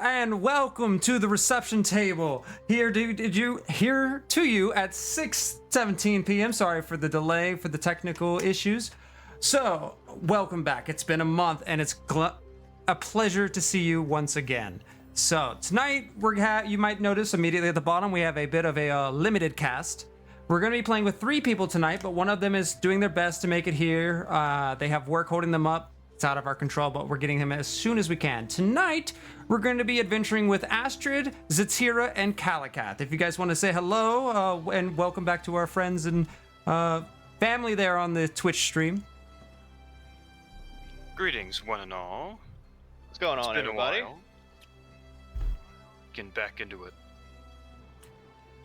and welcome to the reception table. Here to you at 6:17 p.m. Sorry for the delay, for the technical issues. So, welcome back. It's been a month, and it's a pleasure to see you once again. So, tonight, you might notice immediately at the bottom, we have a bit of a limited cast. We're going to be playing with 3 people tonight, but one of them is doing their best to make it here. They have work holding them up. It's out of our control, but we're getting him as soon as we can. Tonight, we're going to be adventuring with Astrid, Zatira, and Calicath. If you guys want to say hello, and welcome back to our friends and family there on the Twitch stream. Greetings, one and all. What's going on, everybody? A while. Getting back into it.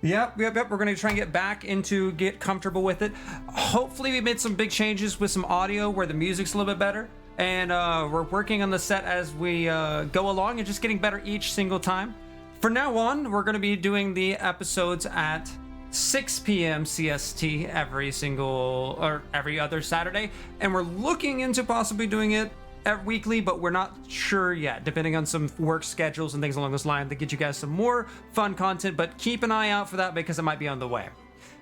Yep. We're going to try and get comfortable with it. Hopefully, we made some big changes with some audio where the music's a little bit better. And we're working on the set as we go along and just getting better each single time. For now on, we're going to be doing the episodes at 6 p.m. CST every other Saturday. And we're looking into possibly doing it weekly, but we're not sure yet, depending on some work schedules and things along those lines to get you guys some more fun content. But keep an eye out for that because it might be on the way.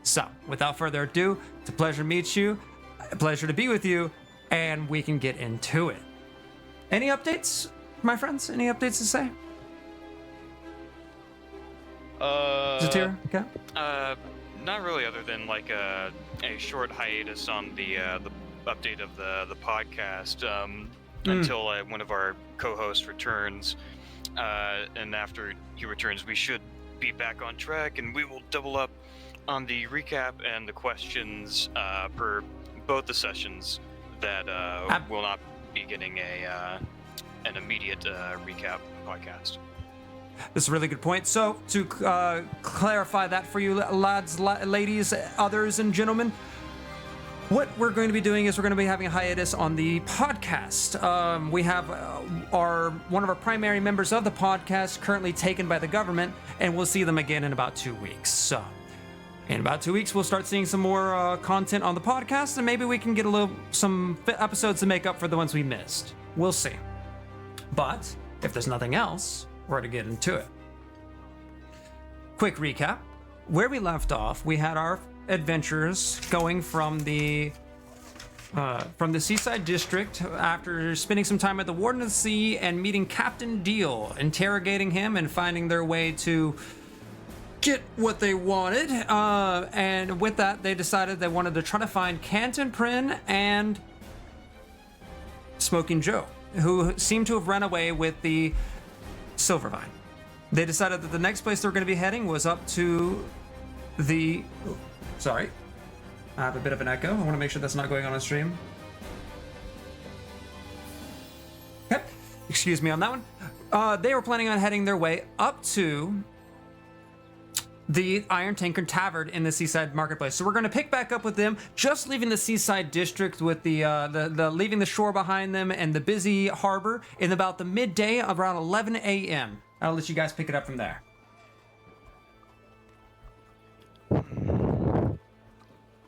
So, without further ado, it's a pleasure to meet you, a pleasure to be with you, and we can get into it. Any updates, my friends? Any updates to say? Zatira? Okay. Not really, other than like a short hiatus on the update of the podcast until one of our co-hosts returns, and after he returns, we should be back on track, and we will double up on the recap and the questions per both the sessions. That will not be getting an immediate recap podcast. That's a really good point. So, to clarify that for you lads, ladies, others, and gentlemen, what we're going to be doing is we're going to be having a hiatus on the podcast. We have one of our primary members of the podcast currently taken by the government, and we'll see them again in about 2 weeks. So, in about 2 weeks, we'll start seeing some more content on the podcast, and maybe we can get some episodes to make up for the ones we missed. We'll see. But if there's nothing else, we're going to get into it. Quick recap. Where we left off, we had our adventures going from the Seaside District after spending some time at the Warden of the Sea and meeting Captain Deal, interrogating him and finding their way to get what they wanted, and with that they decided they wanted to try to find Canton Prin and Smoking Joe, who seemed to have run away with the Silvervine. They decided that the next place they were going to be heading was up to the... Sorry, I have a bit of an echo. I want to make sure that's not going on stream. Okay, excuse me on that one. They were planning on heading their way up to the Iron Tankard Tavern in the Seaside Marketplace. So we're going to pick back up with them, just leaving the Seaside District with the leaving the shore behind them and the busy harbor in about the midday, around 11 a.m. I'll let you guys pick it up from there.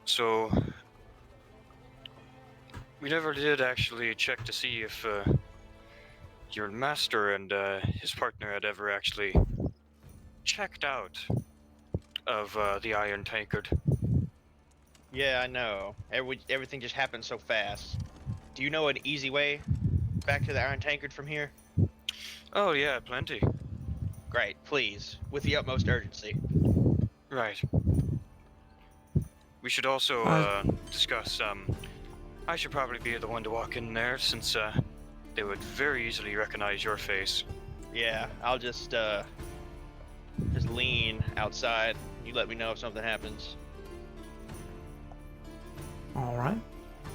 So, we never did actually check to see if your master and his partner had ever actually checked out of the Iron Tankard. Yeah, I know. Everything just happened so fast. Do you know an easy way back to the Iron Tankard from here? Oh yeah, plenty. Great, please, with the utmost urgency. Right. We should also discuss, I should probably be the one to walk in there, since they would very easily recognize your face. Yeah, I'll just lean outside. You let me know if something happens. All right.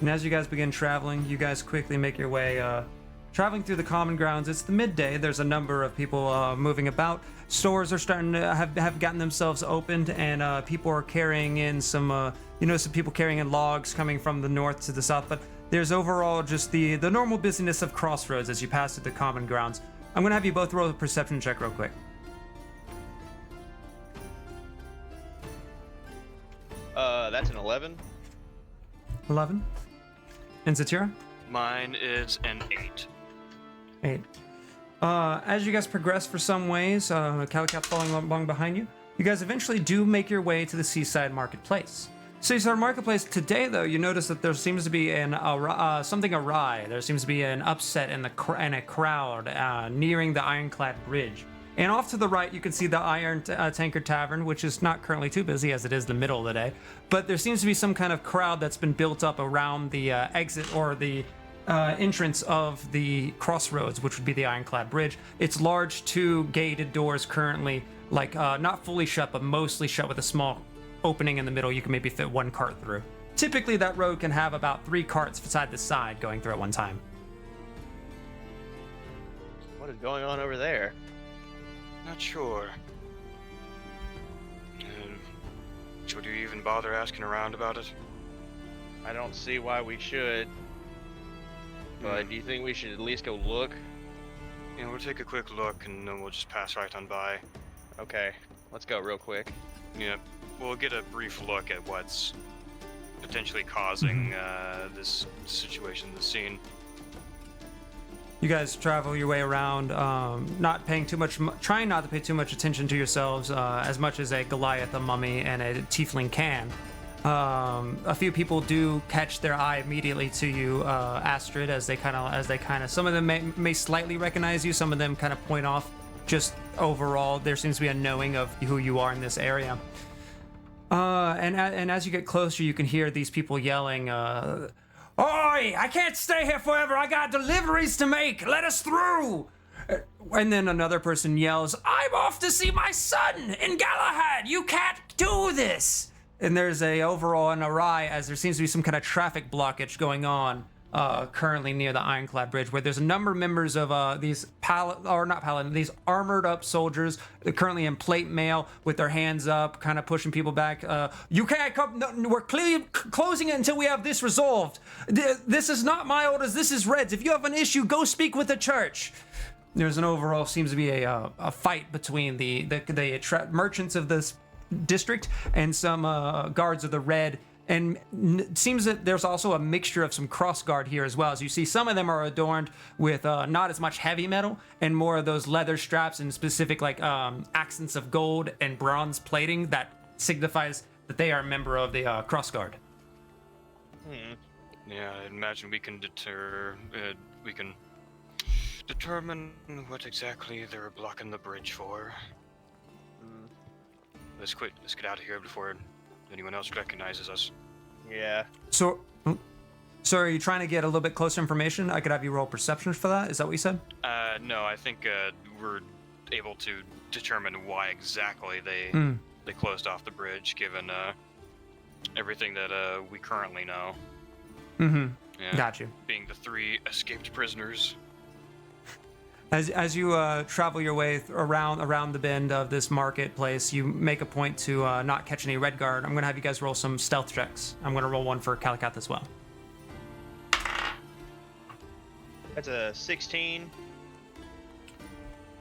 And as you guys begin traveling, you guys quickly make your way traveling through the common grounds. It's the midday. There's a number of people moving about. Stores are starting to have gotten themselves opened, and people are carrying in some people carrying in logs coming from the north to the south. But there's overall just the normal busyness of Crossroads as you pass through the common grounds. I'm going to have you both roll a perception check real quick. 'That's an 11. 11. And Zatira? Mine is an 8. 8. As you guys progress for some ways, Calicat following along behind you, you guys eventually do make your way to the Seaside Marketplace. Seaside Marketplace today, though, you notice that there seems to be something awry. There seems to be an upset in a crowd nearing the Ironclad Bridge. And off to the right, you can see the Iron Tanker Tavern, which is not currently too busy as it is the middle of the day. But there seems to be some kind of crowd that's been built up around the exit or the entrance of the crossroads, which would be the Ironclad Bridge. It's large, two gated doors currently, not fully shut, but mostly shut with a small opening in the middle. You can maybe fit one cart through. Typically, that road can have about 3 carts beside the side going through at one time. What is going on over there? Not sure. Should you even bother asking around about it? I don't see why we should. But do you think we should at least go look? Yeah, we'll take a quick look and then we'll just pass right on by. Okay, let's go real quick. Yeah, we'll get a brief look at what's potentially causing this situation, the scene. You guys travel your way around, trying not to pay too much attention to yourselves, as much as a Goliath, a mummy, and a tiefling can. A few people do catch their eye immediately to you, Astrid, as they kind of, some of them may slightly recognize you, some of them kind of point off. Just overall, there seems to be a knowing of who you are in this area. And as you get closer, you can hear these people yelling, "Oi! I can't stay here forever. I got deliveries to make. Let us through!" And then another person yells, "I'm off to see my son in Galahad. You can't do this." And there's an awry as there seems to be some kind of traffic blockage going on currently near the Ironclad Bridge, where there's a number of members of these these armored up soldiers currently in plate mail with their hands up, kind of pushing people back. You can't come. No, we're clearly closing it until we have this resolved. This is not my orders. This is Red's. If you have an issue, go speak with the church. There's seems to be a fight between the merchants of this district and some guards of the Red. And it seems that there's also a mixture of some cross guard here as well. As you see, some of them are adorned with not as much heavy metal and more of those leather straps and specific accents of gold and bronze plating that signifies that they are a member of the cross guard. Yeah, I imagine we can determine what exactly they're blocking the bridge for. Let's get out of here before anyone else recognizes us. Yeah. So are you trying to get a little bit closer information? I could have you roll perception for that. Is that what you said? No, I think we're able to determine why exactly they closed off the bridge, given everything that we currently know. Mm-hmm. Yeah, got you. Being the 3 escaped prisoners. As you travel your way around the bend of this marketplace, you make a point to not catch any red guard. I'm going to have you guys roll some stealth checks. I'm going to roll one for Calicat as well. That's a 16.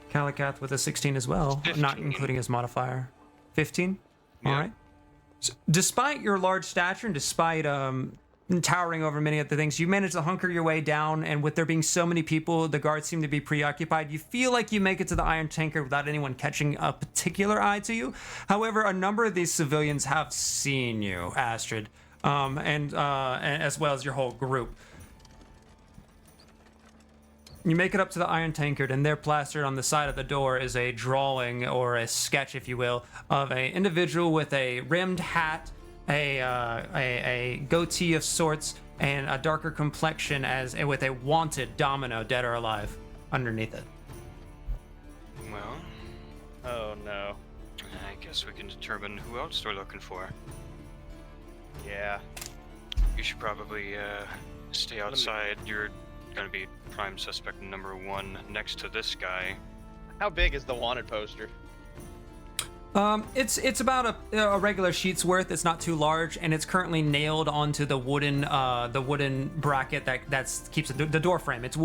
Calicat with a 16 as well, 15. Not including his modifier. 15? Yeah. All right. So, despite your large stature and despite towering over many of the things, you manage to hunker your way down, and with there being so many people, the guards seem to be preoccupied. You feel like you make it to the Iron Tanker without anyone catching a particular eye to you. However, a number of these civilians have seen you, Astrid, and as well as your whole group. You make it up to the Iron Tankard, and there plastered on the side of the door is a drawing, or a sketch, if you will, of an individual with a rimmed hat, a goatee of sorts, and a darker complexion with a wanted domino, dead or alive, underneath it. Well, Oh no. I guess we can determine who else we're looking for. Yeah. You should probably stay outside. You're gonna be prime suspect number 1 next to this guy. How big is the wanted poster? It's about a regular sheet's worth. It's not too large, and it's currently nailed onto the wooden bracket that keeps the door frame. It's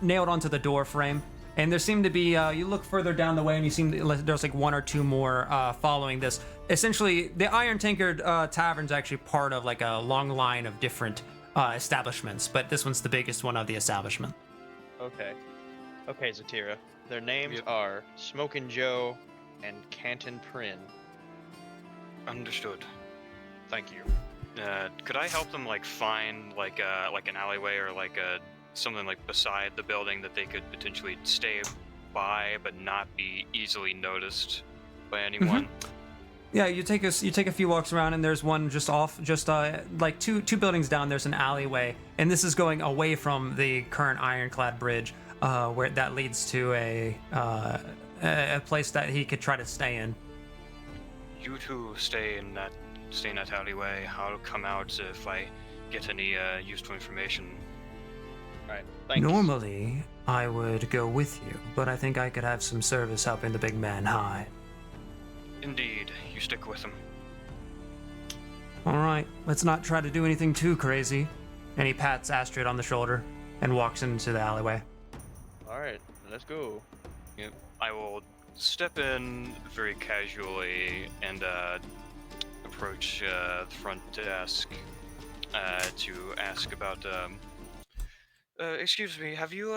nailed onto the door frame, and there seem to be. You look further down the way, and you seem there's like 1 or 2 more following this. Essentially, the Iron Tankard Tavern's actually part of like a long line of different establishments, but this one's the biggest one of the establishment. Okay. Okay, Zatira. Their names Yep. are Smokin' Joe and Canton Prin. Understood. Thank you. Could I help them like find like an alleyway or like something like beside the building that they could potentially stay by but not be easily noticed by anyone? Yeah, you take a few walks around, and there's one just like two buildings down. There's an alleyway, and this is going away from the current ironclad bridge, where that leads to a place that he could try to stay in. You two stay in that alleyway. I'll come out if I get any useful information. Alright, thanks. Normally, I would go with you, but I think I could have some service helping the big man hide. Indeed, you stick with him. All right, let's not try to do anything too crazy. And he pats Astrid on the shoulder and walks into the alleyway. Alright, let's go. Yep. I will step in very casually and approach the front desk to ask about. Excuse me, have you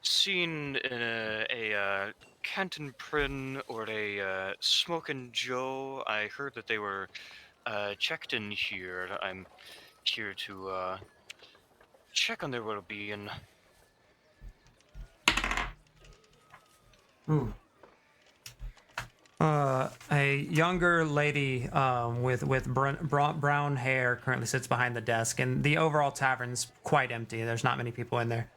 seen a Canton Prin or a Smokin' Joe? I heard that they were checked in here. I'm here to check on their well-being. Ooh. A younger lady with brown hair currently sits behind the desk, and the overall tavern's quite empty. There's not many people in there.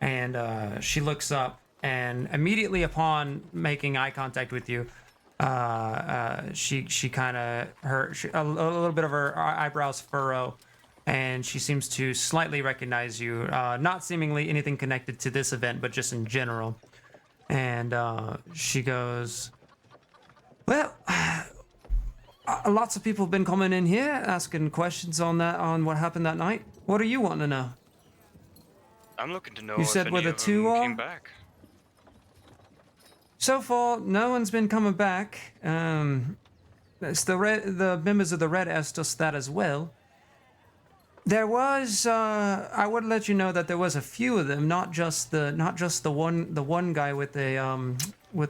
And she looks up, and immediately upon making eye contact with you, she kind of a little bit of her eyebrows furrow, and she seems to slightly recognize you. Not seemingly anything connected to this event, but just in general. And she goes, "Well, lots of people have been coming in here asking questions on what happened that night. What do you want to know?" I'm looking to know You if said any where the of two them are? came back. So far, no one's been coming back. It's the members of the Red asked us that as well. There was, I would let you know that there was a few of them, not just the one guy with the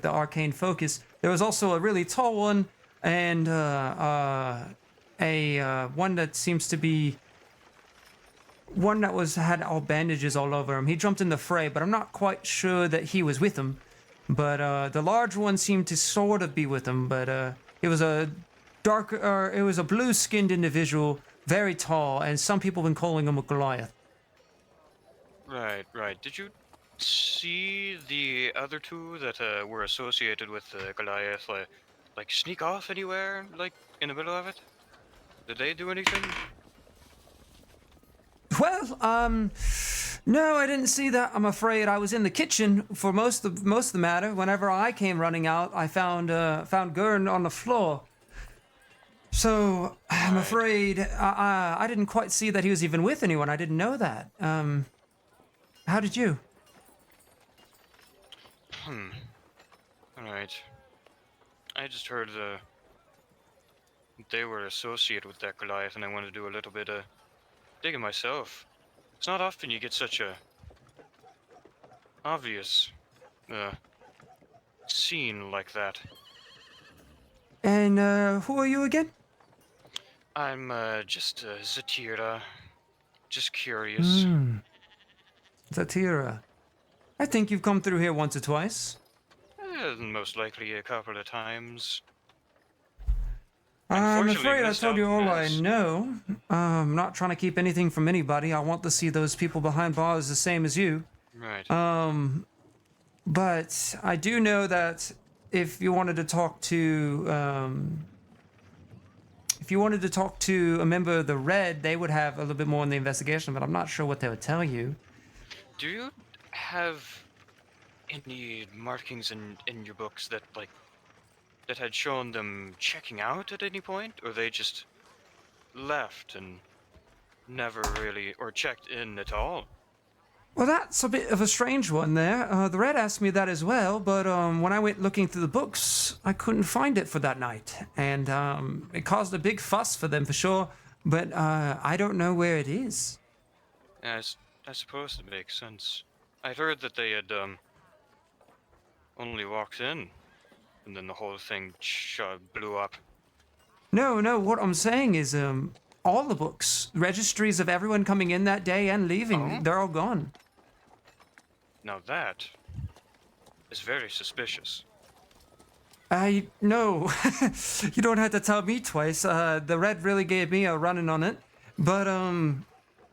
arcane focus. There was also a really tall one, and one that seems to be one that had all bandages all over him. He jumped in the fray, but I'm not quite sure that he was with him. But the large one seemed to sort of be with him. But it was a blue-skinned individual, very tall, and some people have been calling him a Goliath. Right. Did you see the other two that were associated with Goliath, like sneak off anywhere, like in the middle of it? Did they do anything? Well, no, I didn't see that. I'm afraid I was in the kitchen for most of the matter. Whenever I came running out, I found Gurn on the floor. So I'm afraid I didn't quite see that he was even with anyone. I didn't know that. How did you? Alright. I just heard they were associated with that Goliath, and I wanted to do a little bit of digging myself. It's not often you get such a obvious scene like that. And who are you again? I'm just Zatira. Just curious. Zatira. I think you've come through here once or twice. Most likely a couple of times. I'm Unfortunately, afraid I missed told out you all I this. know. I'm not trying to keep anything from anybody. I want to see those people behind bars the same as you. Right. But I do know that if you wanted to talk to a member of the Red, they would have a little bit more in the investigation, but I'm not sure what they would tell you. Do you have any markings in your books that had shown them checking out at any point, or they just left and never really or checked in at all? Well, that's a bit of a strange one there. The Red asked me that as well, but when I went looking through the books, I couldn't find it for that night. And it caused a big fuss for them for sure, but I don't know where it is. I suppose it makes sense. I'd heard that they had only walked in, and then the whole thing blew up. No, no, what I'm saying is, all the books, registries of everyone coming in that day and leaving, Oh? they're all gone. Now that is very suspicious. I no, you don't have to tell me twice. The red really gave me a running on it, but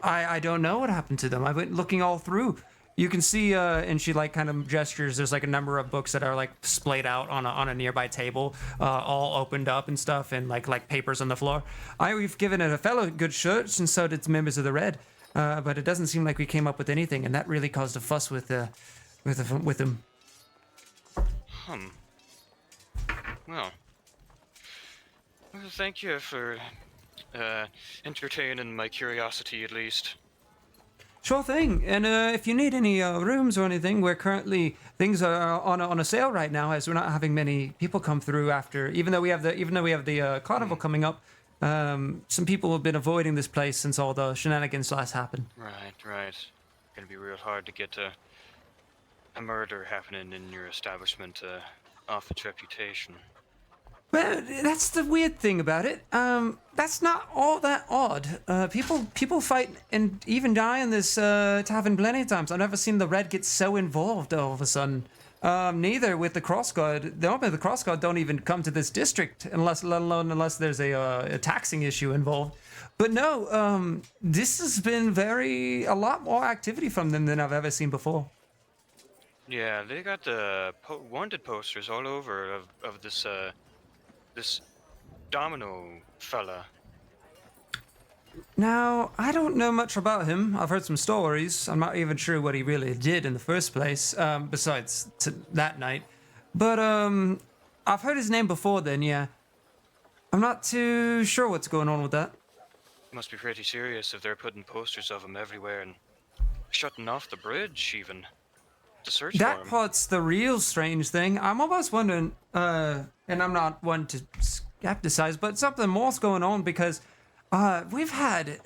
I don't know what happened to them. I went looking all through. You can see, and she like kind of gestures. There's like a number of books that are like splayed out on a nearby table, all opened up and stuff, and like papers on the floor. We've given it a fellow good search, and so did members of the red. But it doesn't seem like we came up with anything, and that really caused a fuss with them. Hmm. Well, thank you for entertaining my curiosity, at least. Sure thing. And if you need any rooms or anything, we're currently things are on a sale right now, as we're not having many people come through after. Even though we have the carnival coming up, some people have been avoiding this place since all the shenanigans last happened. Right. Gonna be real hard to get a murder happening in your establishment off its reputation. Well, that's the weird thing about it. That's not all that odd. People fight and even die in this tavern plenty of times. I've never seen the red get so involved all of a sudden. Neither with the cross guard. The cross guard don't even come to this district let alone unless there's a taxing issue involved. But no, this has been a lot more activity from them than I've ever seen before. Yeah, they got the wanted posters all over of this Domino fella. Now, I don't know much about him. I've heard some stories. I'm not even sure what he really did in the first place, besides that night. But, I've heard his name before then, yeah. I'm not too sure what's going on with that. Must be pretty serious if they're putting posters of him everywhere and shutting off the bridge, even, to search for That him. part's the real strange thing. I'm almost wondering, and I'm not one to skepticize, but something more's going on because we've had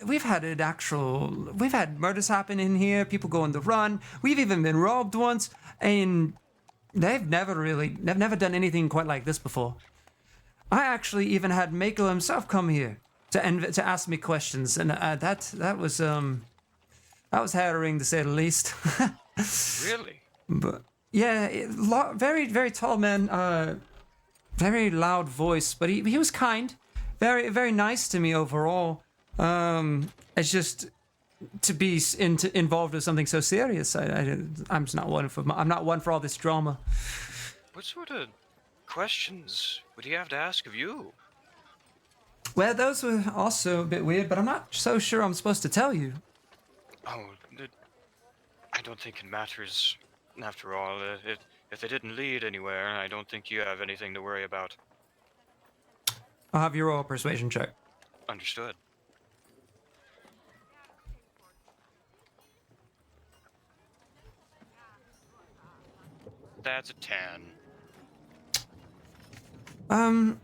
murders happen in here, people go on the run. We've even been robbed once, and they've never done anything quite like this before. I actually even had Mako himself come here to ask me questions, and that was harrowing to say the least. Really? But yeah, very very tall man, very loud voice, but he was kind, very very nice to me overall. It's just to be involved with something so serious. I'm just not one for all this drama. What sort of questions would he have to ask of you? Well, those were also a bit weird, but I'm not so sure I'm supposed to tell you. Oh, I don't think it matters. After all, if they didn't lead anywhere, I don't think you have anything to worry about. I'll have your roll persuasion check. Understood. That's a 10.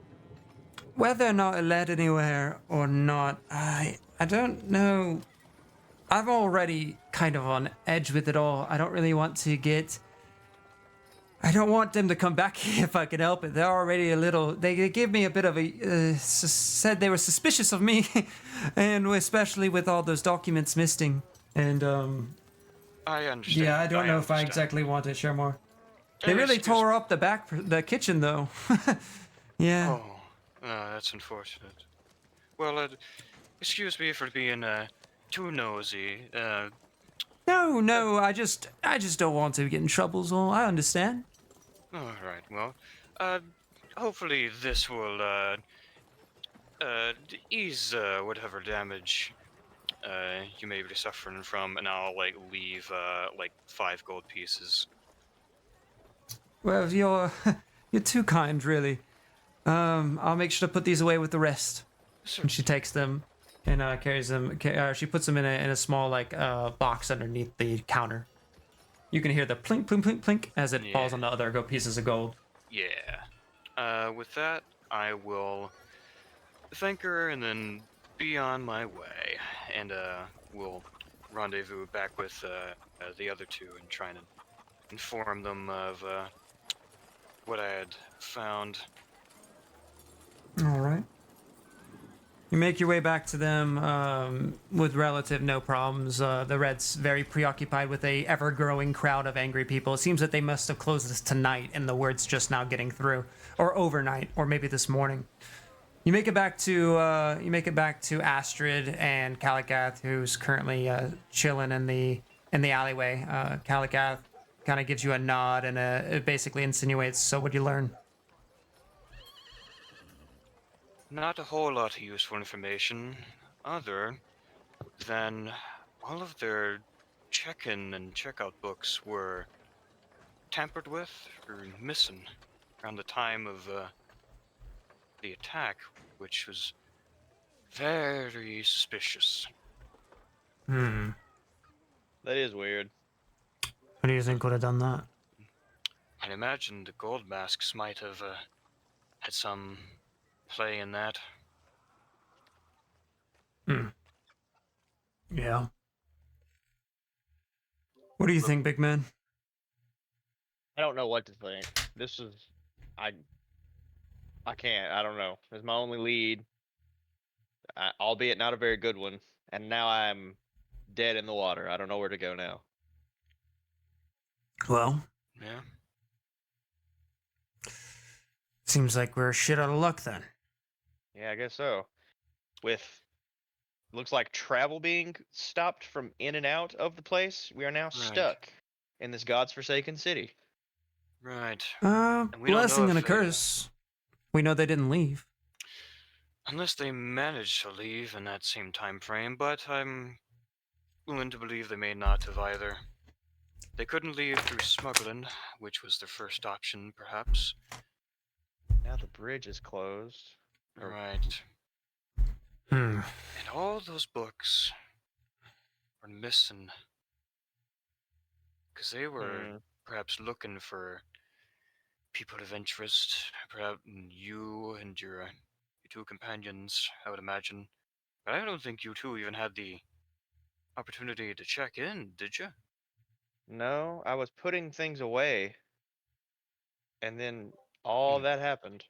Whether or not it led anywhere or not, I don't know. I'm already kind of on edge with it all. I don't really want to I don't want them to come back here if I can help it. They're already they gave me a bit of said they were suspicious of me, and especially with all those documents missing. And, I understand. yeah, I don't know if I understand. exactly want to share more. They really Excuse- tore up the kitchen, though. Yeah. Oh, that's unfortunate. Well, excuse me for being too nosy. No, I just don't want to get in trouble, so I understand. All right. Well, hopefully this will ease whatever damage you may be suffering from, and I'll leave 5 gold pieces. Well, you're too kind, really. I'll make sure to put these away with the rest. And she takes them and carries them. She puts them in a small box underneath the counter. You can hear the plink, plink, plink, plink as it falls on the other pieces of gold. Yeah. With that, I will thank her and then be on my way, and we'll rendezvous back with the other two and trying to inform them of what I had found. All right. You make your way back to them with relative no problems. The Red's very preoccupied with a ever-growing crowd of angry people. It seems that they must have closed this tonight, and the word's just now getting through, or overnight, or maybe this morning. You make it back to Astrid and Calicath, who's currently chilling in the alleyway. Calicath kind of gives you a nod and it basically insinuates, "So what'd you learn?" Not a whole lot of useful information, other than all of their check-in and check-out books were tampered with or missing around the time of the attack, which was very suspicious. Hmm. That is weird. What do you think would have done that? I imagine the gold masks might have had some play in that. Hmm. Yeah. What do you think, big man? I don't know what to think. This is, I can't. I don't know. It's my only lead, albeit not a very good one. And now I'm dead in the water. I don't know where to go now. Well, Yeah. seems like we're shit out of luck then. Yeah, I guess so. With looks like travel being stopped from in and out of the place, we are now stuck in this god's forsaken city. Right. And we don't know Blessing and a if curse. We know they didn't leave. unless they managed to leave in that same time frame, but I'm willing to believe they may not have either. They couldn't leave through smuggling, which was their first option, perhaps. Now the bridge is closed. Right. Hmm. And all those books are missing. Because they were perhaps looking for people of interest, perhaps you and your two companions, I would imagine. But I don't think you two even had the opportunity to check in, did you? No, I was putting things away, and then all that happened.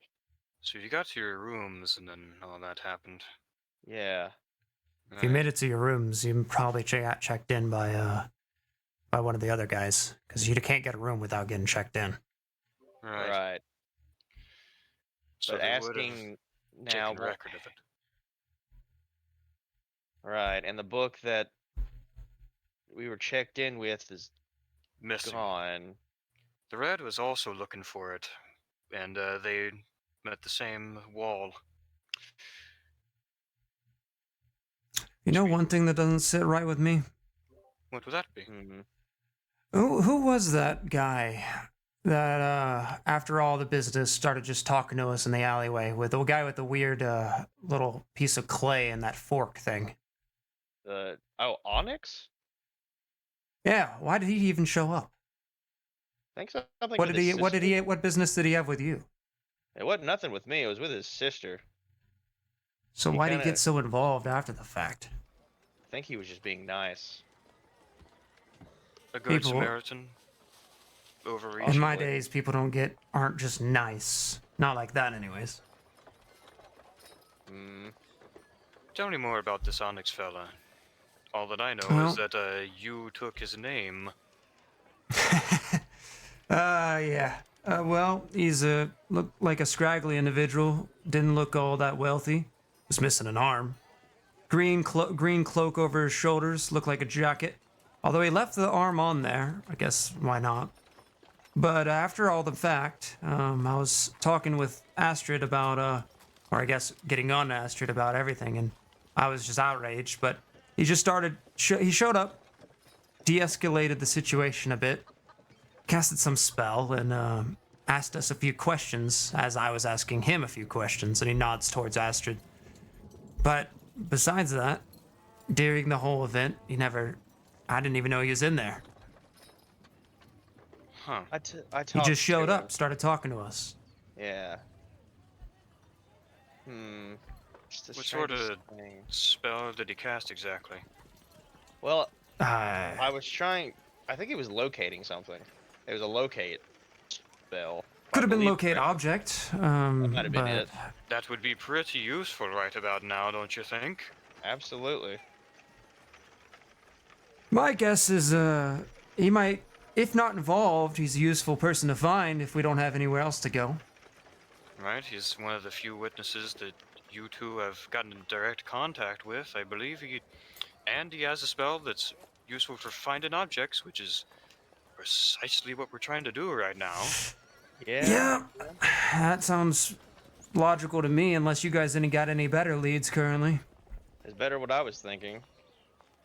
So you got to your rooms and then all that happened. Yeah. If you made it to your rooms, you probably got checked in by one of the other guys, because you can't get a room without getting checked in. Right. So But they would have asking now, taken record of it. right, and the book that we were checked in with is Missing. gone. The Red was also looking for it, and they met the same wall. You know one thing that doesn't sit right with me? What would that be? Mm-hmm. Who was that guy that after all the business started just talking to us in the alleyway with the guy with the weird little piece of clay and that fork thing? Onyx? Yeah, why did he even show up? I think something. What business did he have with you? It wasn't nothing with me. It was with his sister. So He why did he kinda- get so involved after the fact? I think he was just being nice. A good People- Samaritan? Overreach? In my Possibly. days, people aren't just nice. Not like that, anyways. Tell me more about this Onyx fella. All that I know Well- is that you took his name. Yeah. Well, he's looked like a scraggly individual. Didn't look all that wealthy. Was missing an arm. Green cloak over his shoulders. Looked like a jacket. Although he left the arm on there. I guess why not? But after all the fact, I was talking with Astrid about, or I guess getting on to Astrid about everything, and I was just outraged. But he just started. He showed up, de-escalated the situation a bit, casted some spell, and asked us a few questions as I was asking him a few questions, and he nods towards Astrid. But besides that, during the whole event, I didn't even know he was in there. Huh. I He talked just showed to up, him. started talking to us. Yeah. Just the What sort strangest of thing. spell did he cast exactly? Well, I was trying. I think it was locating something. It was a locate spell. if I Could have been believe locate correctly. object, That might have been but it. That would be pretty useful right about now, don't you think? Absolutely. my guess is he might, if not involved, he's a useful person to find if we don't have anywhere else to go. Right? He's one of the few witnesses that you two have gotten in direct contact with, I believe. And he has a spell that's useful for finding objects, which is precisely what we're trying to do right now. Yeah. That sounds logical to me, unless you guys ain't got any better leads currently. It's better what I was thinking.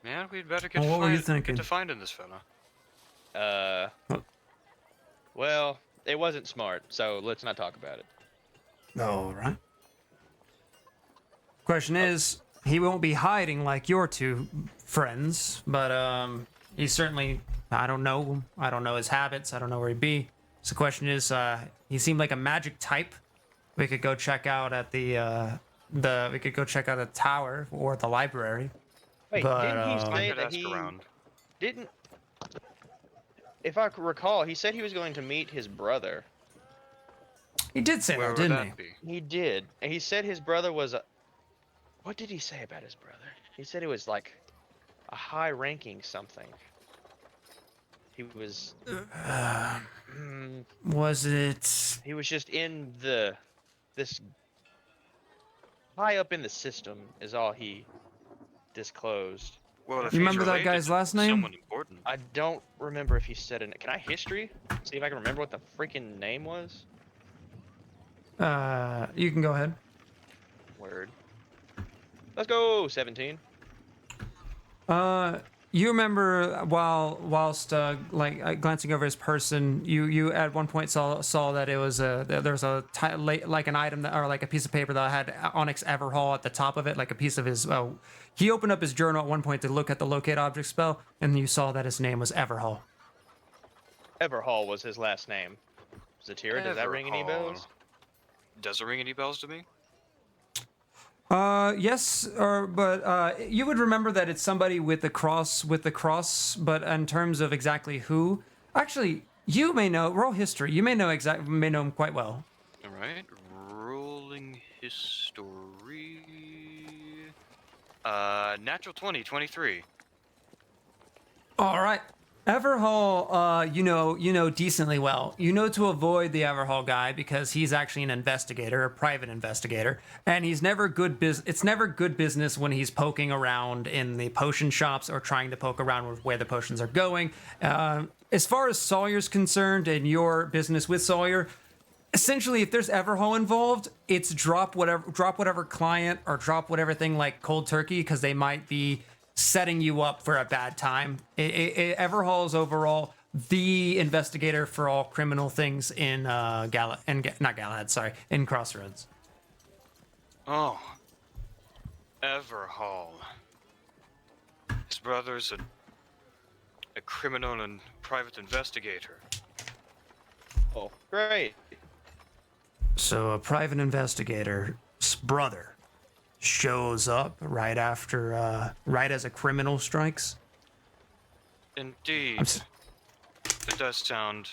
Yeah, we'd better get, Well, what were you get thinking? to finding this fella. Well, it wasn't smart, so let's not talk about it. All right. Question is, he won't be hiding like your two friends, but he's certainly, I don't know his habits, I don't know where he'd be. So the question is, he seemed like a magic type. We could go check out at the tower or the library. Wait, But, didn't he I say could that ask he around. didn't? If I could recall, he said he was going to meet his brother. He did say Where that, would didn't that be? He did, and he said his brother was a. What did he say about his brother? He said it was like a high-ranking something. He was. Was it? He was just in this high up in the system is all he disclosed. Well, if You he's remember that related guy's to last name? Someone important. I don't remember if he said it. Can I history? See if I can remember what the freaking name was. You can go ahead. Word. Let's go. 17. You remember whilst glancing over his person, you at one point saw that it was there was like an item that, or like a piece of paper that had Onyx Everhall at the top of it, like a piece of his. He opened up his journal at one point to look at the locate object spell, and you saw that his name was Everhall. Everhall was his last name. Zatira, does that ring any Everhall. bells? Does it ring any bells to me? Yes, but you would remember that it's somebody with the cross, but in terms of exactly who, actually, you may know. Roll history. You may know him quite well. All right. Rolling history. Natural 20, 23. All right. Everhall, you know decently well. You know to avoid the Everhall guy because he's actually an investigator, a private investigator, and he's never good it's never good business when he's poking around in the potion shops or trying to poke around with where the potions are going. As far as Sawyer's concerned and your business with Sawyer, essentially, if there's Everhall involved, it's drop whatever client or drop whatever thing like cold turkey because they might be setting you up for a bad time. Everhall is overall the investigator for all criminal things in not Galahad, sorry, in Crossroads. Oh. Everhall. His brother's a criminal and private investigator. Oh, great. So a private investigator's brother shows up right as a criminal strikes. Indeed. I'm s- It does sound.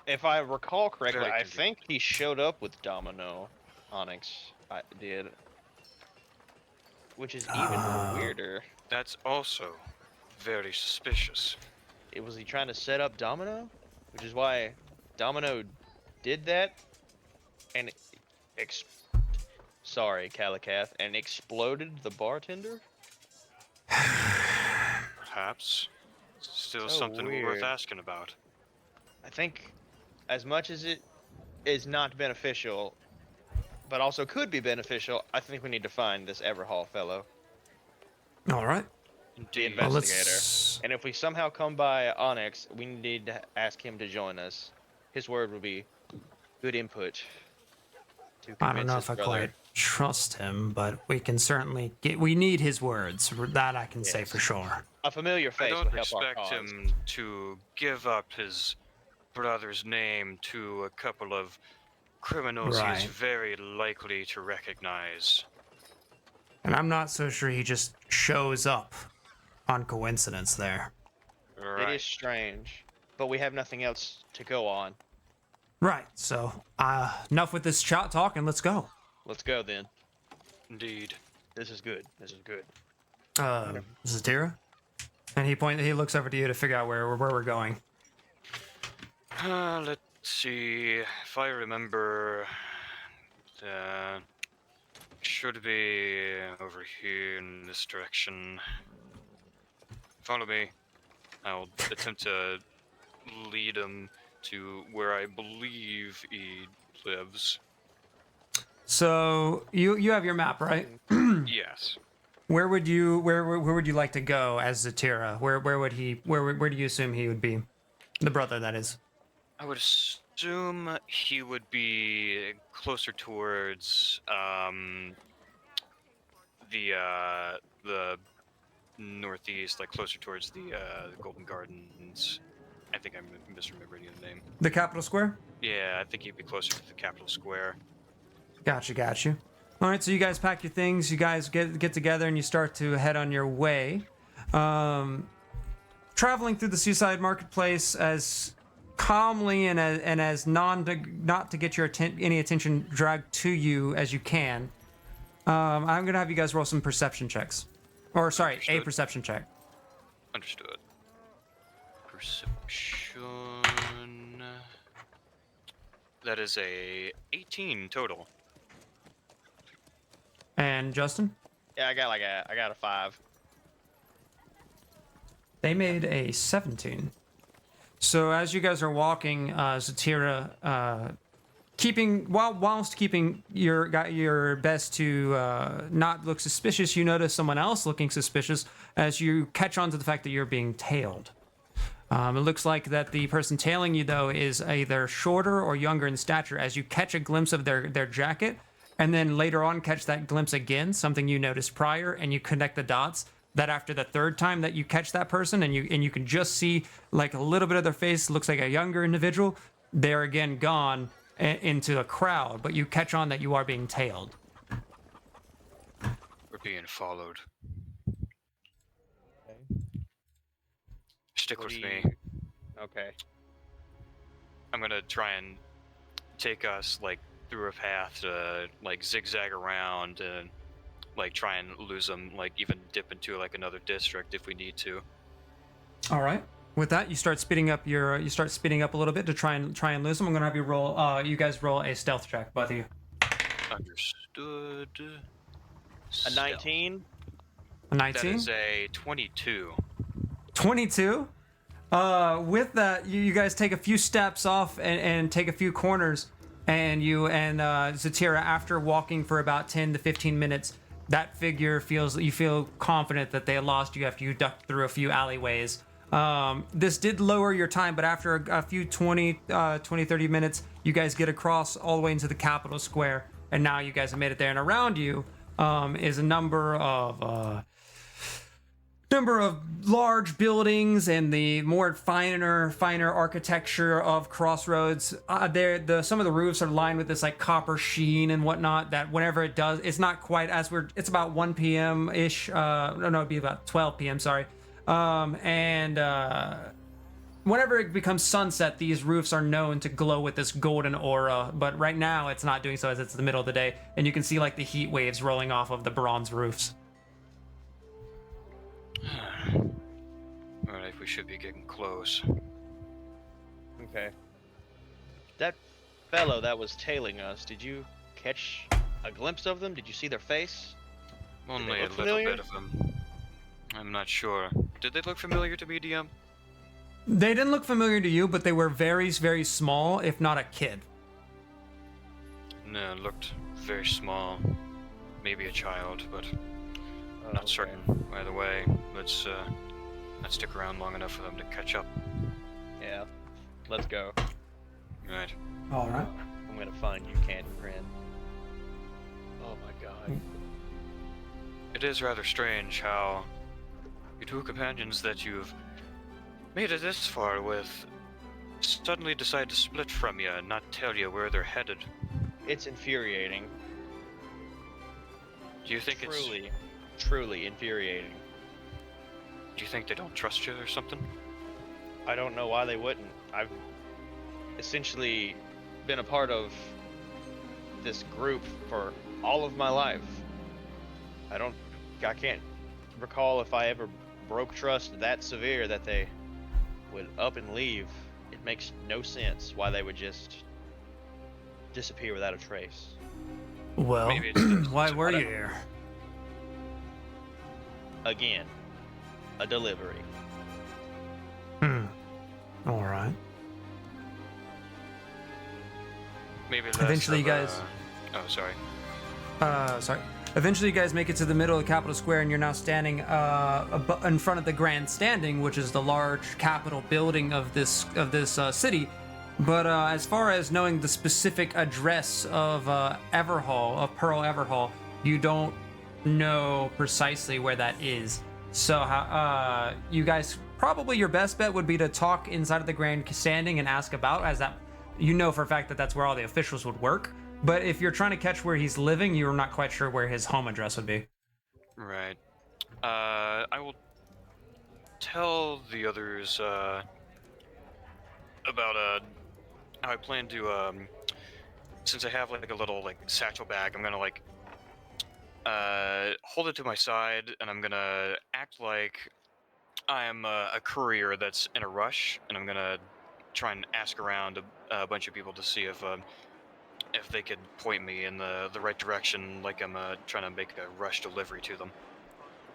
If I recall correctly, Very I convenient. think he showed up with Domino. Onyx I did. Which is even weirder. That's also very suspicious. Was he trying to set up Domino? Which is why Domino did that and sorry, Calicath, and exploded the bartender? Perhaps. Still So something worth weird. asking about. I think as much as it is not beneficial, but also could be beneficial, I think we need to find this Everhall fellow, All right. the Indeed. Well, investigator. let's. And if we somehow come by Onyx, we need to ask him to join us. His word will be good input. To I don't convince know his if I brother. quite trust him, but we can certainly get. We need his words. That I can say Yes. for sure. A familiar I face don't would help our expect cause. him to give up his brother's name to a couple of criminals Right. he's very likely to recognize. And I'm not so sure he just shows up. on coincidence there. Right. It is strange, but we have nothing else to go on. Right. So, enough with this talk and let's go. Let's go then. Indeed. This is good. This is good. Zatira? And he looks over to you to figure out where we're going. Let's see. If I remember, should be over here in this direction. Follow me. I'll attempt to lead him to where I believe he lives. So you have your map, right? Yes. Where would you like to go as Zatira? Where do you assume he would be? The brother, that is. I would assume he would be closer towards the northeast, like closer towards the Golden Gardens. I think I'm misremembering the name. The capital square? Yeah, I think he'd be closer to the capital square. Got you. All right, so you guys pack your things. You guys get together and you start to head on your way. Traveling through the seaside marketplace as calmly and as not to get your any attention dragged to you as you can. I'm gonna have you guys roll some perception checks, or sorry, Understood. a perception check. Understood. Perception. That is a 18 total. And Justin, Yeah, I got a 5. they made a 17. So as you guys are walking, Zatira, whilst keeping your best to not look suspicious, you notice someone else looking suspicious as you catch on to the fact that you're being tailed. It looks like that the person tailing you, though, is either shorter or younger in stature, as you catch a glimpse of their jacket, and then later on catch that glimpse again, something you noticed prior, and you connect the dots. That after the third time that you catch that person, and you can just see like a little bit of their face, looks like a younger individual, they're again gone into a crowd, but you catch on that you are being tailed. We're being followed. Stick What with do me. Okay. I'm gonna try and take us like through a path to like zigzag around and like try and lose them, like even dip into like another district if we need to. All right. With that, you start speeding up a little bit to try and lose them. I'm gonna have you roll. You guys roll a stealth check, both of you. Understood. A 19. A That 19. is a 22. 22. With that, you guys take a few steps off and take a few corners, and Zatira, after walking for about 10 to 15 minutes, that figure you feel confident that they lost you after you ducked through a few alleyways. This did lower your time, but after a few 20, 30 minutes, you guys get across all the way into the capital square, and now you guys have made it there. And around you is a number of large buildings and the more finer architecture of Crossroads. Some of the roofs are lined with this like copper sheen and whatnot, that whenever it does, it's not quite as it's about 1 p.m. ish. No, it'd be about 12 p.m. Sorry. Whenever it becomes sunset, these roofs are known to glow with this golden aura, but right now it's not doing so as it's the middle of the day, and you can see like the heat waves rolling off of the bronze roofs. Alright, we should be getting close. Okay. That fellow that was tailing us, did you catch a glimpse of them? Did you see their face? Only look a little familiar? bit of them. I'm not sure. Did they look familiar to me, DM? They didn't look familiar to you, but they were very, very small, if not a kid. No, looked very small. Maybe a child, but not Okay. certain. Either way, let's stick around long enough for them to catch up. Yeah. Let's go. Right. All right. I'm gonna find you, Candy Friend. Oh my god. It is rather strange how your two companions that you've made it this far with suddenly decide to split from you and not tell you where they're headed. It's infuriating. Do you think Truly infuriating. Do you think they don't trust you or something? I don't know why they wouldn't. I've essentially been a part of this group for all of my life. I can't recall if I ever broke trust that severe that they would up and leave. It makes no sense why they would just disappear without a trace. Well, Maybe it's why were you don't- here? Again, a delivery. All right. maybe less Eventually of you guys- Oh, sorry. Sorry. Eventually, you guys make it to the middle of Capitol Square, and you're now standing in front of the Grand Standing, which is the large Capitol building of this city. But as far as knowing the specific address of Everhall, of Pearl Everhall, you don't know precisely where that is. So, you guys probably your best bet would be to talk inside of the Grand Standing and ask about, as that you know for a fact that that's where all the officials would work. But if you're trying to catch where he's living, you're not quite sure where his home address would be. Right. I will tell the others about how I plan to since I have like a little like satchel bag, I'm gonna like hold it to my side, and I'm gonna act like I'm a courier that's in a rush, and I'm gonna try and ask around a bunch of people to see if they could point me in the right direction, like I'm trying to make a rush delivery to them.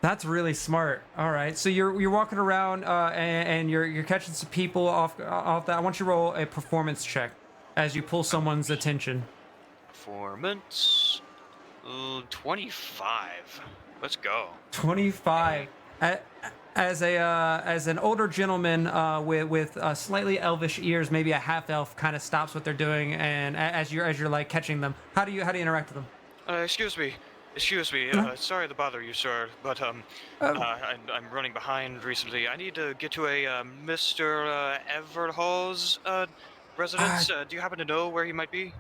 That's really smart. All right, so you're walking around and you're catching some people off that. I want you to roll a performance check as you pull someone's attention. Performance 25. Let's go. 25. As an older gentleman with slightly elvish ears, maybe a half elf, kind of stops what they're doing, and as you're like catching them, how do you interact with them? Excuse me. Excuse me. Sorry to bother you, sir, but I'm running behind recently. I need to get to a Mr. Everhall's residence. Do you happen to know where he might be?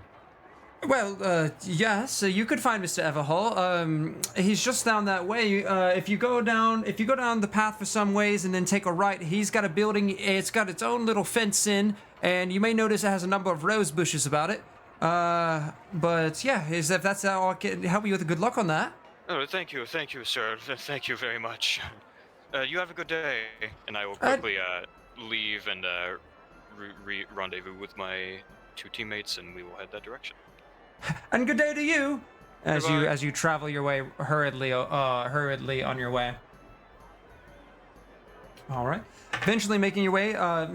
Well, yes, you could find Mr. Everhall. He's just down that way. If you go down the path for some ways and then take a right, he's got a building. It's got its own little fence in, and you may notice it has a number of rose bushes about it. But yeah, if that's how I can help you with good luck on that. Oh, thank you, sir. Thank you very much. You have a good day, and I will quickly leave and rendezvous with my two teammates, and we will head that direction. And good day to you, Goodbye. as you travel your way hurriedly on your way. All right. Eventually making your way,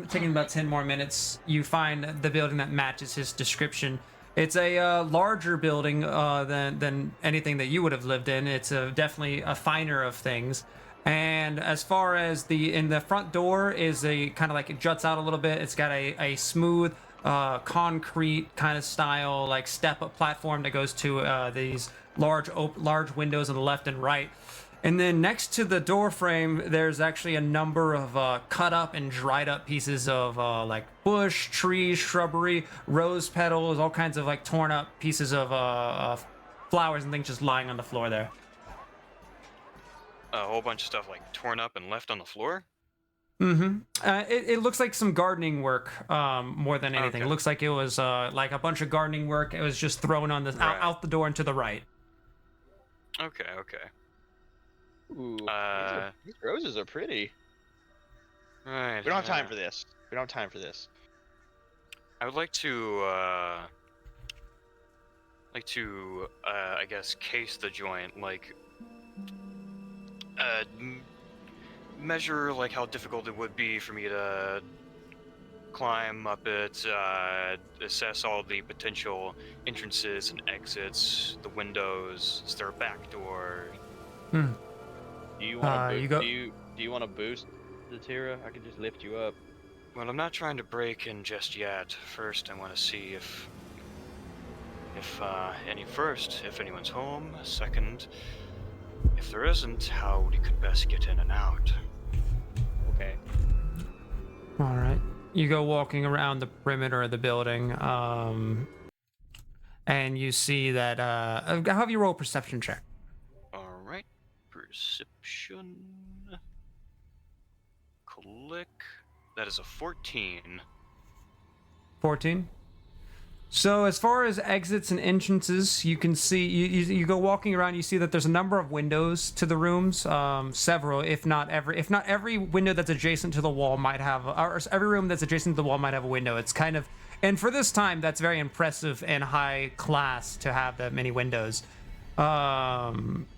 taking about 10 more minutes, you find the building that matches his description. It's a larger building than anything that you would have lived in. It's definitely a finer of things. And as far as in the front door is a kind of like it juts out a little bit. It's got a smooth concrete kind of style like step up platform that goes to these large windows on the left and right. And then next to the door frame, there's actually a number of cut up and dried up pieces of like bush, trees, shrubbery, rose petals, all kinds of like torn up pieces of flowers and things just lying on the floor there. A whole bunch of stuff like torn up and left on the floor. Mm-hmm. It looks like some gardening work more than anything. Okay. It looks like it was like a bunch of gardening work. It was just thrown on the Right. out the door and to the right. Okay. Ooh, these roses are pretty. Right. We don't have time for this. I would like to I guess case the joint, like measure like how difficult it would be for me to climb up it, assess all the potential entrances and exits, the windows. Is there a back door? Hmm. Do you want to you go- do you want to boost the Tira? I could just lift you up. Well, I'm not trying to break in just yet. First, I want to see if anyone's home. Second, if there isn't, how we could best get in and out. Okay. All right. You go walking around the perimeter of the building, and you see that. Have you roll a perception check? All right, perception. click. That is a 14. 14. So as far as exits and entrances, you can see you go walking around. You see that there's a number of windows to the rooms. Several, if not every window that's adjacent to the wall might have, or every room that's adjacent to the wall might have a window. It's kind of, and for this time, that's very impressive and high class to have that many windows.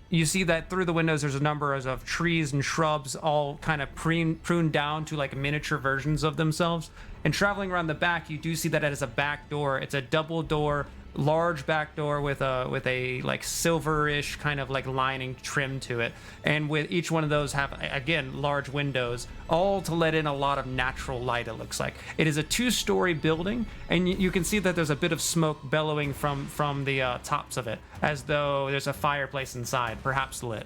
You see that through the windows there's a number of trees and shrubs all kind of pruned down to like miniature versions of themselves. And traveling around the back, you do see that it is a back door. It's a double door, large back door with a like silverish kind of like lining trim to it. And with each one of those have, again, large windows, all to let in a lot of natural light, it looks like. It is a 2-story building, and you can see that there's a bit of smoke bellowing from the tops of it, as though there's a fireplace inside, perhaps lit.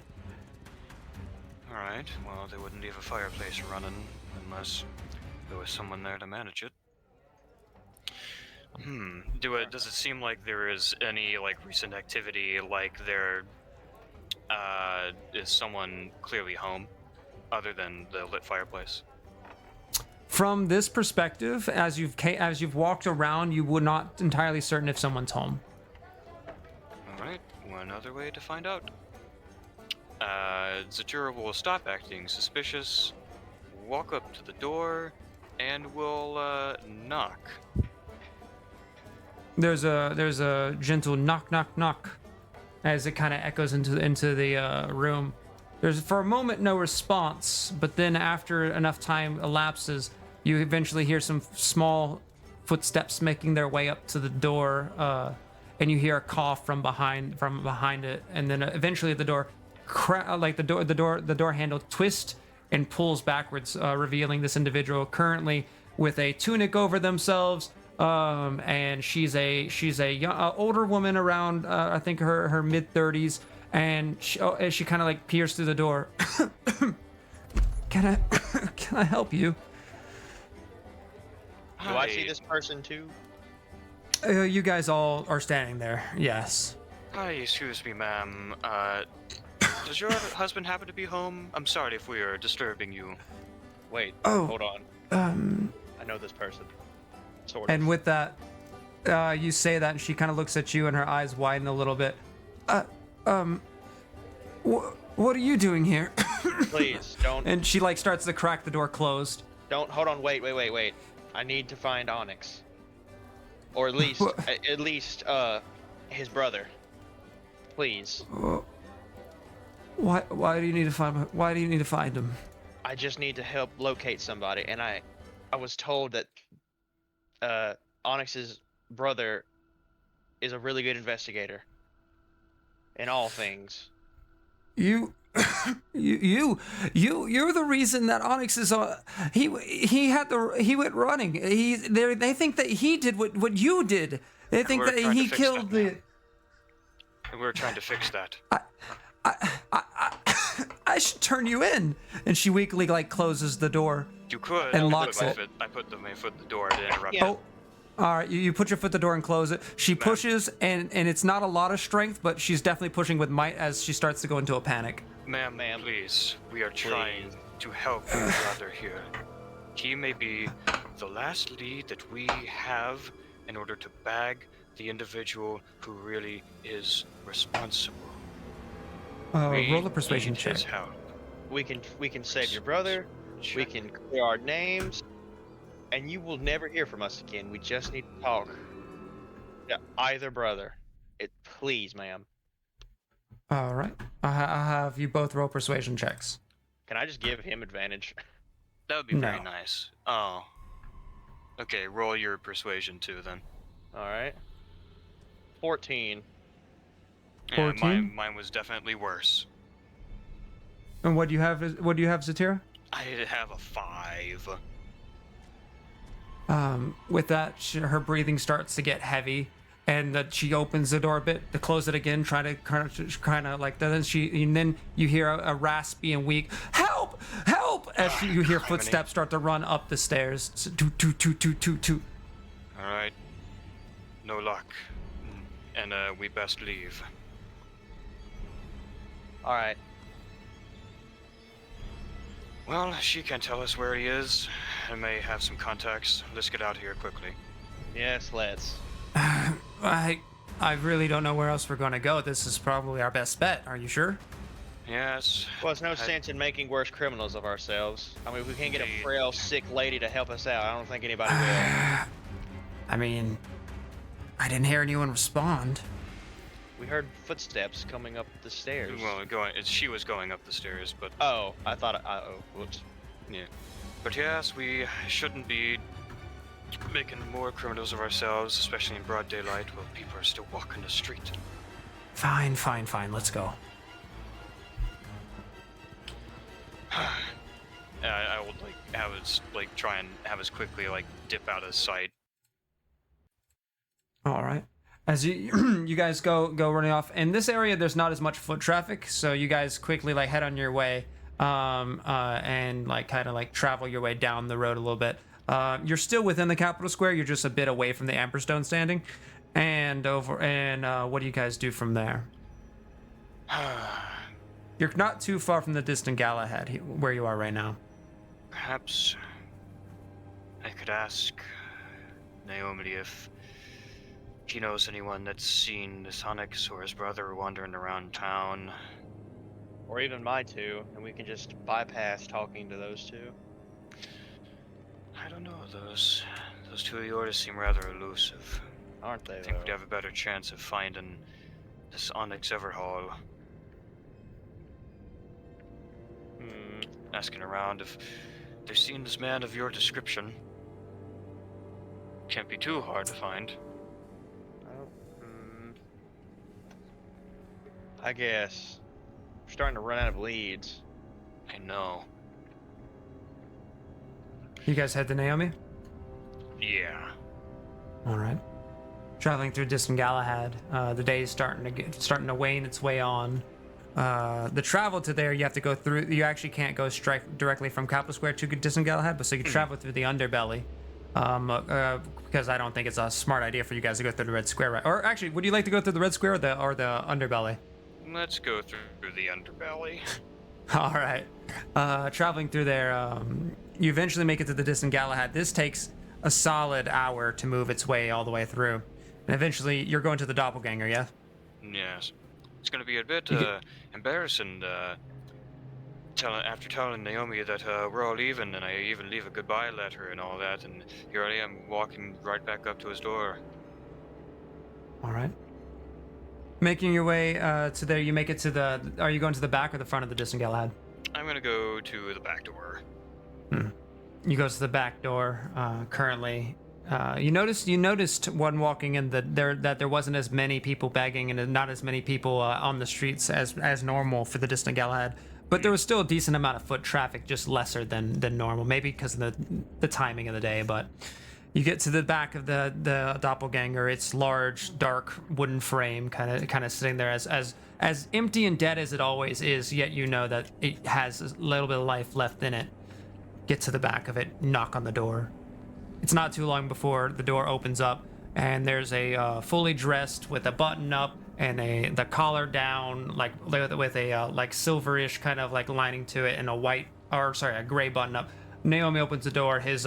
Alright, well, they wouldn't leave a fireplace running unless there was someone there to manage it. Does it seem like there is any, like, recent activity, like there is someone clearly home, other than the lit fireplace? From this perspective, as you've walked around, you would not entirely certain if someone's home. Alright, one other way to find out. Zatura will stop acting suspicious, walk up to the door, and will knock. There's a gentle knock, knock, knock, as it kind of echoes into the room. There's for a moment no response, but then after enough time elapses, you eventually hear some small footsteps making their way up to the door, and you hear a cough from behind it, and then eventually the door, the door handle twists and pulls backwards, revealing this individual currently with a tunic over themselves. And she's a young, older woman around, I think her mid-30s, and she kind of like peers through the door. Can I help you? Do I see this person too? You guys all are standing there. Yes. Hi, excuse me, ma'am. Does your husband happen to be home? I'm sorry if we are disturbing you. Wait, Oh, hold on. I know this person. Sort of. And with that, you say that, and she kind of looks at you, and her eyes widen a little bit. What are you doing here? Please, don't. And she like starts to crack the door closed. Don't, hold on, wait. I need to find Onyx. Or at least, his brother. Please. Why do you need to find him? I just need to help locate somebody, and I was told that Onyx's brother is a really good investigator in all things. You're the reason that Onyx is he went running. They think that he did what you did. They think that he killed the. We're trying to fix that. I should turn you in. And she weakly like closes the door. You could. And I locks put it. I put my foot in the door to interrupt. Yeah. Oh, all right. You put your foot in the door and close it. She pushes, and it's not a lot of strength, but she's definitely pushing with might as she starts to go into a panic. Ma'am, please. We are trying to help your brother here. He may be the last lead that we have in order to bag the individual who really is responsible. Roll a persuasion need check. his help. We can save your brother. We can clear our names, and you will never hear from us again. We just need to talk to either brother. Please, ma'am. All right. I have you both roll persuasion checks. Can I just give him advantage? That would be very No. nice. Oh. Okay, roll your persuasion too then. All right. 14. Yeah, 14? mine was definitely worse. And what do you have? What do you have, Zatira? I have a 5. With that, her breathing starts to get heavy, and that she opens the door a bit to close it again, trying to kind of like that. And then you hear a raspy and weak "Help! Help!" as you hear footsteps start to run up the stairs. Toot toot toot toot toot toot. All right. No luck. And we best leave. All right. Well, she can't tell us where he is. I may have some contacts. Let's get out of here quickly. Yes, let's. I really don't know where else we're going to go. This is probably our best bet. Are you sure? Yes. Well, there's no sense in making worse criminals of ourselves. I mean, if we can't get a Indeed. frail, sick lady to help us out, I don't think anybody will. I mean, I didn't hear anyone respond. We heard footsteps coming up the stairs. Well, she was going up the stairs, but Oh, I thought. Oh, whoops. yeah. But yes, we shouldn't be making more criminals of ourselves, especially in broad daylight while people are still walking the street. Fine. Let's go. I would try and have us quickly dip out of sight. All right. As you you guys go running off in this area, there's not as much foot traffic, so you guys quickly head on your way, and kind of travel your way down the road a little bit. You're still within the capital square. You're just a bit away from the Amberstone standing, and what do you guys do from there? You're not too far from the distant Galahad where you are right now. Perhaps I could ask Naomi if she knows anyone that's seen the Sonics or his brother wandering around town. Or even my two, and we can just bypass talking to those two. I don't know, those two of yours seem rather elusive. Aren't they, I think though? we'd have a better chance of finding this Onyx Everhall. Asking around if they've seen this man of your description. Can't be too hard to find. I guess. We're starting to run out of leads. I know. You guys head to Naomi? Yeah. All right. Traveling through distant Galahad, the day is starting to wane its way on. The travel to there, you have to go through. You actually can't go straight directly from Capital Square to distant Galahad, but so you travel through the underbelly. Because I don't think it's a smart idea for you guys to go through the Red Square, right? Or actually, would you like to go through the Red Square or the underbelly? Let's go through the underbelly. All right. Traveling through there, you eventually make it to the distant Galahad. This takes a solid hour to move its way all the way through, and eventually you're going to the doppelganger. Yeah. Yes. It's gonna be a bit embarrassing after telling Naomi that we're all leaving, and I even leave a goodbye letter and all that, and here I am walking right back up to his door. All right. Making your way to there, you make it to the. Are you going to the back or the front of the distant Galahad? I'm gonna go to the back door. You go to the back door. Currently, you noticed when walking in that there wasn't as many people begging and not as many people on the streets as normal for the distant Galahad. But there was still a decent amount of foot traffic, just lesser than normal, maybe because of the timing of the day. But you get to the back of the doppelganger. It's large, dark wooden frame, kind of sitting there as empty and dead as it always is. Yet you know that it has a little bit of life left in it. Get to the back of it, knock on the door. It's not too long before the door opens up, and there's a fully dressed with a button up and the collar down, with a silverish kind of lining to it, and a gray button up. Naomi opens the door. His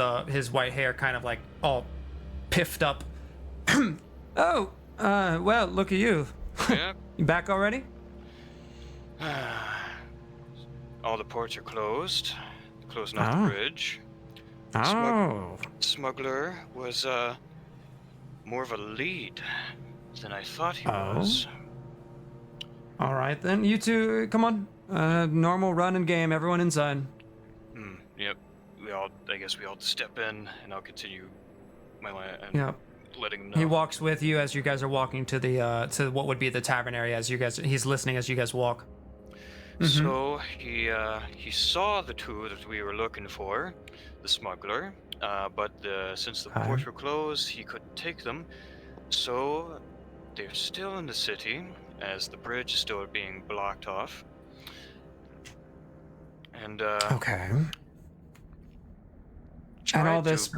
white hair kind of all piffed up. Oh, well, look at you. Yeah. You back already? All the ports are closed. Closing off the bridge. Oh. Smuggler was more of a lead than I thought he was. All right then, you two, come on. Normal run and game. Everyone inside. Yep. I guess we all step in, and I'll continue my line. Yep. Letting him know. He walks with you as you guys are walking to the to what would be the tavern area. He's listening as you guys walk. So he saw the two that we were looking for, the smuggler, but since the ports were closed, he couldn't take them. So they're still in the city, as the bridge is still being blocked off. And Okay. And all this.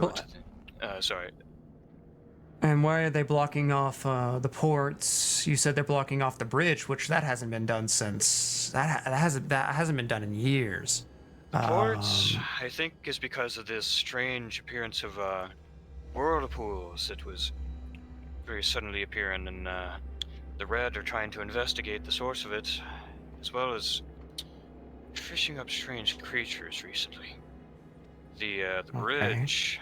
Sorry. And why are they blocking off the ports? You said they're blocking off the bridge, which that hasn't been done since that hasn't been done in years. The ports, I think, is because of this strange appearance of whirlpools that was very suddenly appearing, and the Red are trying to investigate the source of it, as well as fishing up strange creatures recently. The bridge,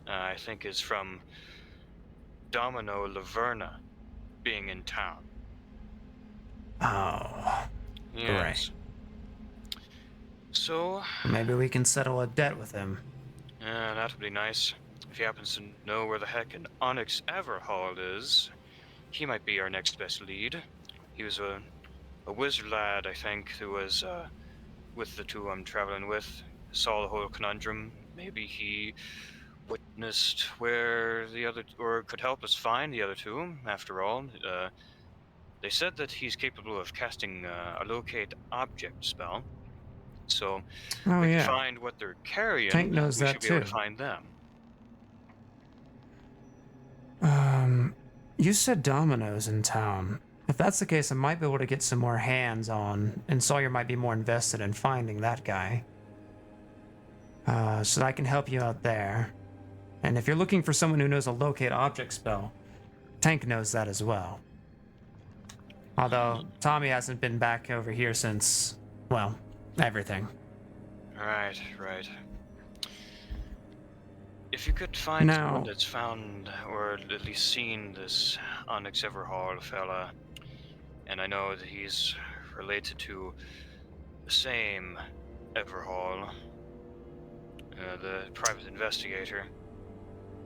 I think, is from Domino Laverna being in town. Oh, Yes. So, maybe we can settle a debt with him. yeah, that would be nice. If he happens to know where the heck an Onyx Everhall is, he might be our next best lead. He was a wizard lad, I think, who was with the two I'm traveling with, saw the whole conundrum. Maybe he witnessed where the other, or could help us find the other two. After all, they said that he's capable of casting a locate object spell. So Oh we can yeah, find what they're carrying. Tank knows we that should be able too. to find them. You said Domino's in town. If that's the case, I might be able to get some more hands on, and Sawyer might be more invested in finding that guy. So that I can help you out there. And if you're looking for someone who knows a locate object spell, Tank knows that as well. Although Tommy hasn't been back over here since, well, everything. Right. If you could find Now- someone that's found, or at least seen this Onyx Everhall fella, and I know that he's related to the same Everhall, the private investigator.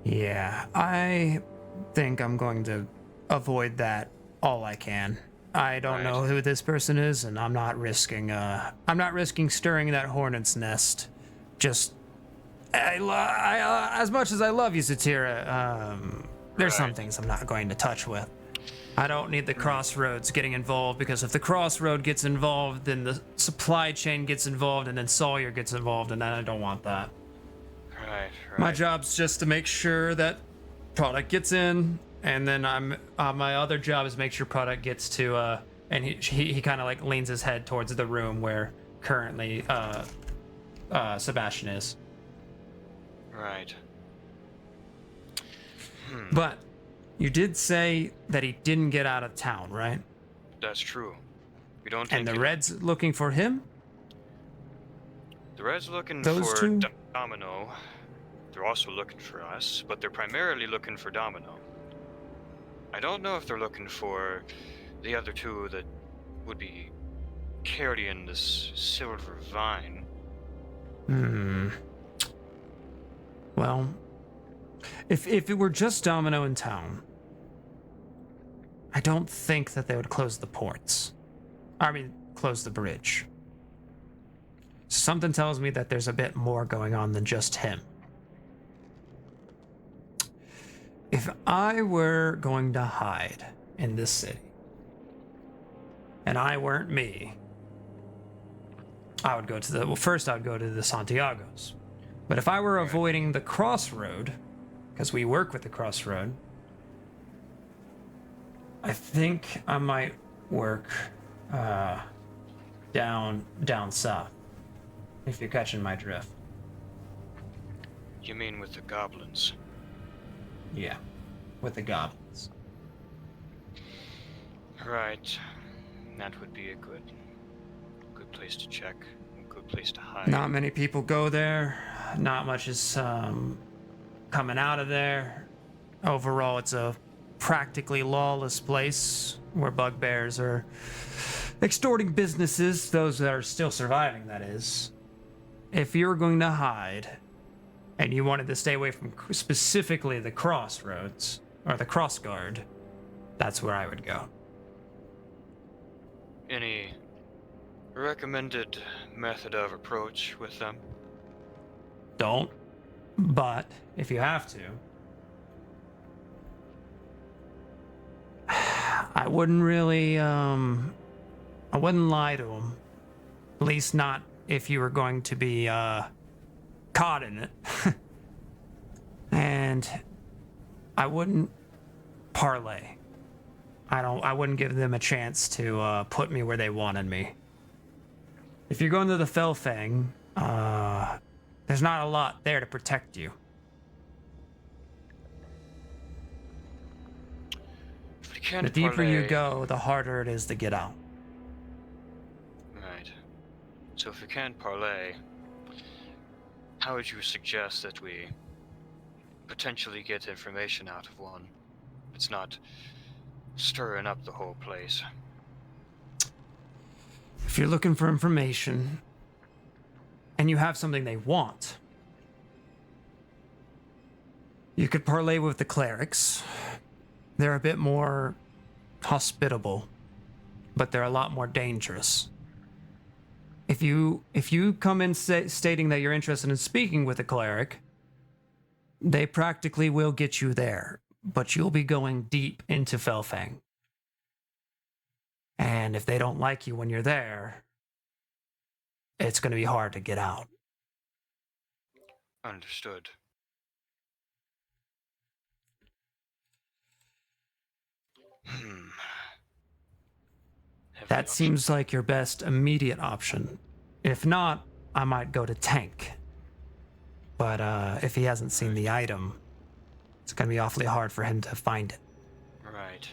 Yeah, I think I'm going to avoid that all I can. I don't know who this person is, and I'm not risking stirring that hornet's nest. Just, as much as I love you, Satira, there's some things I'm not going to touch with. I don't need the Crossroads getting involved, because if the Crossroad gets involved, then the supply chain gets involved, and then Sawyer gets involved, and I don't want that. Right. My job's just to make sure that product gets in, and then my other job is make sure product gets to and he kind of like leans his head towards the room where currently Sebastian is. Right. But you did say that he didn't get out of town, right? That's true. We don't think And the he- Reds looking for him? The Reds looking Those for two? Domino. They're also looking for us, but they're primarily looking for Domino. I don't know if they're looking for the other two that would be carrying this silver vine. Well, if it were just Domino in town, I don't think that they would close the ports. I mean, close the bridge. Something tells me that there's a bit more going on than just him. If I were going to hide in this city, and I weren't me, I would go to the, well, first I'd go to the Santiagos. But if I were avoiding the Crossroad, because we work with the Crossroad, I think I might work down south, if you're catching my drift. You mean with the goblins? Yeah, with the goblins. Right. That would be a good place to check, a good place to hide. Not many people go there. Not much is coming out of there. Overall, it's a practically lawless place where bugbears are extorting businesses, those that are still surviving, that is. If you're going to hide, and you wanted to stay away from specifically the Crossroads, or the Crossguard, that's where I would go. Any recommended method of approach with them? Don't, but if you have to, I wouldn't really, I wouldn't lie to them. At least not if you were going to be, caught in it. And I wouldn't parlay. I wouldn't give them a chance to, put me where they wanted me. If you're going to the Felfang, there's not a lot there to protect you. If we can't The deeper you parlay- go, the harder it is to get out. Right. So if we can't parlay, how would you suggest that we potentially get information out of one? It's not stirring up the whole place. If you're looking for information and you have something they want, you could parlay with the clerics. They're a bit more hospitable, but they're a lot more dangerous. If you come in stating that you're interested in speaking with a cleric, they practically will get you there, but you'll be going deep into Felfang. And if they don't like you when you're there, it's going to be hard to get out. Understood. Hmm. Heavy That option. seems like your best immediate option. If not, I might go to Tank. But if he hasn't seen the item, it's going to be awfully hard for him to find it. Right.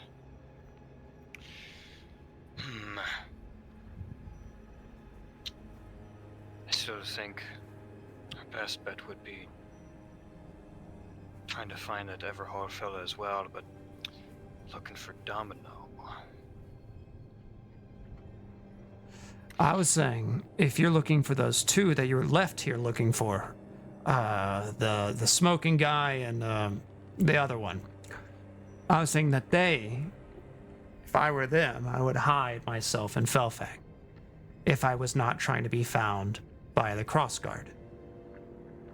I still think our best bet would be trying to find that Everhall fella as well, but looking for Domino. I was saying, if you're looking for those two that you were left here looking for, the smoking guy and the other one, I was saying that if I were them, I would hide myself in Felfang if I was not trying to be found by the Crossguard.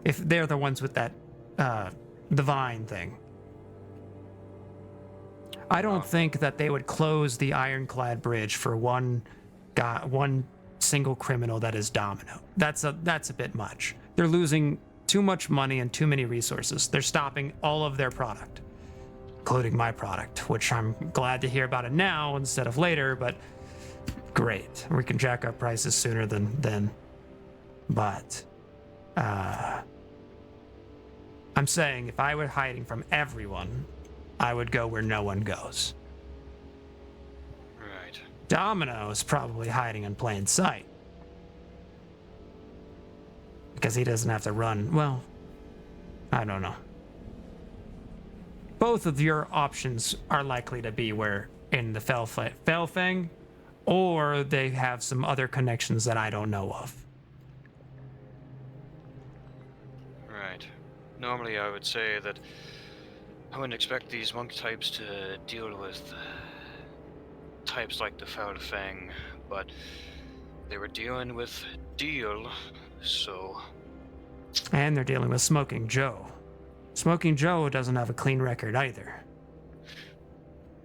If they're the ones with that divine thing. I don't think that they would close the ironclad bridge for one single criminal that is Domino. That's a bit much. They're losing too much money and too many resources. They're stopping all of their product, including my product, which I'm glad to hear about it now instead of later, but great. We can jack up prices sooner than then. But I'm saying if I were hiding from everyone, I would go where no one goes. Right. Domino is probably hiding in plain sight. Because he doesn't have to run. Well, I don't know. Both of your options are likely to be where in the Felfang, or they have some other connections that I don't know of. Right. Normally I would say that I wouldn't expect these monk types to deal with types like the Foul Fang, but they were dealing with Deal, so... And they're dealing with Smoking Joe. Smoking Joe doesn't have a clean record either.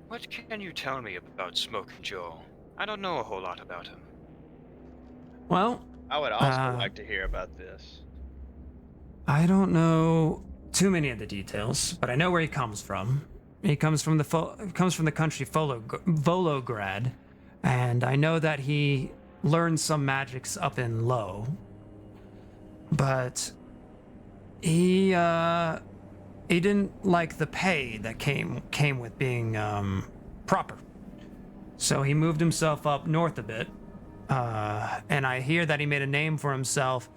What can you tell me about Smoking Joe? I don't know a whole lot about him. Well, I would also like to hear about this. I don't know too many of the details, but I know where he comes from. He comes from the country Volograd, and I know that he learned some magics up in Low. But he didn't like the pay that came with being proper. So he moved himself up north a bit, and I hear that he made a name for himself,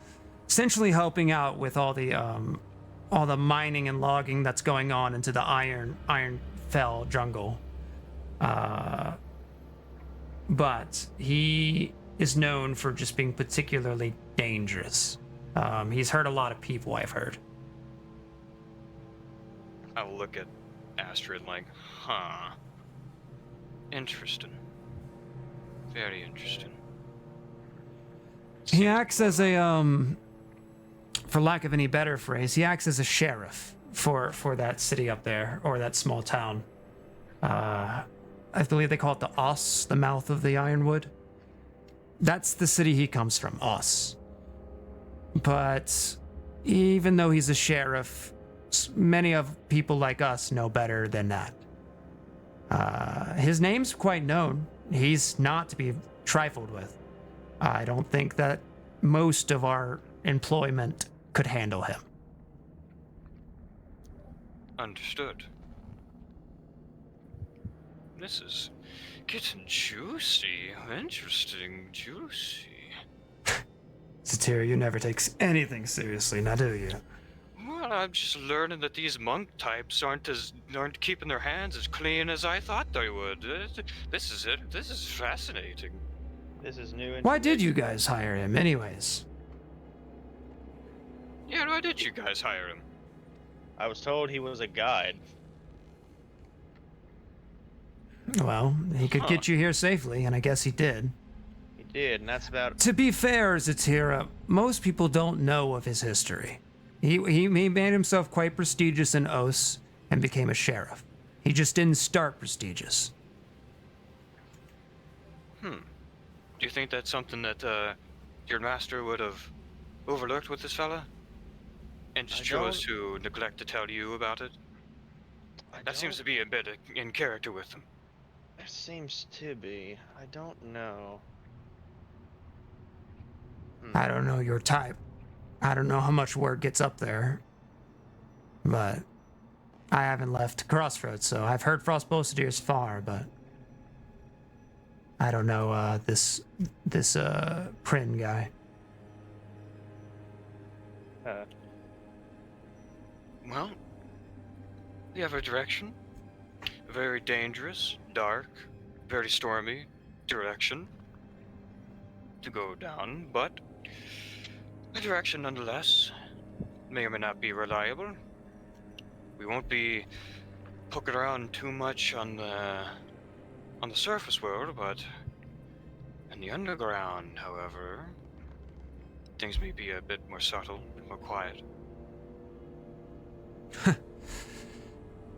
essentially helping out with all the mining and logging that's going on into the Ironfell jungle. But he is known for just being particularly dangerous. He's hurt a lot of people, I've heard. I'll look at Astrid like, huh. Interesting. Very interesting. He acts as a, for lack of any better phrase, he acts as a sheriff for that city up there, or that small town. I believe they call it the Os, the mouth of the Ironwood. That's the city he comes from, Os. But even though he's a sheriff, many of people like us know better than that. His name's quite known. He's not to be trifled with. I don't think that most of our employment could handle him. Understood. This is getting juicy. Interesting, juicy. Satira, you never take anything seriously, now do you? Well, I'm just learning that these monk types aren't keeping their hands as clean as I thought they would. This is it. This is fascinating. This is new. Why did you guys hire him, anyways? Yeah, why did you guys hire him? I was told he was a guide. Well, he could get you here safely, and I guess he did. He did, and that's about. To be fair, Zatira, most people don't know of his history. He made himself quite prestigious in Os and became a sheriff. He just didn't start prestigious. Do you think that's something that your master would have overlooked with this fella? And just chose to neglect to tell you about it? That seems to be a bit in character with him. There seems to be. I don't know. I don't know your type. I don't know how much word gets up there. But I haven't left Crossroads, so I've heard Frostbolster's far, but I don't know this Prin guy. Well, we have a direction. A very dangerous, dark, very stormy direction to go down, but a direction nonetheless. May or may not be reliable. We won't be poking around too much on the surface world, but in the underground, however, things may be a bit more subtle, more quiet.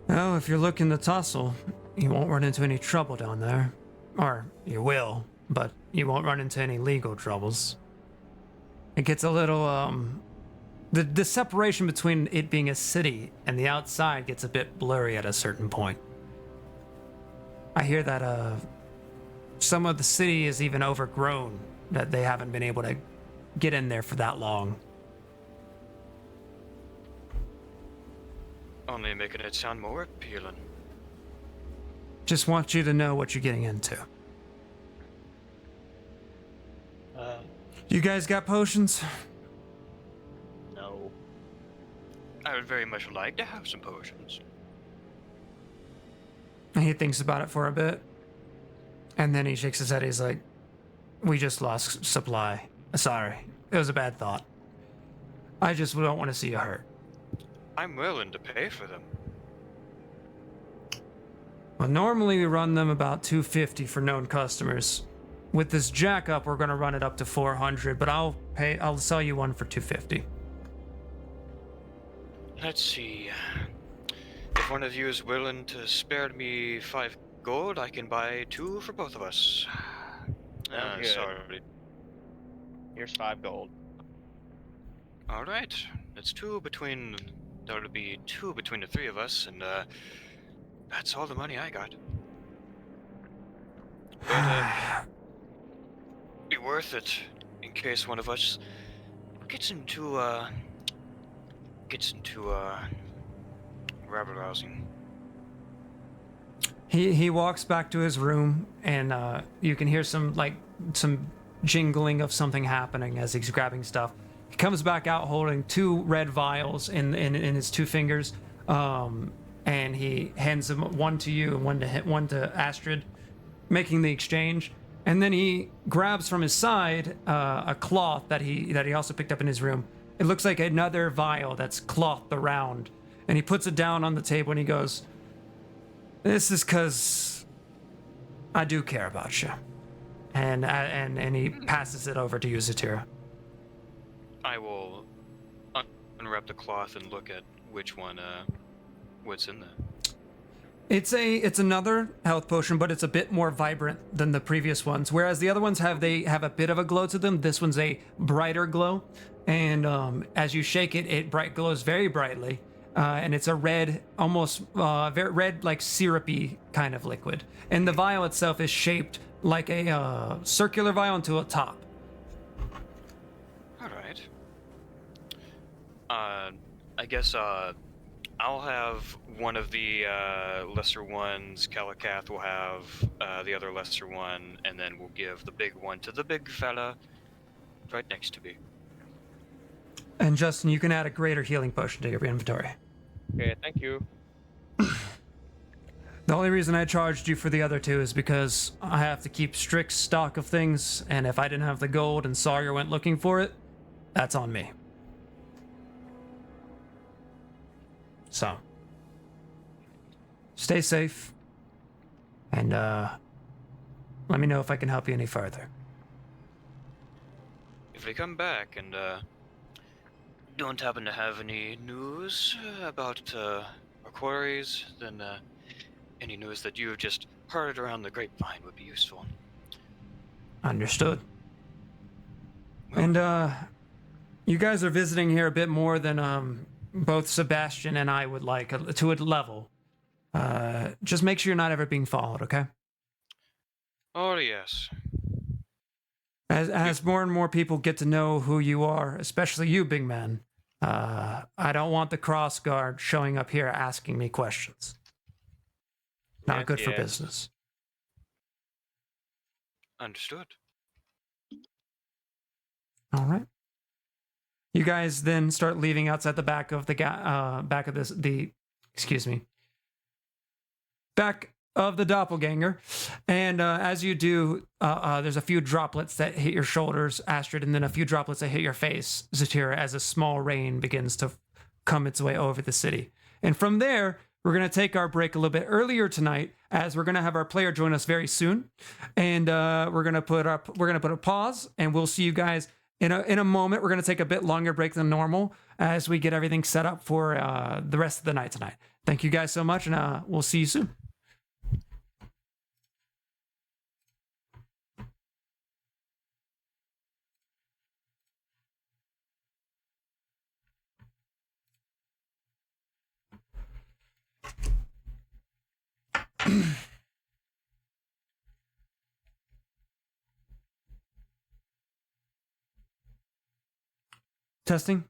Well, if you're looking to tussle, you won't run into any trouble down there. Or you will, but you won't run into any legal troubles. It gets a little, the separation between it being a city and the outside gets a bit blurry at a certain point. I hear that, some of the city is even overgrown, that they haven't been able to get in there for that long. Only making it sound more appealing. Just want you to know what you're getting into. You guys got potions? No. I would very much like to have some potions. And he thinks about it for a bit. And then he shakes his head. He's like, we just lost supply. Sorry. It was a bad thought. I just don't want to see you hurt. I'm willing to pay for them. Well, normally we run them about $250 for known customers. With this jack up, we're gonna run it up to $400, but I'll sell you one for $250. Let's see. If one of you is willing to spare me 5 gold, I can buy 2 for both of us. Good. Sorry. Here's 5 gold. All right. That's 2 between. That'll be 2 between the 3 of us, and that's all the money I got. But be worth it in case one of us gets into rabble rousing. He walks back to his room, and you can hear some jingling of something happening as he's grabbing stuff. He comes back out holding 2 red vials in his 2 fingers, and he hands them one to you and one to Astrid, making the exchange. And then he grabs from his side a cloth that he also picked up in his room. It looks like another vial that's clothed around, and he puts it down on the table and he goes, "This is 'cause I do care about you," and he passes it over to you, Zatira. I will unwrap the cloth and look at which one, what's in there. It's another health potion, but it's a bit more vibrant than the previous ones. Whereas the other ones have a bit of a glow to them. This one's a brighter glow, and as you shake it, it glows very brightly, and it's a red, almost very red, like syrupy kind of liquid. And the vial itself is shaped like a circular vial into a top. All right. I guess I'll have one of the lesser ones. Calicath will have the other lesser one, and then we'll give the big one to the big fella right next to me. And Justin, you can add a greater healing potion to your inventory. Okay, thank you. The only reason I charged you for the other two is because I have to keep strict stock of things, and if I didn't have the gold and Sawyer went looking for it, that's on me. So, stay safe, and let me know if I can help you any further. If we come back and don't happen to have any news about our quarries, then any news that you have just heard around the grapevine would be useful. Understood. And you guys are visiting here a bit more than both Sebastian and I would like to a level. Just make sure you're not ever being followed, okay? Oh, yes. As more and more people get to know who you are, especially you, big man, I don't want the cross guard showing up here asking me questions. Not Yes, good for yes. business. Understood. All right. You guys then start leaving outside the back of the back of the doppelganger, and as you do, there's a few droplets that hit your shoulders, Astrid, and then a few droplets that hit your face, Zatira, as a small rain begins to come its way over the city. And from there, we're going to take our break a little bit earlier tonight, as we're going to have our player join us very soon, and we're going to put a pause, and we'll see you guys in a moment. We're going to take a bit longer break than normal as we get everything set up for the rest of the night tonight. Thank you guys so much, and we'll see you soon. Testing.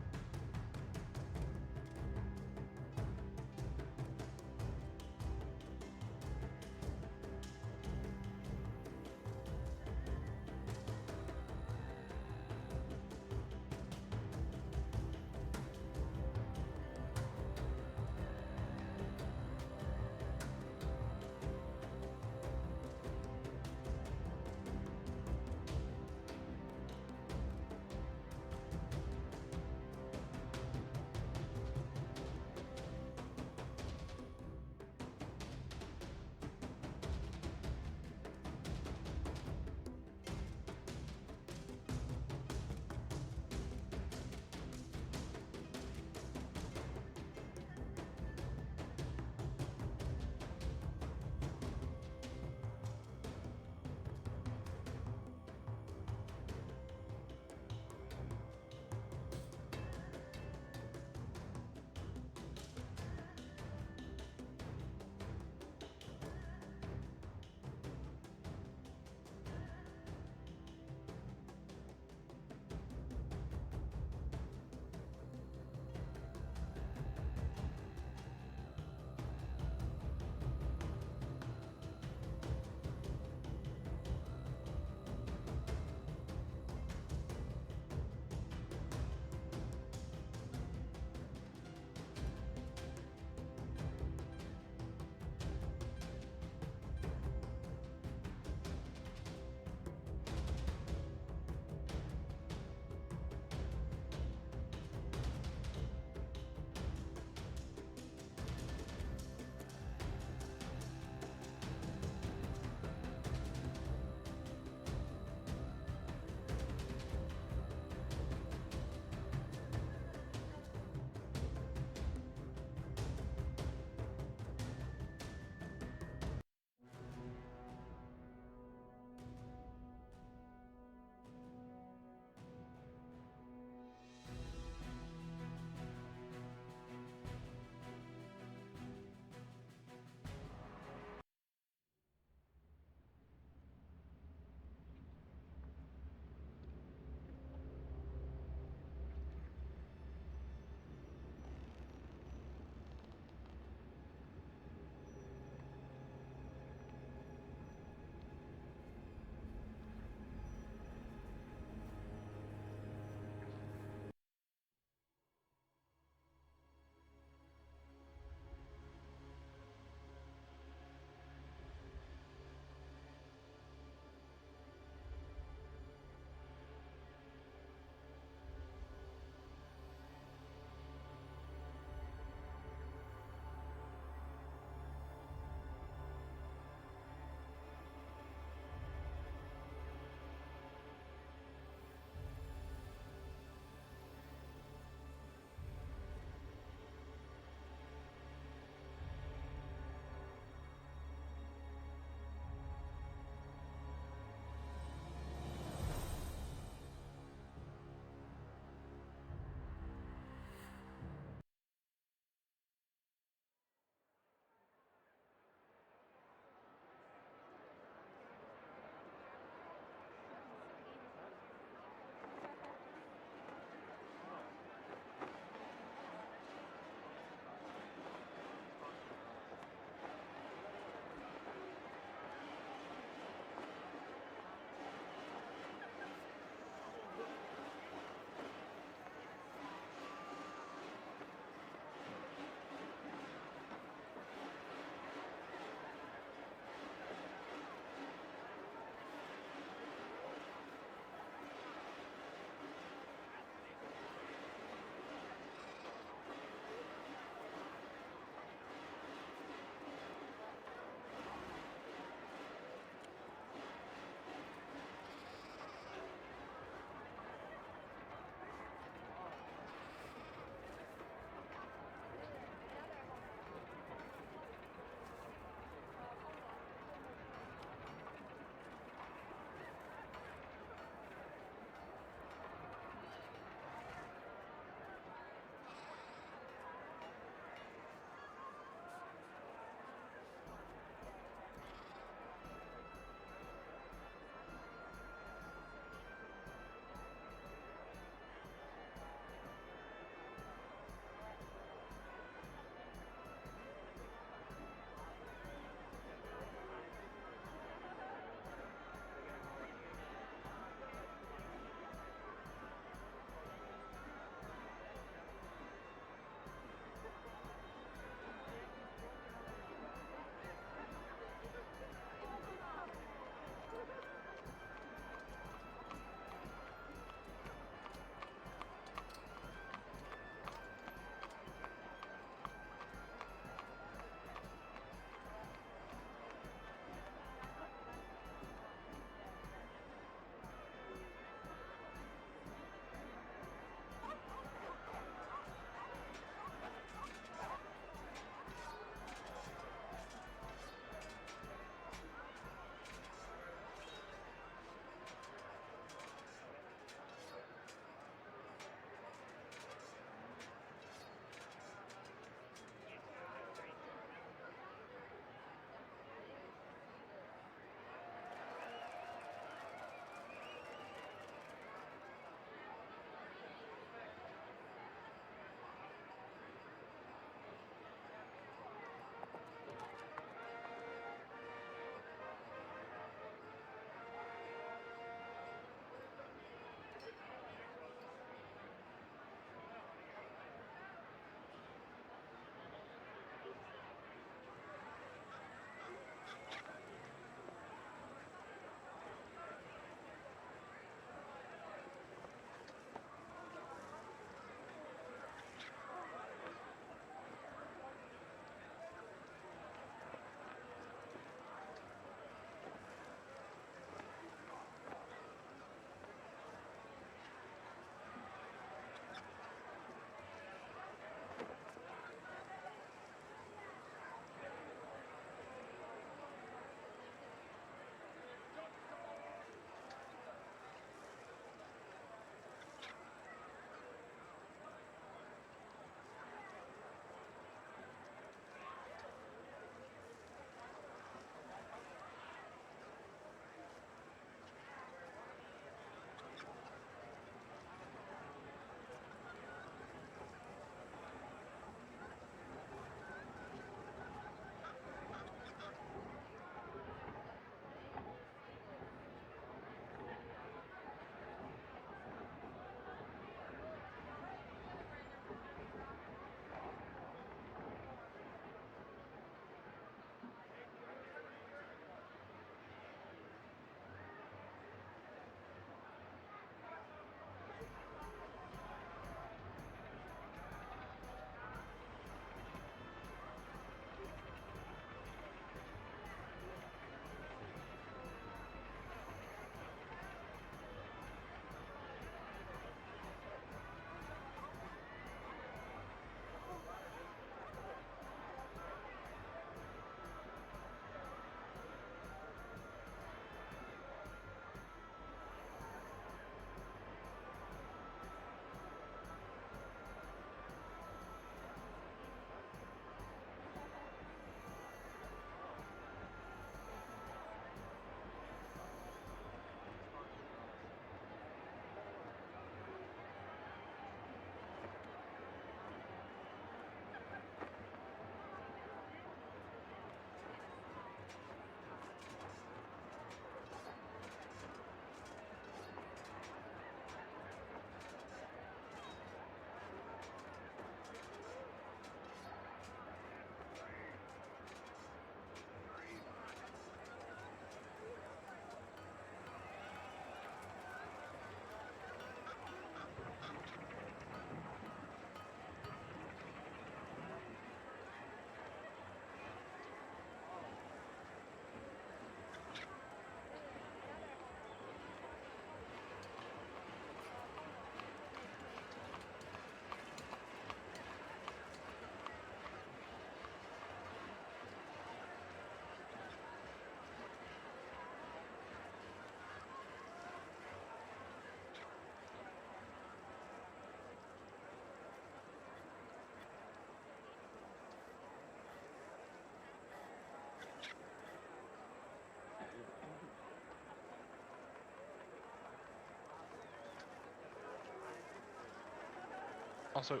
Also,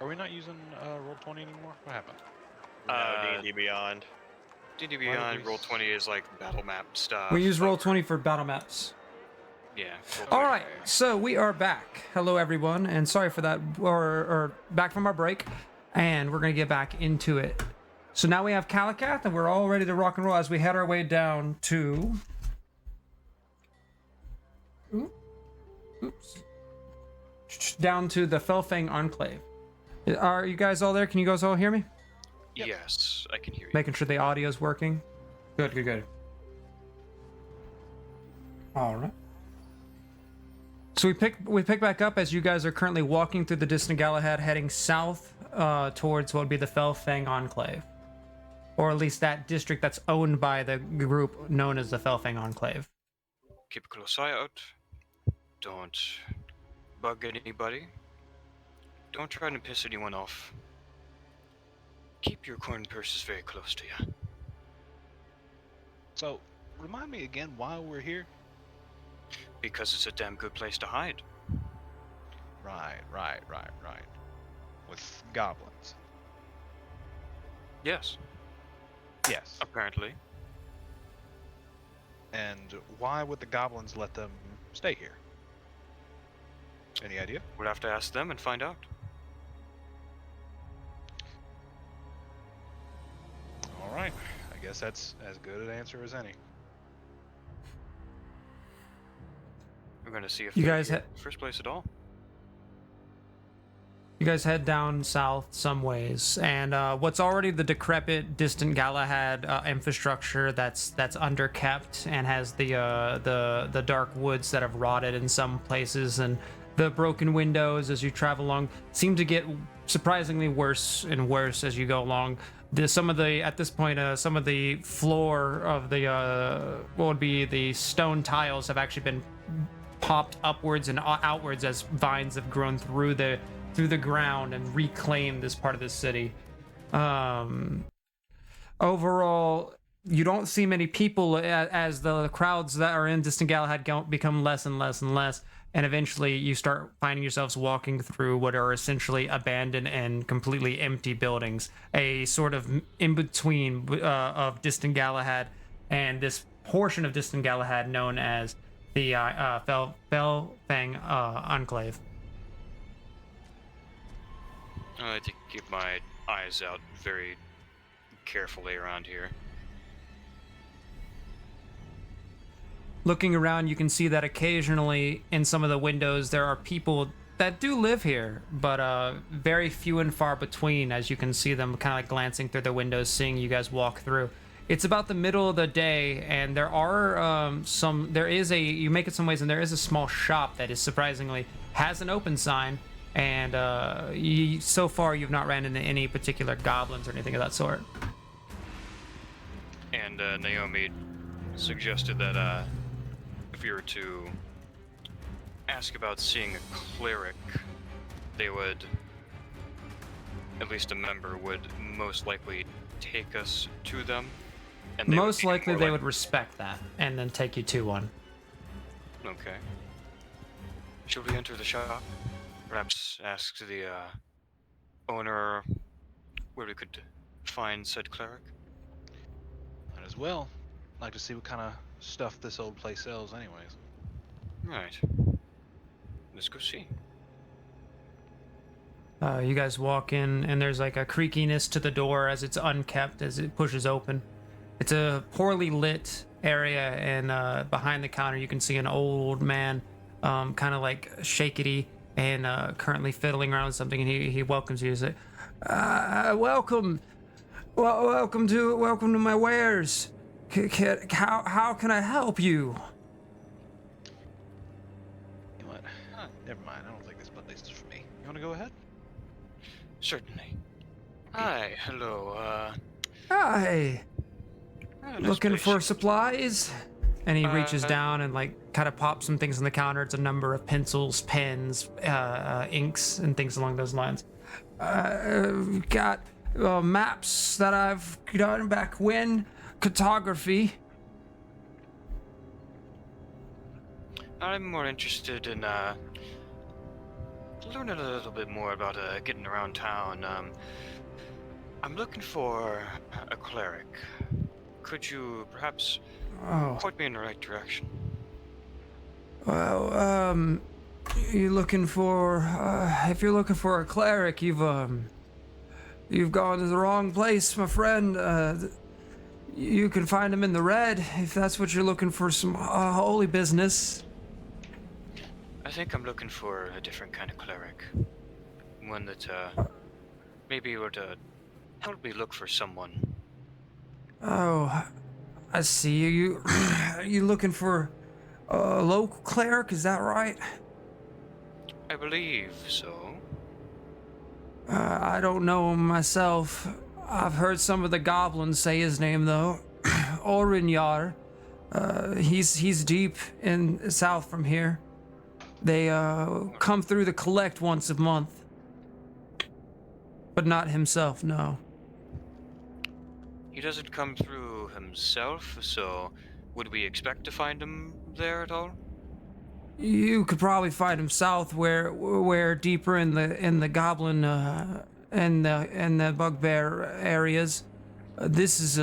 are we not using Roll20 anymore? What happened? No, D&D Beyond. D&D Why did Beyond we Roll20 is like battle map stuff. We use but Roll20 for battle maps. Yeah. All Roll20. right, so we are back. Hello, everyone, and sorry for that. Or back from our break, and we're gonna get back into it. So now we have Calicath, and we're all ready to rock and roll as we head our way down to. Oops. Down to the Felfang Enclave. Are you guys all there? Can you guys all hear me? Yes, I can hear you. Making sure the audio's working. Good. All right. So we pick back up as you guys are currently walking through the distant Galahad, heading south towards what would be the Felfang Enclave, or at least that district that's owned by the group known as the Felfang Enclave. Keep a close eye out. Don't bug anybody. Don't try to piss anyone off. Keep your corn purses very close to you. So, remind me again why we're here? Because it's a damn good place to hide. Right. With goblins. Yes, Yes. apparently. And why would the goblins let them stay here? Any idea? We'll have to ask them and find out. All right. I guess that's as good an answer as any. We're gonna see if You they're guys here in the first place at all. You guys head down south some ways, and what's already the decrepit, distant Galahad infrastructure that's underkept and has the dark woods that have rotted in some places, and the broken windows as you travel along seem to get surprisingly worse and worse as you go along. Some of the floor of the what would be the stone tiles have actually been popped upwards and outwards as vines have grown through the ground and reclaimed this part of the city. Overall, you don't see many people as the crowds that are in distant Galahad become less and less and less, and eventually you start finding yourselves walking through what are essentially abandoned and completely empty buildings, a sort of in-between of distant Galahad and this portion of distant Galahad known as the Felfang Enclave. I like to keep my eyes out very carefully around here. Looking around, you can see that occasionally in some of the windows there are people that do live here, but very few and far between, as you can see them kind of like glancing through the windows, seeing you guys walk through. It's about the middle of the day, and there are you make it some ways, and there is a small shop that is surprisingly has an open sign, and so far you've not ran into any particular goblins or anything of that sort. And Naomi suggested that if we were to ask about seeing a cleric, they would, at least a member would most likely take us to them. And they Most would be likely more they like- would respect that and then take you to one. Okay. Should we enter the shop? Perhaps ask the owner where we could find said cleric? Might as well. Like to see what kind of stuff this old place sells anyways. Right. Let's go see. You guys walk in, and there's like a creakiness to the door as it's unkept, as it pushes open. It's a poorly lit area, and behind the counter you can see an old man, kind of like shakety, and currently fiddling around with something, and he welcomes you. He's like, welcome to my wares. How can I help you? You know what? Never mind. I don't think this place is for me. You want to go ahead? Certainly. Hi, hello, Hi. nice Looking place. for supplies? And he reaches down and like kind of pops some things on the counter. It's a number of pencils, pens, inks, and things along those lines. Got maps that I've done back when, cartography. I'm more interested in learn a little bit more about getting around town. I'm looking for a cleric. Could you perhaps Oh, point me in the right direction? well, you looking for, if you're looking for a cleric, you've gone to the wrong place, my friend. You can find him in the red if that's what you're looking for, some holy business. I think I'm looking for a different kind of cleric. One that maybe would help me look for someone. Oh, I see you. You looking for a local cleric? Is that right? I believe so. I don't know him myself. I've heard some of the goblins say his name though. Orinyar. He's deep in south from here. They come through to collect once a month. But not himself, no. He doesn't come through himself, so would we expect to find him there at all? You could probably find him south, where deeper in the goblin and the bugbear areas. This is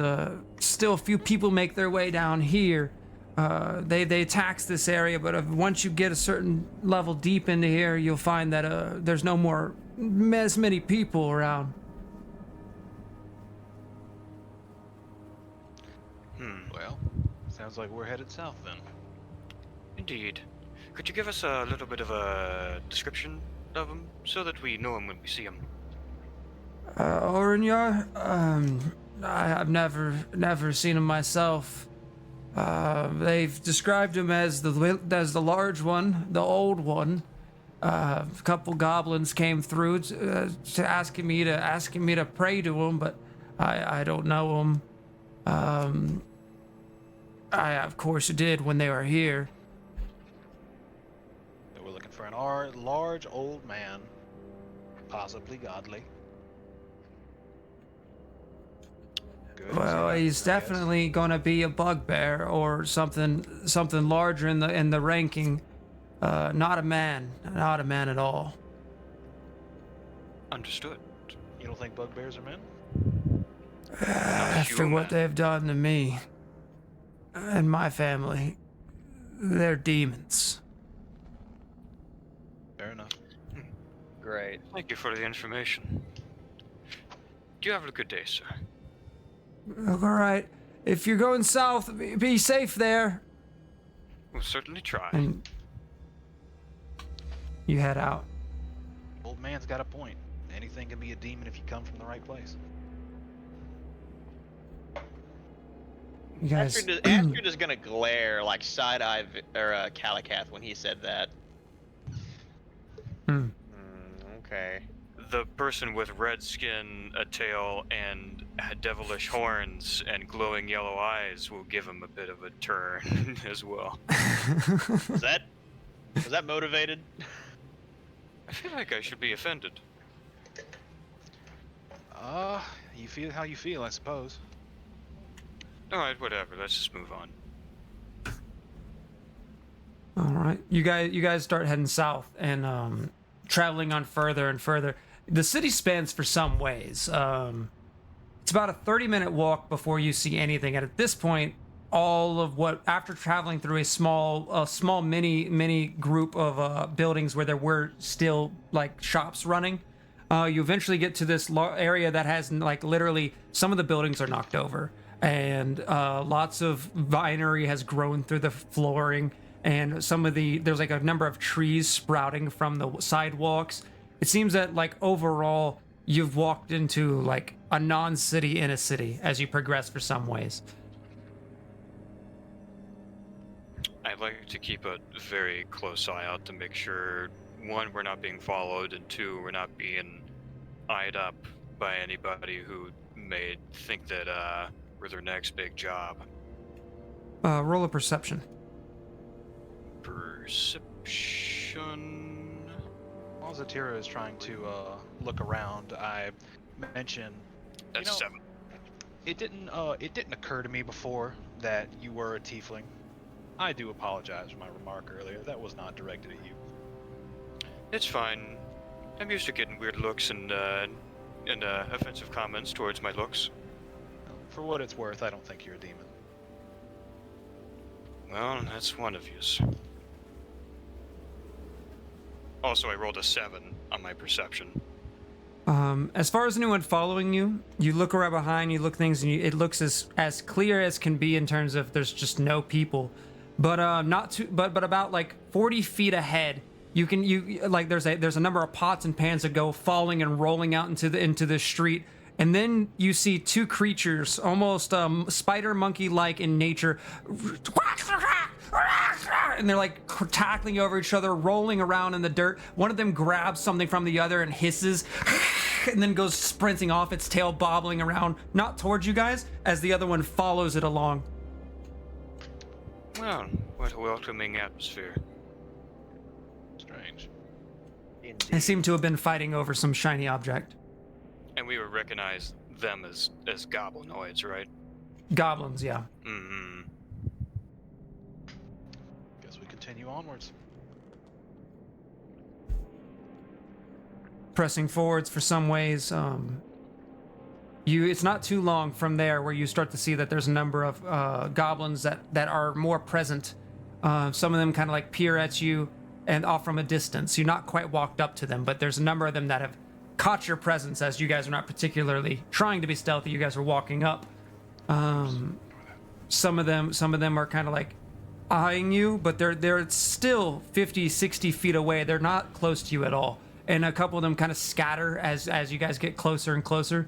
still a few people make their way down here. They tax this area, but once you get a certain level deep into here, you'll find that there's no more as many people around. Well, sounds like we're headed south then. Indeed. Could you give us a little bit of a description of him so that we know him when we see him? Orinyar? I've never seen him myself. They've described him as the large one, the old one. A couple goblins came through to asking me to pray to him, but I don't know him. I of course did when they were here. So we're looking for an large old man, possibly godly. Good, Well, so, he's I guess. definitely gonna be a bugbear or something larger in the ranking. Not a man at all. Understood. You don't think bugbears are men? After what they've done to me and my family, they're demons. Fair enough. Great. Thank you for the information. Do you have a good day, sir? All right, if you're going south, be safe there. We'll certainly try. And you head out. Old man's got a point. Anything can be a demon if you come from the right place. You guys. Astrid is gonna glare like side-eye Calicath when he said that. Okay. The person with red skin, a tail, and devilish horns and glowing yellow eyes will give him a bit of a turn as well. Was that motivated? I feel like I should be offended. You feel how you feel, I suppose. Alright, whatever, let's just move on. All right, you guys start heading south and traveling on further and further. The city spans for some ways. It's about a 30-minute walk before you see anything. And at this point, after traveling through a small mini group of buildings where there were still like shops running, you eventually get to this area that has like literally some of the buildings are knocked over, and lots of vinery has grown through the flooring, and there's like a number of trees sprouting from the sidewalks. It seems that like overall you've walked into like a non-city in a city as you progress for some ways. I'd like to keep a very close eye out to make sure, one, we're not being followed, and two, we're not being eyed up by anybody who may think that we're their next big job. Roll a perception. Perception. While Zatira is trying to look around, I mention That's 7. it didn't occur to me before that you were a tiefling. I do apologize for my remark earlier. That was not directed at you. It's fine. I'm used to getting weird looks and offensive comments towards my looks. For what it's worth, I don't think you're a demon. Well, that's one of yous. Also, I rolled a 7 on my perception. As far as anyone following you, you look around behind, you look things, and it looks as clear as can be in terms of there's just no people. But not too, but about like 40 feet ahead, you like there's a number of pots and pans that go falling and rolling out into the street, and then you see two creatures, almost spider monkey like in nature, and they're like tackling over each other, rolling around in the dirt. One of them grabs something from the other and hisses, and then goes sprinting off, its tail bobbling around, not towards you guys, as the other one follows it along. Well, what a welcoming atmosphere. Strange. They seem to have been fighting over some shiny object. And we would recognize them as goblinoids, right? Goblins, yeah. Mm-hmm. Guess we continue onwards. Pressing forwards for some ways, it's not too long from there where you start to see that there's a number of goblins that are more present. Some of them kind of like peer at you and off from a distance. You're not quite walked up to them, but there's a number of them that have caught your presence as you guys are not particularly trying to be stealthy. You guys are walking up. Some of them are kind of like eyeing you, but they're still 50, 60 feet away. They're not close to you at all. And a couple of them kind of scatter as you guys get closer and closer.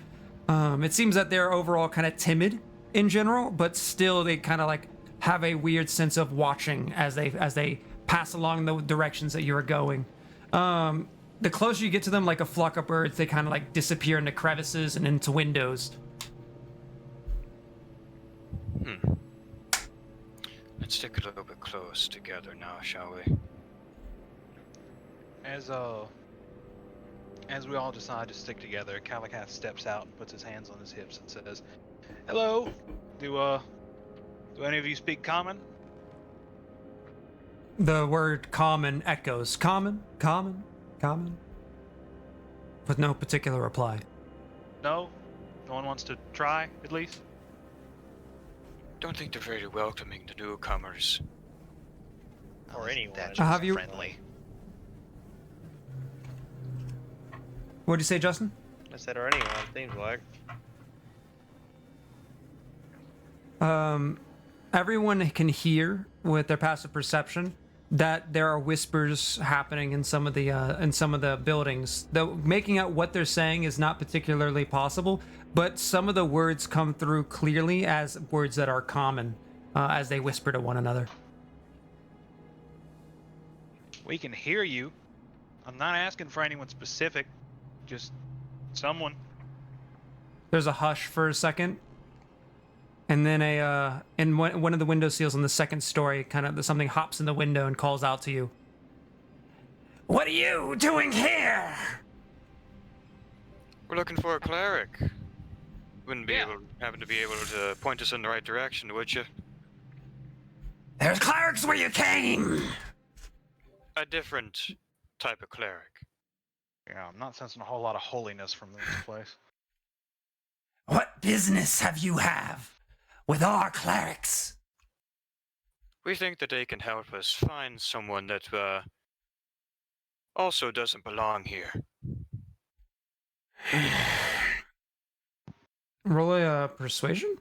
It seems that they're overall kind of timid in general, but still they kind of like have a weird sense of watching as they pass along the directions that you are going. The closer you get to them, like a flock of birds, they kind of like disappear into crevices and into windows. Let's stick a little bit close together now, shall we? As we all decide to stick together, Calicath steps out and puts his hands on his hips and says, "Hello. Do any of you speak common?" The word common echoes. Common, common, common. With no particular reply. No? No one wants to try, at least? Don't think they're very welcoming to newcomers. Or anyone. That have you- friendly. What'd you say, Justin? I said, or anyone, seems like. Everyone can hear with their passive perception that there are whispers happening in some of the buildings. Though making out what they're saying is not particularly possible, but some of the words come through clearly as words that are common as they whisper to one another. We can hear you. I'm not asking for anyone specific. Just someone. There's a hush for a second, and then in one of the window seals on the second story, kind of something hops in the window and calls out to you. What are you doing here? We're looking for a cleric. Wouldn't be Yeah. happen to be able to point us in the right direction, would you? There's clerics where you came. A different type of cleric. Yeah, I'm not sensing a whole lot of holiness from this place. What business have you with our clerics? We think that they can help us find someone that also doesn't belong here. Roll a persuasion.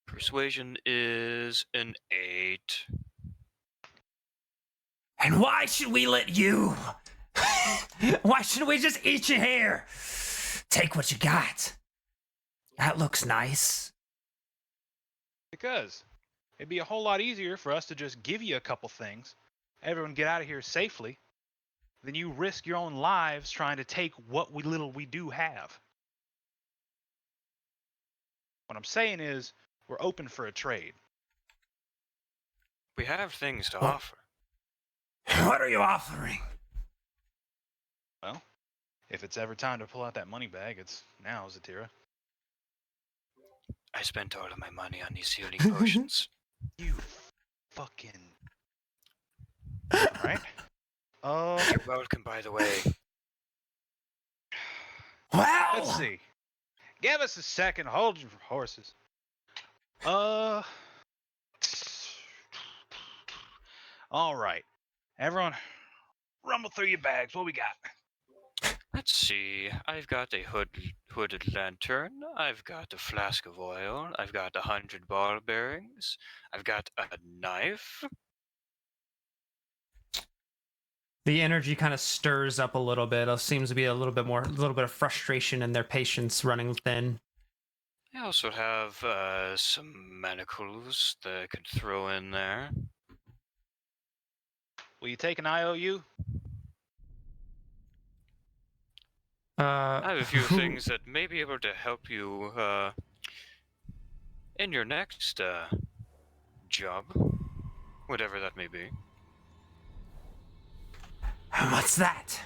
Persuasion is an 8. And why should we let you? Why shouldn't we just eat you here? Take what you got. That looks nice. Because it'd be a whole lot easier for us to just give you a couple things, everyone get out of here safely, than you risk your own lives trying to take what little we do have. What I'm saying is, we're open for a trade. We have things to What? offer. What are you offering? Well, if it's ever time to pull out that money bag, it's now, Zatira. I spent all of my money on these healing potions. You fucking. All right. You're welcome, by the way. Wow. Let's see. Give us a second. Hold your horses. All right. Everyone, rumble through your bags. What we got? Let's see. I've got a hooded lantern. I've got a flask of oil. I've got 100 ball bearings. I've got a knife. The energy kind of stirs up a little bit. It seems to be a little bit of frustration and their patience running thin. I also have some manacles that I could throw in there. Will you take an IOU? I have a few things that may be able to help you in your next job, whatever that may be. What's that?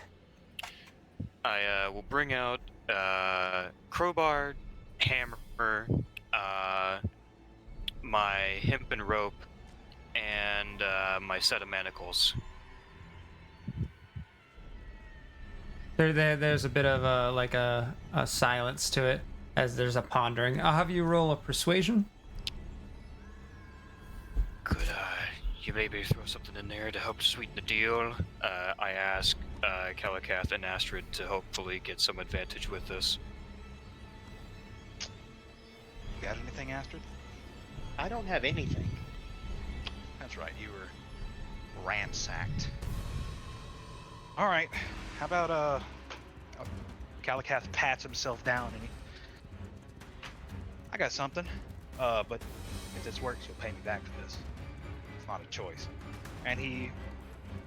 I will bring out crowbar, hammer, my hempen rope, and my set of manacles. There's a bit of a silence to it as there's a pondering. I'll have you roll a persuasion. Could you maybe throw something in there to help sweeten the deal? I ask Kalakath and Astrid to hopefully get some advantage with this. You got anything, Astrid? I don't have anything. That's right. You were ransacked. All right. How about Kalakath pats himself down and I got something. But if this works, you'll pay me back for this. It's not a choice. And he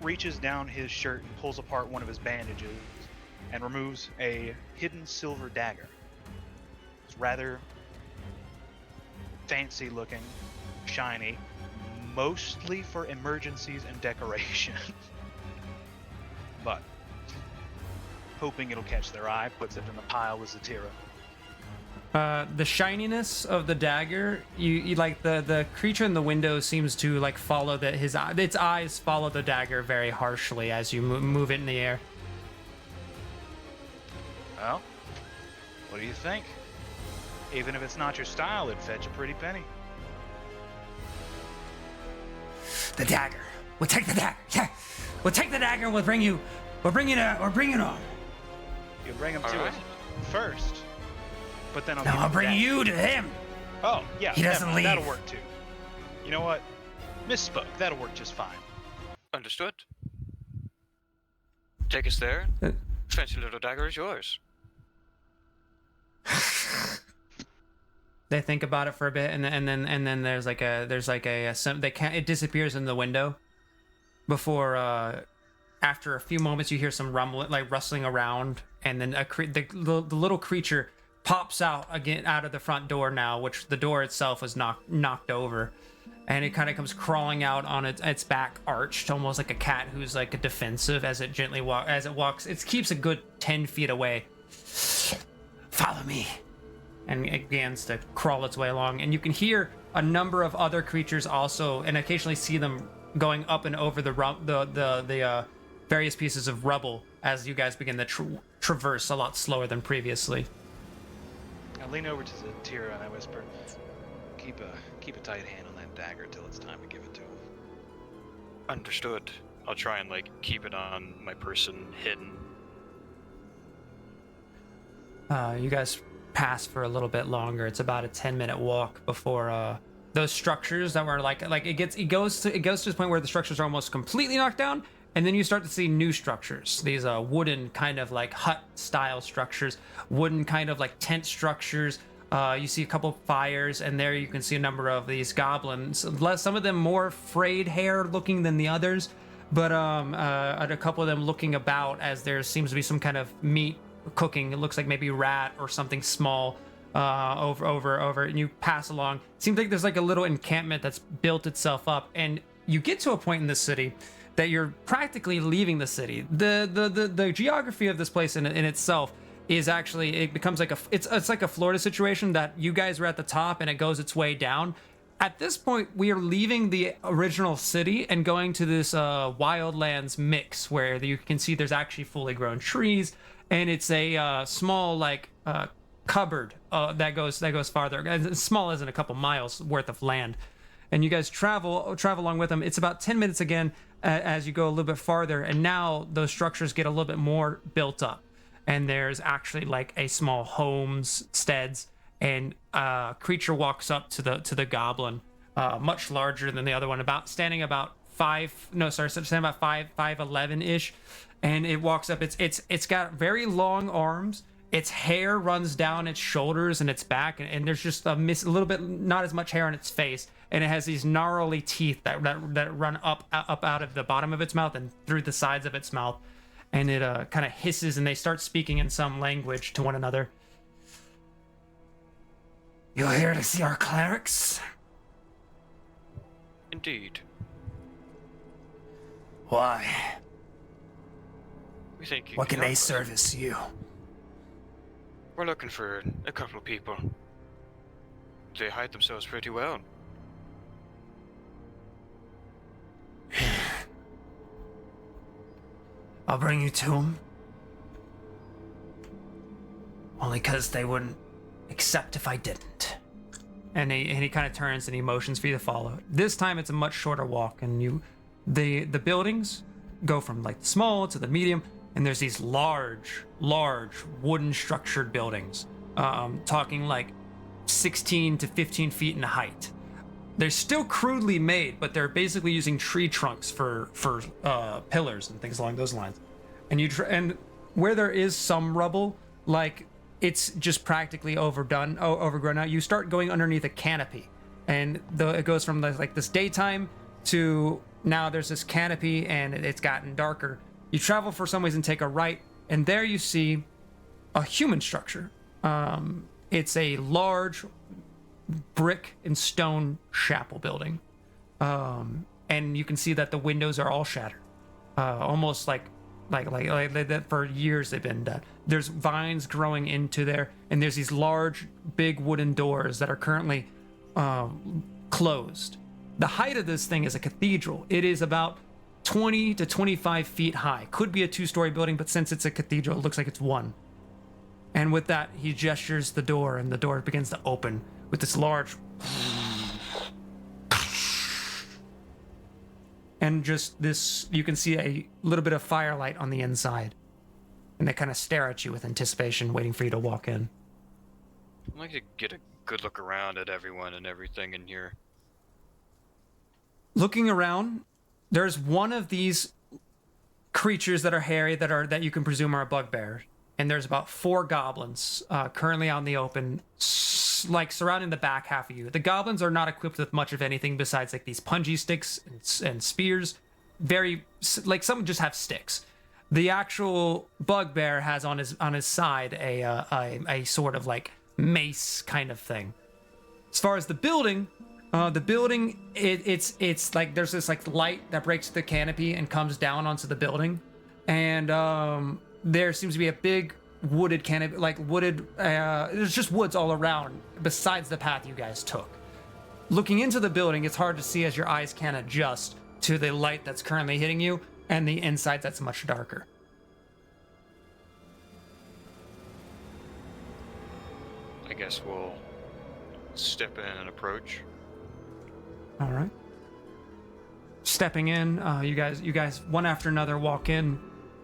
reaches down his shirt and pulls apart one of his bandages and removes a hidden silver dagger. It's rather fancy looking, shiny, mostly for emergencies and decoration. But hoping it'll catch their eye, puts it in a pile with Zatira. The shininess of the dagger, you like the creature in the window seems to like follow its eyes follow the dagger very harshly as you move it in the air. Well, what do you think? Even if it's not your style, it'd fetch a pretty penny. The dagger. We'll take the dagger. Yeah. We'll take the dagger. We'll bring it on. You'll bring him All to right. us first, but then No, give I'll him bring that. you to him. Oh, yeah. He doesn't definitely. That'll leave. work too. You know what? Misspoke. That'll work just fine. Understood. Take us there. Uh, Fancy little dagger is yours. They think about it for a bit, and then it disappears in the window. Before after a few moments, you hear some rumbling, like rustling around, and then the little creature pops out again out of the front door now, which the door itself was knocked over, and it kind of comes crawling out on its back arched, almost like a cat who's like a defensive as it gently walks. It keeps a good 10 feet away. Follow me. And it begins to crawl its way along, and you can hear a number of other creatures also, and occasionally see them going up and over the various pieces of rubble as you guys begin to traverse a lot slower than previously. I lean over to Zatira and I whisper, keep a tight hand on that dagger till it's time to give it to him. Understood. I'll try and keep it on my person hidden. You guys pass for a little bit longer. It's about a 10-minute walk before those structures that were it goes to the point where the structures are almost completely knocked down, and then you start to see new structures. These wooden kind of like hut style structures, wooden kind of like tent structures. You see a couple fires, and there you can see a number of these goblins. Some of them more frayed hair looking than the others, but a couple of them looking about as there seems to be some kind of meat cooking. It looks like maybe rat or something small over, and you pass along. Seems like there's like a little encampment that's built itself up, and you get to a point in the city that you're practically leaving the city. The geography of this place in itself is actually, it becomes like it's like a Florida situation that you guys are at the top and it goes its way down. At this point, we are leaving the original city and going to this wildlands mix where you can see there's actually fully grown trees, and it's a small cupboard that goes farther, as small as in a couple miles worth of land. And you guys travel along with them. It's about 10 minutes again as you go a little bit farther, and now those structures get a little bit more built up. And there's actually like a small homesteads, and a creature walks up to the goblin, much larger than the other one, standing about 5'11" ish, and it walks up. It's got very long arms. Its hair runs down its shoulders and its back, and there's just a little bit, not as much hair on its face, and it has these gnarly teeth that run up out of the bottom of its mouth and through the sides of its mouth, and it kind of hisses, and they start speaking in some language to one another. You're here to see our clerics? Indeed. Why? We think you What can help they us. service you? We're looking for a couple of people. They hide themselves pretty well. I'll bring you to them. Only because they wouldn't accept if I didn't. And he kind of turns and he motions for you to follow. This time it's a much shorter walk, and the buildings go from like small to the medium, and there's these large wooden structured buildings, talking like 16 to 15 feet in height. They're still crudely made, but they're basically using tree trunks for pillars and things along those lines. And where there is some rubble, like it's just practically overgrown now, you start going underneath a canopy, and it goes from this daytime to now there's this canopy, and it's gotten darker. You travel for some ways and take a right, and there you see a human structure. It's a large brick and stone chapel building, and you can see that the windows are all shattered, almost like that for years they've been done. There's vines growing into there, and there's these large, big wooden doors that are currently closed. The height of this thing is a cathedral. It is about 20 to 25 feet high. Could be a 2-story building, but since it's a cathedral, it looks like it's one. And with that, he gestures the door, and the door begins to open with this large... And just this, you can see a little bit of firelight on the inside. And they kind of stare at you with anticipation, waiting for you to walk in. I'd like to get a good look around at everyone and everything in here. Looking around, there's one of these creatures that are hairy that you can presume are a bugbear, and there's about 4 goblins currently out in the open, like surrounding the back half of you. The goblins are not equipped with much of anything besides like these punji sticks and spears. Very like some just have sticks. The actual bugbear has on his side a sort of like mace kind of thing. As far as the building, it's like there's this like light that breaks the canopy and comes down onto the building, and there seems to be a big wooded canopy, there's just woods all around besides the path you guys took. Looking into the building, it's hard to see as your eyes can't adjust to the light that's currently hitting you, and the inside that's much darker. I guess we'll step in and approach. All right. Stepping in, you guys one after another walk in,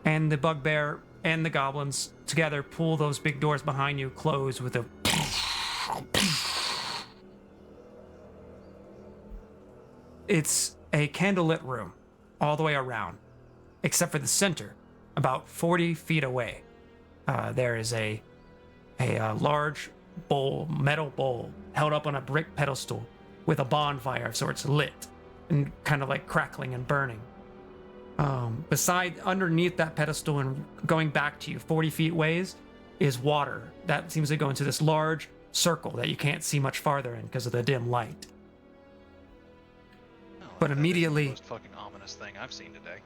and the bugbear and the goblins together pull those big doors behind you close with a... It's a candlelit room all the way around, except for the center, about 40 feet away. There is a large metal bowl held up on a brick pedestal with a bonfire of sorts lit and kind of like crackling and burning. Underneath that pedestal and going back to you 40 feet ways is water that seems to go into this large circle that you can't see much farther in because of the dim light. No, But that is immediately- the most fucking ominous thing I've seen today.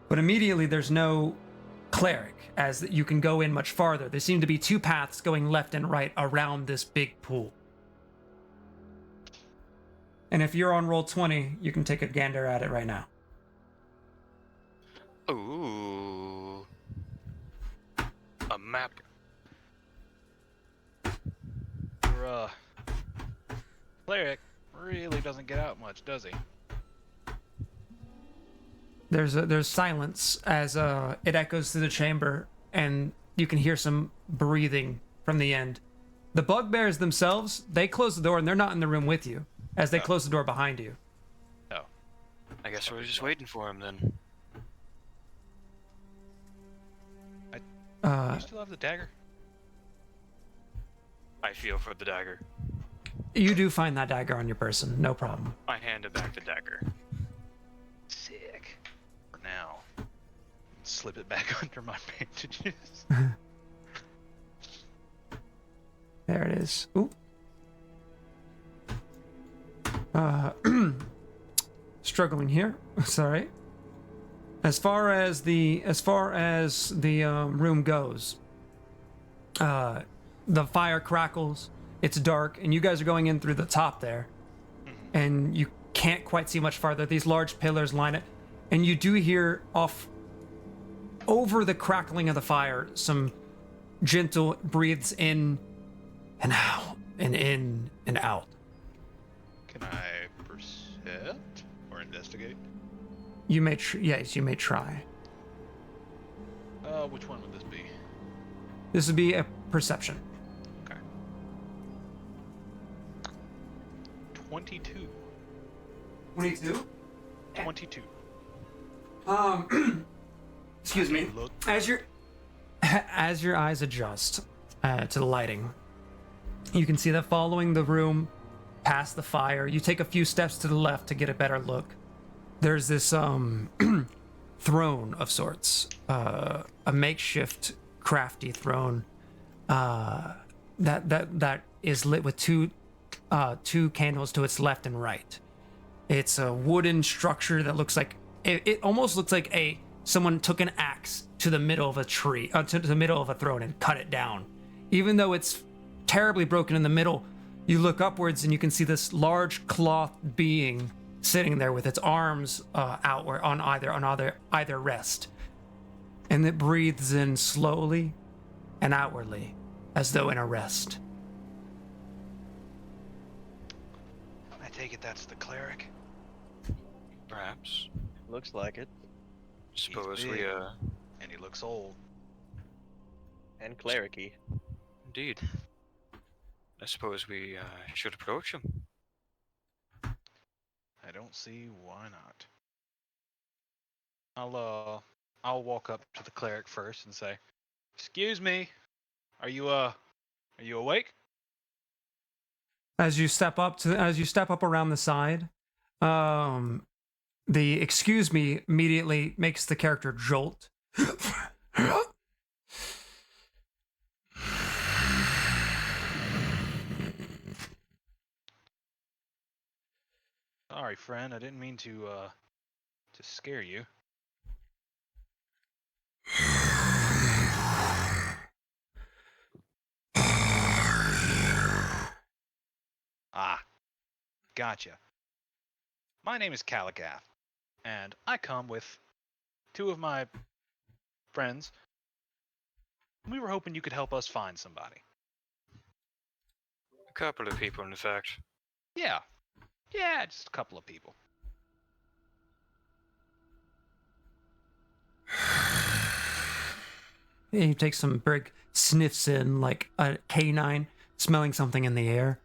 But immediately there's no cleric, as you can go in much farther. There seem to be two paths going left and right around this big pool. And if you're on roll 20, you can take a gander at it right now. Ooh. A map. Your cleric really doesn't get out much, does he? There's silence as it echoes through the chamber, and you can hear some breathing from the end. The bugbears themselves, they close the door, and they're not in the room with you, as they close the door behind you. Oh. I guess we're just waiting for him then. You still have the dagger? I feel for the dagger. You do find that dagger on your person, no problem. I hand it back the dagger. Sick. For now. Slip it back under my bandages. There it is. Ooh. Struggling here. Sorry. As far as the room goes, the fire crackles. It's dark, and you guys are going in through the top there, and you can't quite see much farther. These large pillars line it, and you do hear off over the crackling of the fire some gentle breathes in and out, and in and out. Can I percept or investigate? You may, yes, you may try. Which one would this be? This would be a perception. Okay. 22. 22. 22. Excuse me. Look. As your eyes adjust to the lighting, you can see that following the room past the fire, you take a few steps to the left to get a better look. There's this throne of sorts, a makeshift crafty throne that is lit with two candles to its left and right. It's a wooden structure that looks like it almost looks like someone took an axe to the middle of a tree, to the middle of a throne and cut it down. Even though it's terribly broken in the middle, you look upwards and you can see this large cloth being sitting there with its arms outward on either rest, and it breathes in slowly and outwardly as though in a rest. I take it that's the cleric. Perhaps. Looks like it. Suppose He's we, big, and he looks old. And clericy. indeed. I suppose we should approach him. I don't see why not. I'll walk up to the cleric first and say, "Excuse me, are you awake?" As you step up around the side, the excuse me immediately makes the character jolt. Sorry, friend. I didn't mean to scare you. Ah, gotcha. My name is Calagath, and I come with two of my friends. We were hoping you could help us find somebody. A couple of people, in fact. Yeah, just a couple of people. He takes some big sniffs in like a canine smelling something in the air.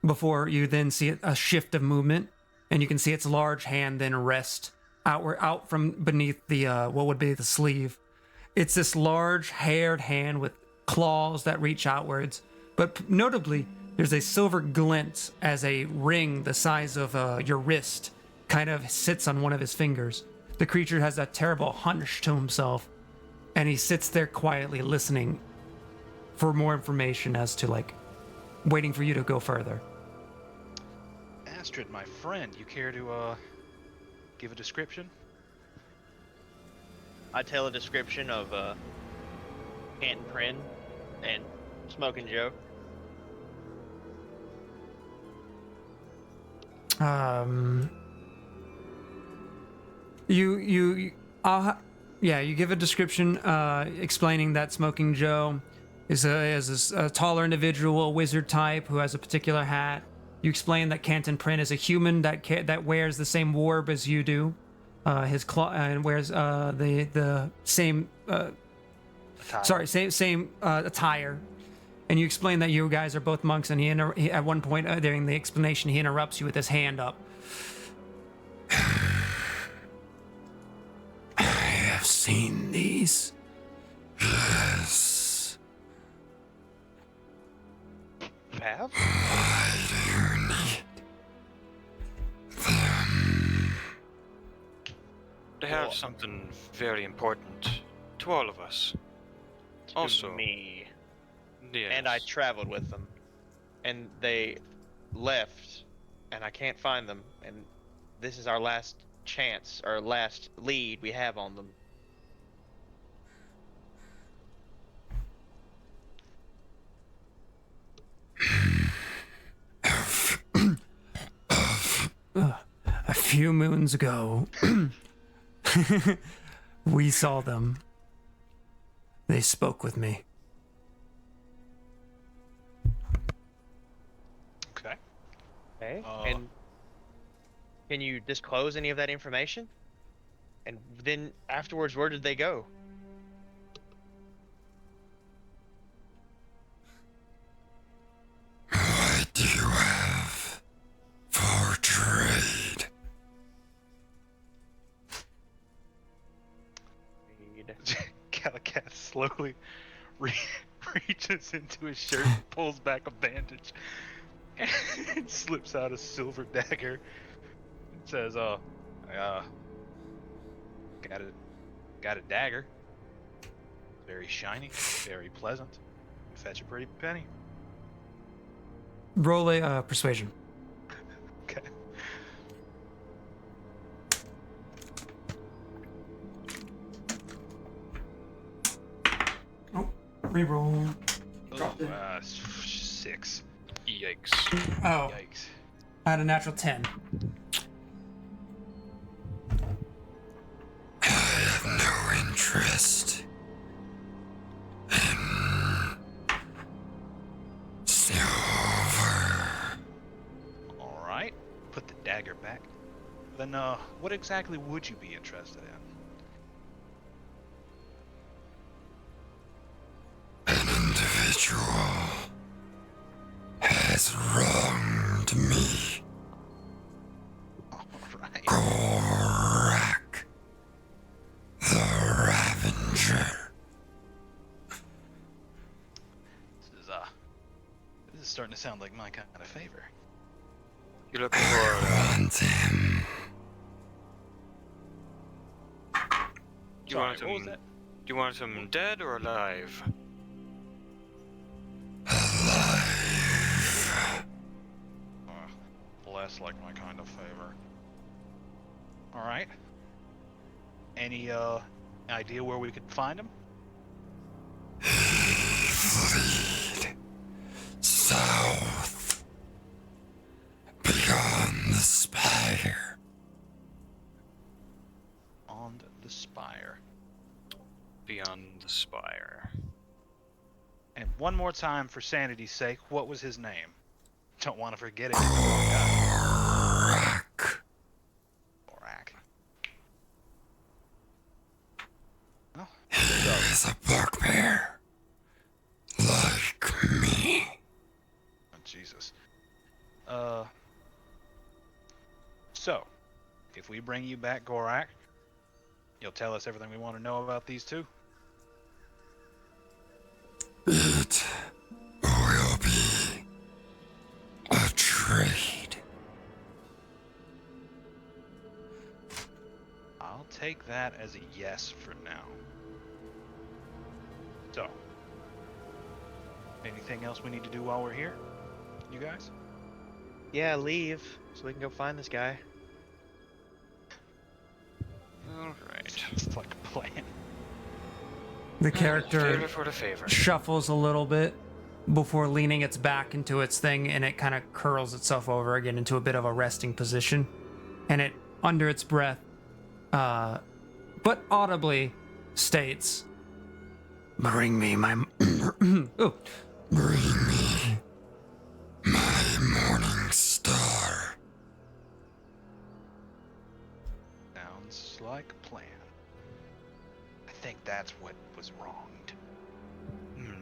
Before you then see a shift of movement, and you can see its large hand then rest out from beneath the what would be the sleeve. It's this large haired hand with claws that reach outwards, but notably there's a silver glint as a ring the size of your wrist kind of sits on one of his fingers. The creature has a terrible hunch to himself, and he sits there quietly listening for more information as to like waiting for you to go further. Astrid, my friend, you care to give a description? I tell a description of Canton Prin and Smoking Joe. You give a description explaining that Smoking Joe is a taller individual, wizard type who has a particular hat. You explain that Canton Prin is a human that wears the same warb as you do. His and wears the same same attire. And you explain that you guys are both monks, and he at one point during the explanation he interrupts you with his hand up. I have seen these. Yes. You have? Why do you need them? They have something very important to all of us. To Also, me. yes. And I traveled with them. And they left. And I can't find them. And this is our last chance, our last lead we have on them. A few moons ago, we saw them. They spoke with me. Okay. Okay. And can you disclose any of that information? And then afterwards, where did they go? What do you have for trade? Calicat slowly reaches into his shirt and pulls back a bandage and slips out a silver dagger and says, got a dagger. Very shiny, very pleasant. Fetch a pretty penny. Roll a persuasion. Okay. Reroll. Oh, 6. Yikes. Oh, Yikes. I had a natural 10. I have no interest in silver. Alright. Put the dagger back. Then, what exactly would you be interested in? An individual has wronged me. Alright. Gorak, the Ravenger. This is starting to sound like my kind of favor. You're looking I for. want him. Do you want Sorry, what was him? that? Do you want him dead or alive? Alive. Less like my kind of favor. Alright. Any, idea where we could find him? Lead south beyond the spire. On the Spire. Beyond the Spire. And one more time, for sanity's sake, what was his name? Don't want to forget it. Gorak. Gorak. Well, He is a bugbear. Like me. oh, Jesus. So, if we bring you back Gorak, you'll tell us everything we want to know about these two? It will be a trade. I'll take that as a yes for now. So, anything else we need to do while we're here? You guys? Yeah, leave so we can go find this guy. Alright. It's like a plan. The character Favor for the favor. shuffles a little bit before leaning its back into its thing, and it kind of curls itself over again into a bit of a resting position. And it, under its breath, but audibly states, "Bring me my oh, bring me my morning star." Sounds like a plan. I think that's what was wronged.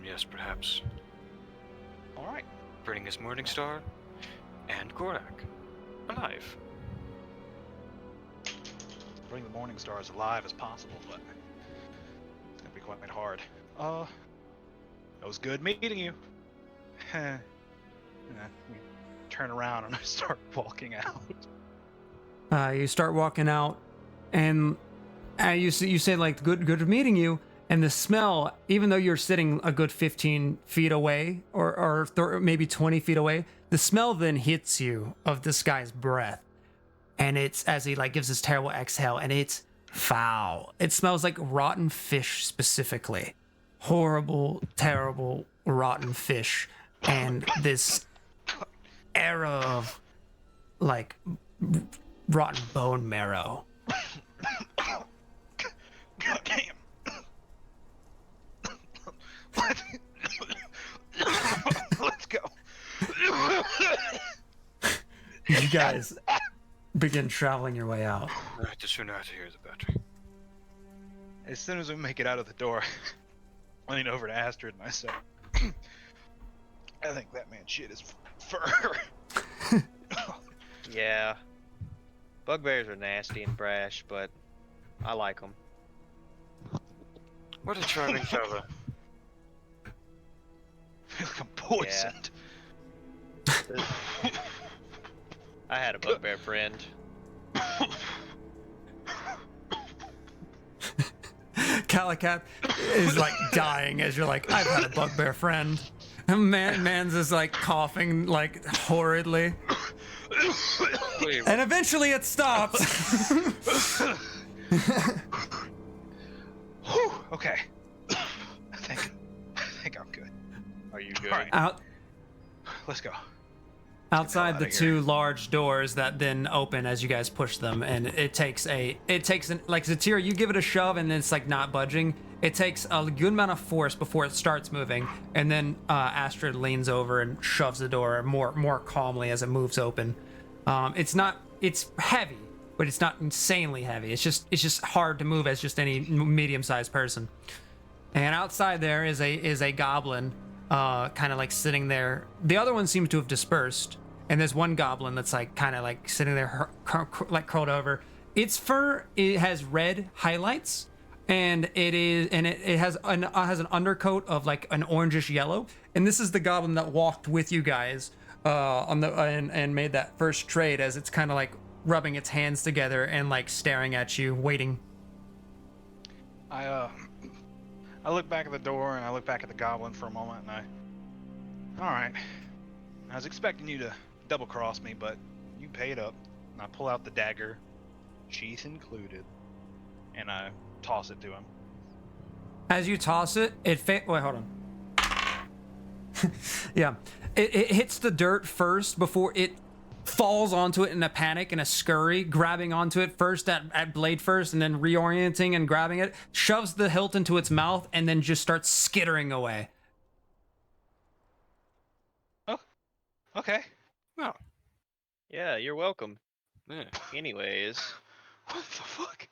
Yes, perhaps. All right. Bring us Morning Star and Gorak. Alive. Bring the Morning Star as alive as possible, but it's gonna be quite hard. It was good meeting you. And we turn around and I start walking out. You start walking out, and you say like, "Good meeting you." And the smell, even though you're sitting a good 15 feet away, or maybe 20 feet away, the smell then hits you of this guy's breath, and it's as he like gives this terrible exhale, and it's foul. It smells like rotten fish specifically, horrible, terrible rotten fish, and this era of like rotten bone marrow. God damn. Let's go. You guys begin traveling your way out. Right, the sooner I hear the better. As soon as we make it out of the door, I lean over to Astrid and I say, I think that man shit is fur. Yeah. Bugbears are nasty and brash, but I like them. What a charming fella. I feel like I'm poisoned. I had a bugbear friend. Calicat is like dying as you're like, "I've had a bugbear friend." Man's is like coughing like horridly. Wait, And eventually it stops. Whew, okay. I think I'm good. Are you good? Alright. Let's go. Outside the outta here. two large doors that then open as you guys push them, and it takes like Zatira, you give it a shove and it's like not budging. It takes a good amount of force before it starts moving, and then Astrid leans over and shoves the door more calmly as it moves open. It's heavy, but it's not insanely heavy. It's just hard to move as just any medium-sized person. And outside there is a goblin, kind of like sitting there. The other one seems to have dispersed, and there's one goblin that's like kind of like sitting there, like curled over. Its fur, it has red highlights, and it has an undercoat of like an orangish yellow. And this is the goblin that walked with you guys and made that first trade, as it's kind of like rubbing its hands together and like staring at you, waiting. I look back at the door and I look back at the goblin for a moment and alright. I was expecting you to double cross me, but you paid up. And I pull out the dagger, sheath included, and I toss it to him. As you toss it, wait, hold on. Yeah, it hits the dirt first before it falls onto it in a panic and a scurry, grabbing onto it first at blade first, and then reorienting and grabbing it, shoves the hilt into its mouth, and then just starts skittering away. Oh, okay. well, Yeah, you're welcome. yeah. Anyways, What the fuck?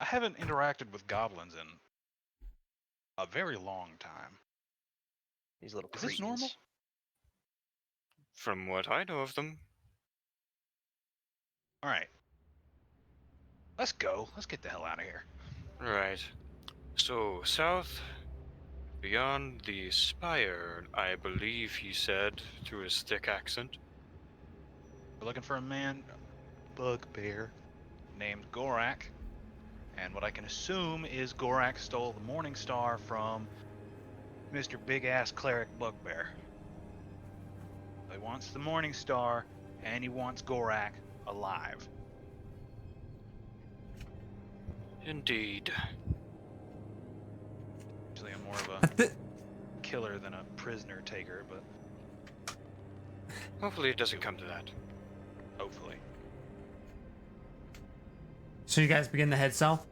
I haven't interacted with goblins in a very long time. these little Is this cretins. normal? From what I know of them, Alright. Let's go. Let's get the hell out of here. right. So, south, beyond the Spire, I believe he said through his thick accent. We're looking for a man, bugbear, named Gorak. And what I can assume is Gorak stole the Morning Star from Mr. Big Ass Cleric Bugbear. He wants the Morning Star, and he wants Gorak alive. Indeed. Usually I'm more of I a thi- killer than a prisoner taker, but Hopefully it doesn't come to that. hopefully. So you guys begin to head south.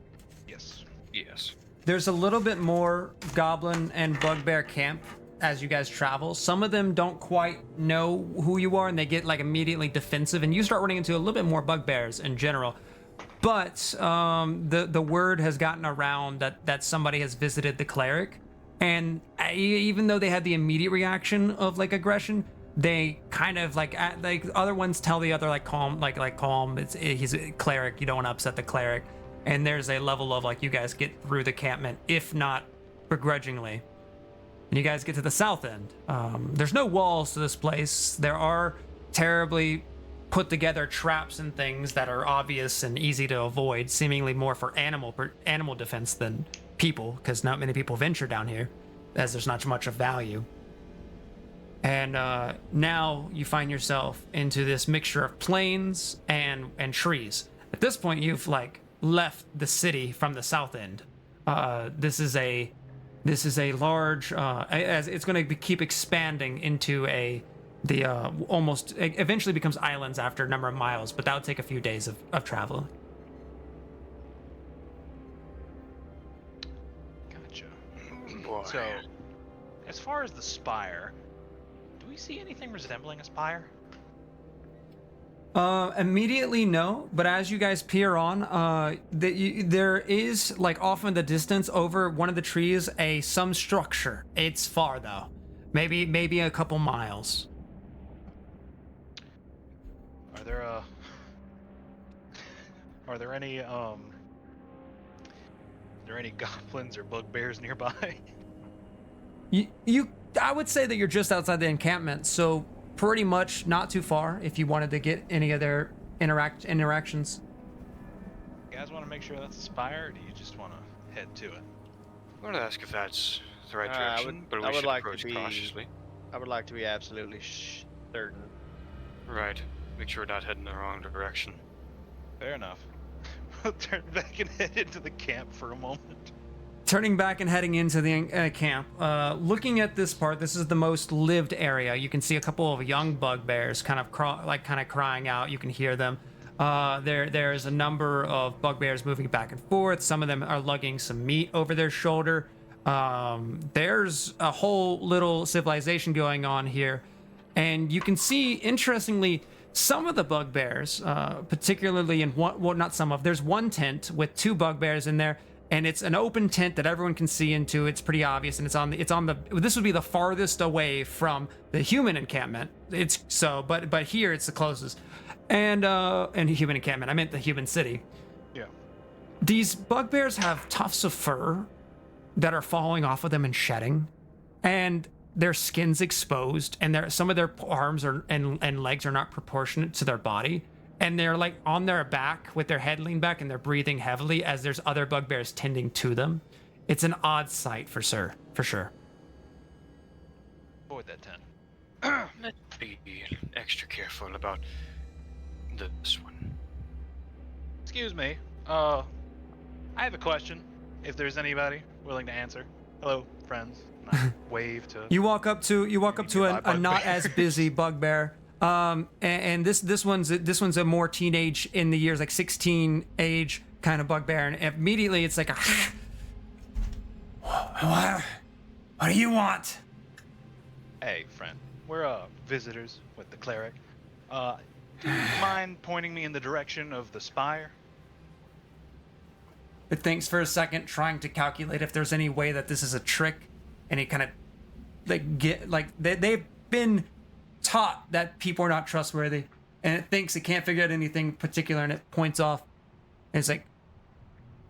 Yes. Yes. There's a little bit more goblin and bugbear camp as you guys travel. Some of them don't quite know who you are and they get like immediately defensive, and you start running into a little bit more bugbears in general. But the word has gotten around that somebody has visited the cleric, and even though they had the immediate reaction of like aggression, they kind of like other ones tell the other like calm. He's a cleric. You don't want to upset the cleric. And there's a level of like you guys get through the campment, if not begrudgingly. And you guys get to the south end. There's no walls to this place. There are terribly put together traps and things that are obvious and easy to avoid, seemingly more for animal defense than people, because not many people venture down here, as there's not much of value. And now you find yourself into this mixture of plains and trees. At this point, you've like left the city from the south end. This is a large, as it's going to keep expanding into almost eventually becomes islands after a number of miles, but that would take a few days of travel. Gotcha. Boy. So, as far as the Spire, do we see anything resembling a spire? Immediately no, but as you guys peer on, there is like off in the distance over one of the trees some structure. It's far though, maybe a couple miles. Are there any goblins or bugbears nearby? I would say that you're just outside the encampment, so pretty much not too far if you wanted to get any of their interactions. You guys want to make sure that's a spire, or do you just want to head to it? I want to ask if that's the right I direction, but I we would should like to approach be- cautiously. I would like to be absolutely certain. Right. Make sure we're not heading the wrong direction. Fair enough. We'll turn back and head into the camp for a moment. Turning back and heading into the camp, looking at this part, this is the most lived area. You can see a couple of young bugbears kind of crying out. You can hear them. There's a number of bugbears moving back and forth. Some of them are lugging some meat over their shoulder. There's a whole little civilization going on here. And you can see, interestingly, some of the bugbears, particularly in there's one tent with two bugbears in there. And it's an open tent that everyone can see into. It's pretty obvious, and this would be the farthest away from the human encampment. But here it's the closest, and human encampment. I meant the human city. Yeah. These bugbears have tufts of fur that are falling off of them and shedding, and their skin's exposed, and some of their arms and legs are not proportionate to their body. And they're like on their back with their head leaned back, and they're breathing heavily as there's other bugbears tending to them. It's an odd sight for sure. Avoid that tent. Let's be extra careful about this one. Excuse me. I have a question. If there's anybody willing to answer. Hello, friends. And I wave to. You walk up to Nearby a not bugbears. as busy bugbear. And this one's a more teenage, in the years like 16 age kind of bugbear, and immediately it's like what do you want? Hey, friend. We're visitors with the cleric. Do you mind pointing me in the direction of the spire? It thinks for a second, trying to calculate if there's any way that this is a trick, and it kind of they've been taught that people are not trustworthy, and it thinks it can't figure out anything particular, and it points off, and it's like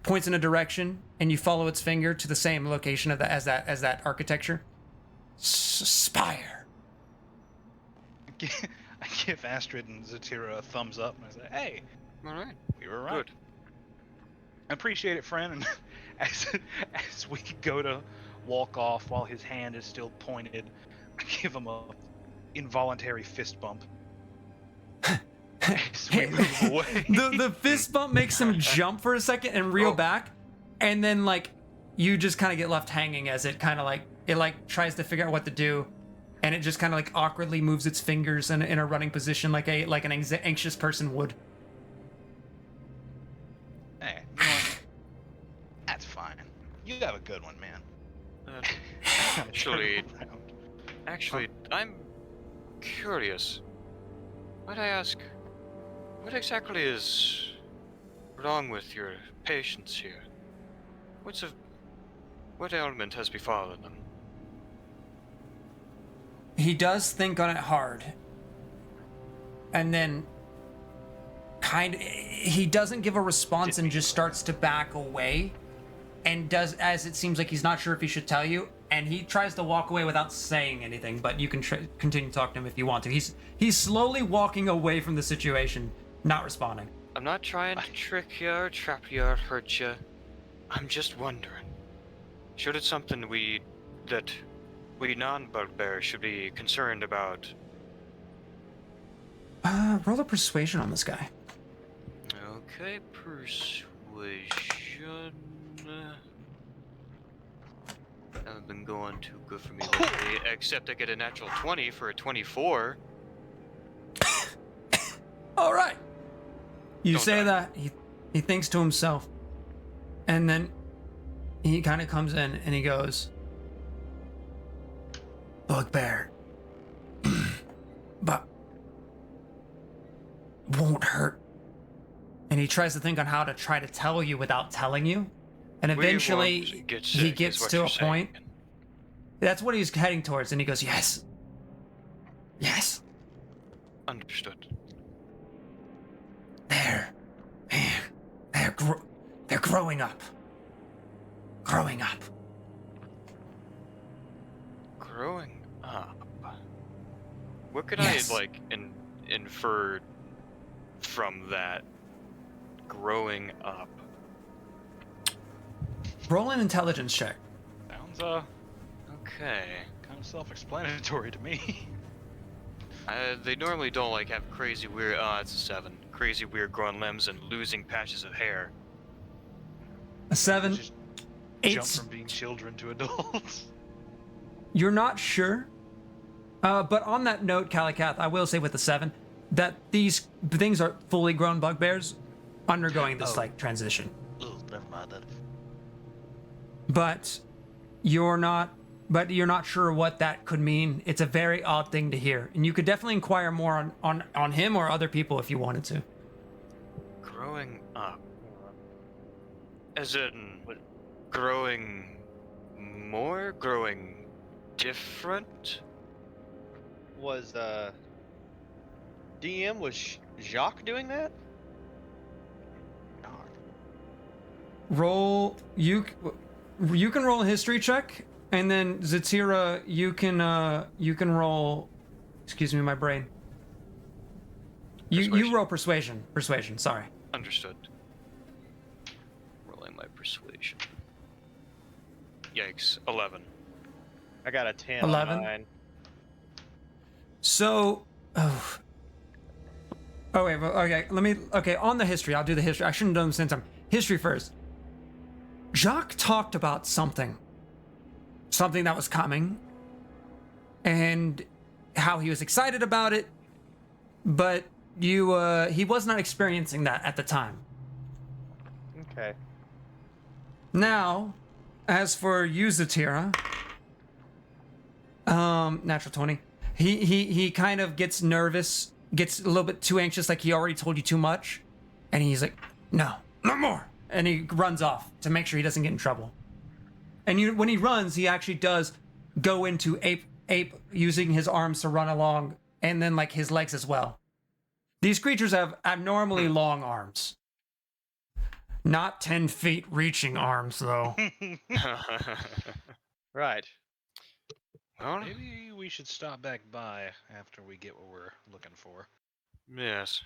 points in a direction, and you follow its finger to the same location as that architecture. Spire. I give Astrid and Zatira a thumbs up, and I say, "Hey, All right. we were right." Good. I appreciate it, friend. And as we go to walk off while his hand is still pointed, I give him a involuntary fist bump. As we move away. The fist bump makes him jump for a second and reel back, and then like you just kind of get left hanging as it kind of like tries to figure out what to do, and it just kind of like awkwardly moves its fingers in a running position like an anxious person would. Hey, you know what? That's fine. You have a good one, man. Actually, Turn around. actually, I'm curious. Might I ask, what exactly is wrong with your patients here? What ailment has befallen them? He does think on it hard, and then he doesn't give a response and just starts to back away, and does, as it seems like he's not sure if he should tell you, and he tries to walk away without saying anything, but you can continue talking to him if you want to. He's slowly walking away from the situation, not responding. I'm not trying to trick you or trap you or hurt you. I'm just wondering, should it something that we non-bugbears should be concerned about? Roll a persuasion on this guy. Okay, persuasion. Haven't been going too good for me lately, except I get a natural 20 for a 24. All right. You Don't say die. that, he thinks to himself, and then he kind of comes in and he goes, "Bugbear, but won't hurt." And he tries to think on how to try to tell you without telling you, and We eventually won't get he sick, gets is what to you're a point. saying. That's what he's heading towards, and he goes, "Yes, yes, Understood. there, man, they're growing up, growing up." Growing up. What could Yes. I infer from that? Growing up. Roll an intelligence check. Sounds Okay. kind of self-explanatory to me. They normally don't have crazy weird. It's a 7. Crazy weird growing limbs and losing patches of hair. A 7, Just jump 8. from being children to adults. You're not sure. But on that note, Calikath, I will say with the 7 that these things are fully grown bugbears undergoing this Oh. transition. Oh, never mind that. But you're not sure what that could mean. It's a very odd thing to hear. And you could definitely inquire more on him or other people if you wanted to. Growing up. As in, growing more? Growing different? Was DM was Jacques doing that? Roll you can roll a history check, and then Zatira, you can roll. Excuse me, my brain. You Persuasion. roll persuasion. Persuasion. Sorry. Understood. Rolling my persuasion. Yikes. 11. I got a 10 11? on mine. So, oh wait, okay. Okay, on the history, I'll do the history. I shouldn't have done this same time. History first. Jacques talked about something that was coming, and how he was excited about it, but he was not experiencing that at the time. Okay. Now, as for you, Zatira, natural 20. He kind of gets nervous, gets a little bit too anxious, like he already told you too much, and he's like, "No more," and he runs off to make sure he doesn't get in trouble. And when he runs, he actually does go into ape using his arms to run along, and then his legs as well. These creatures have abnormally long arms. Not 10 feet reaching arms, though. Right. Well, Maybe we should stop back by after we get what we're looking for. yes.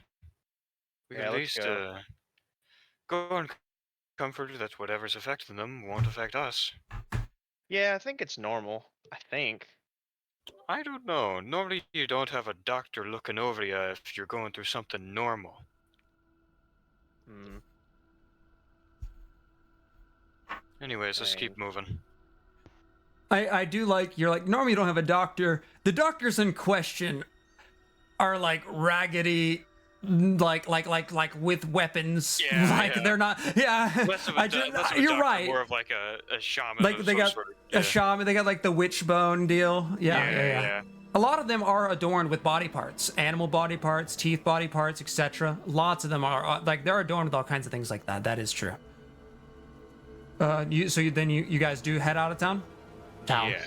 We Yeah, at let's least go. go uncomforted that whatever's affecting them won't affect us. Yeah, I think it's normal. I think. I don't know. Normally you don't have a doctor looking over you if you're going through something normal. Hmm. Anyways, let's keep moving. I do like, you're like, normally you don't have a doctor. The doctors in question are like raggedy, like with weapons. Yeah, like yeah. they're not. Yeah, Less of a, less of a you're doctor, right. more of like a shaman. Like of they some got sort of, a shaman. They got like the witch bone deal. Yeah. Yeah. A lot of them are adorned with body parts, animal body parts, teeth body parts, etc. Lots of them are like they're adorned with all kinds of things like that. That is true. You guys do head out of town? Yeah.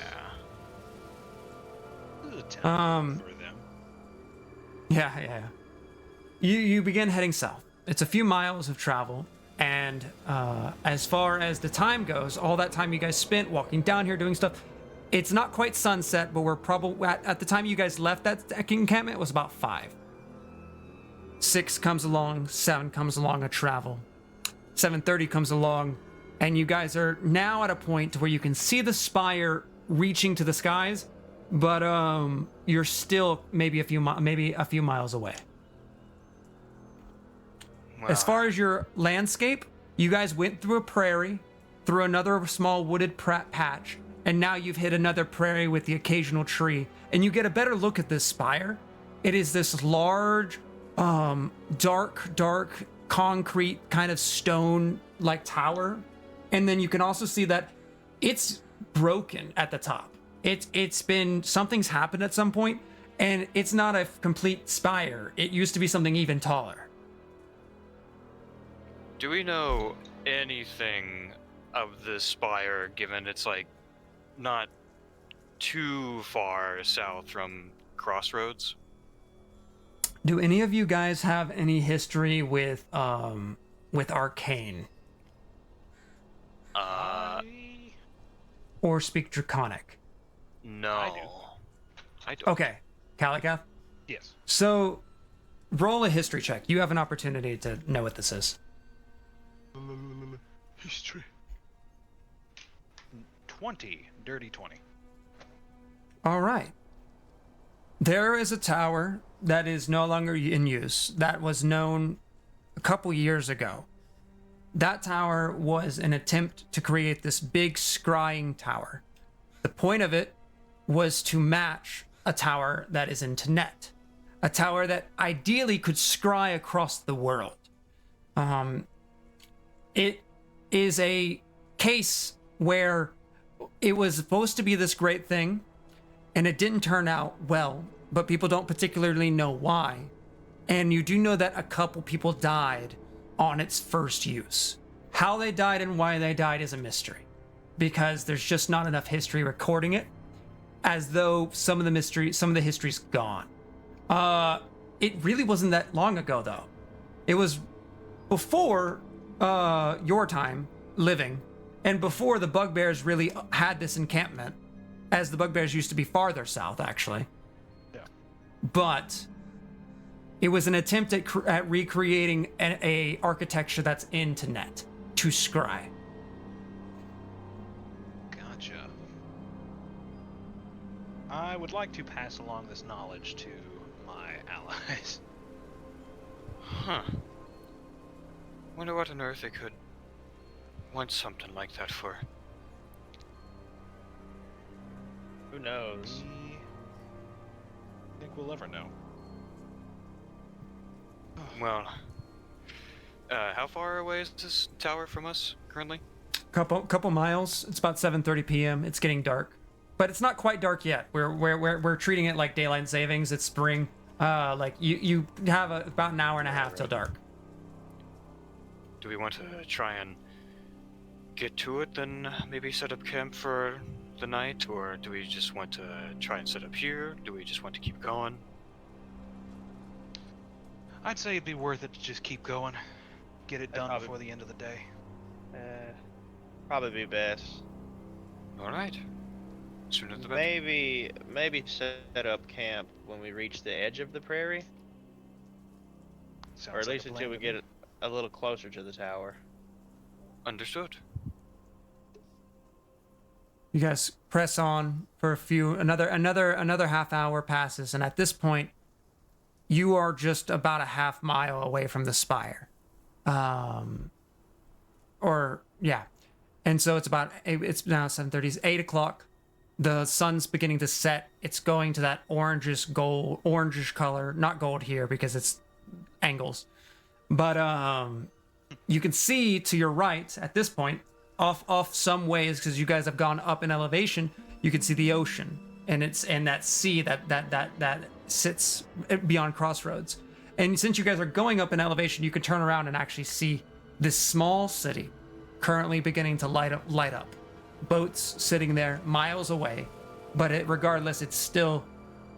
This is a town for them. Yeah. You begin heading south. It's a few miles of travel, and as far as the time goes, all that time you guys spent walking down here doing stuff, it's not quite sunset, but we're probably at the time you guys left that encampment, it was about 5. 6 comes along, 7 comes along a travel, 7:30 comes along, and you guys are now at a point where you can see the spire reaching to the skies, but you're still maybe a few miles away. Wow. As far as your landscape, you guys went through a prairie, through another small wooded patch, and now you've hit another prairie with the occasional tree, and you get a better look at this spire. It is this large, dark concrete kind of stone like tower, and then you can also see that it's broken at the top. It's been, something's happened at some point, and it's not a complete spire. It used to be something even taller. Do we know anything of this spire, given it's like not too far south from Crossroads? Do any of you guys have any history with arcane or speak draconic? No. I don't. Okay, Kalikath. Yes. So, roll a history check. You have an opportunity to know what this is. History. 20. Dirty 20. All right. There is a tower that is no longer in use. That was known a couple years ago. That tower was an attempt to create this big scrying tower. The point of it was to match a tower that is in Tenet, a tower that ideally could scry across the world. It is a case where it was supposed to be this great thing, and it didn't turn out well, but people don't particularly know why. And you do know that a couple people died on its first use. How they died and why they died is a mystery, because there's just not enough history recording it, as though some of the history's gone. It really wasn't that long ago, though. It was before your time living, and before the bugbears really had this encampment, as the bugbears used to be farther south, actually. Yeah. But it was an attempt at recreating a architecture that's in Tenet to scry. Gotcha. I would like to pass along this knowledge to my allies. Huh. Wonder what on earth they could want something like that for. Who knows? I think we'll ever know. Well, how far away is this tower from us currently? Couple miles. It's about 7:30 p.m. It's getting dark, but it's not quite dark yet. We're treating it like daylight savings. It's spring. Like you have about an hour and a half till dark. Do we want to try and get to it, then maybe set up camp for the night, or do we just want to try and set up here? Do we just want to keep going? I'd say it'd be worth it to just keep going. Get it done probably- before the end of the day. Probably be best. All right. Sooner the better. Maybe set up camp when we reach the edge of the prairie, Sounds or at like least a plan until we to get me. a little closer to the tower. Understood. You guys press on for another half hour passes, and at this point, you are just about a half mile away from the spire. And so it's now 7:30, it's 8 o'clock. The sun's beginning to set. It's going to that orangish color. Not gold here because it's angles. But you can see to your right at this point, off some ways, because you guys have gone up in elevation, you can see the ocean. And it's that sea that sits beyond Crossroads. And since you guys are going up in elevation, you can turn around and actually see this small city currently beginning to light up. Boats sitting there miles away, but regardless, it's still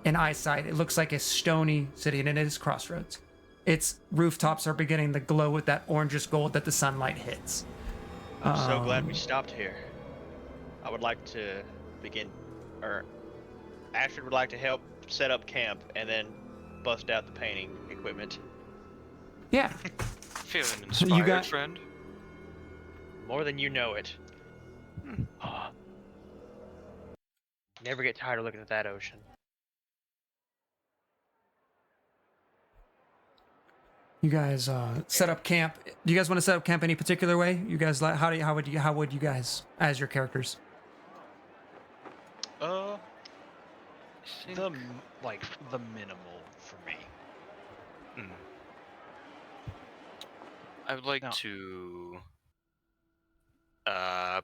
in eyesight. It looks like a stony city, and it is Crossroads. Its rooftops are beginning to glow with that orangish gold that the sunlight hits. I'm so glad we stopped here. I would like to begin, or Astrid would like to help set up camp and then bust out the painting equipment. Yeah. Feeling inspired, friend? More than you know it. Never get tired of looking at that ocean. You guys set up camp. Do you guys want to set up camp any particular way? You guys, how would you guys as your characters? The minimal for me. I would like to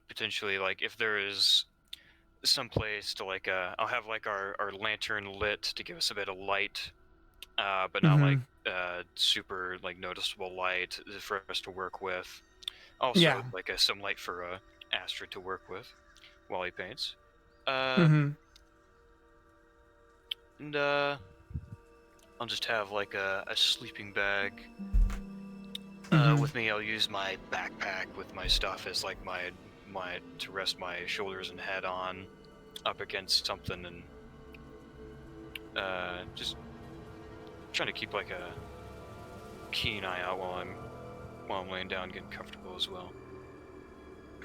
potentially, like, if there is some place to, like, I'll have like our lantern lit to give us a bit of light, but not like super like noticeable light for us to work with. Also, like some light for Astrid to work with while he paints. And I'll just have like a sleeping bag with me. I'll use my backpack with my stuff as like my to rest my shoulders and head on up against something, and just trying to keep like a keen eye out while I'm laying down, getting comfortable as well.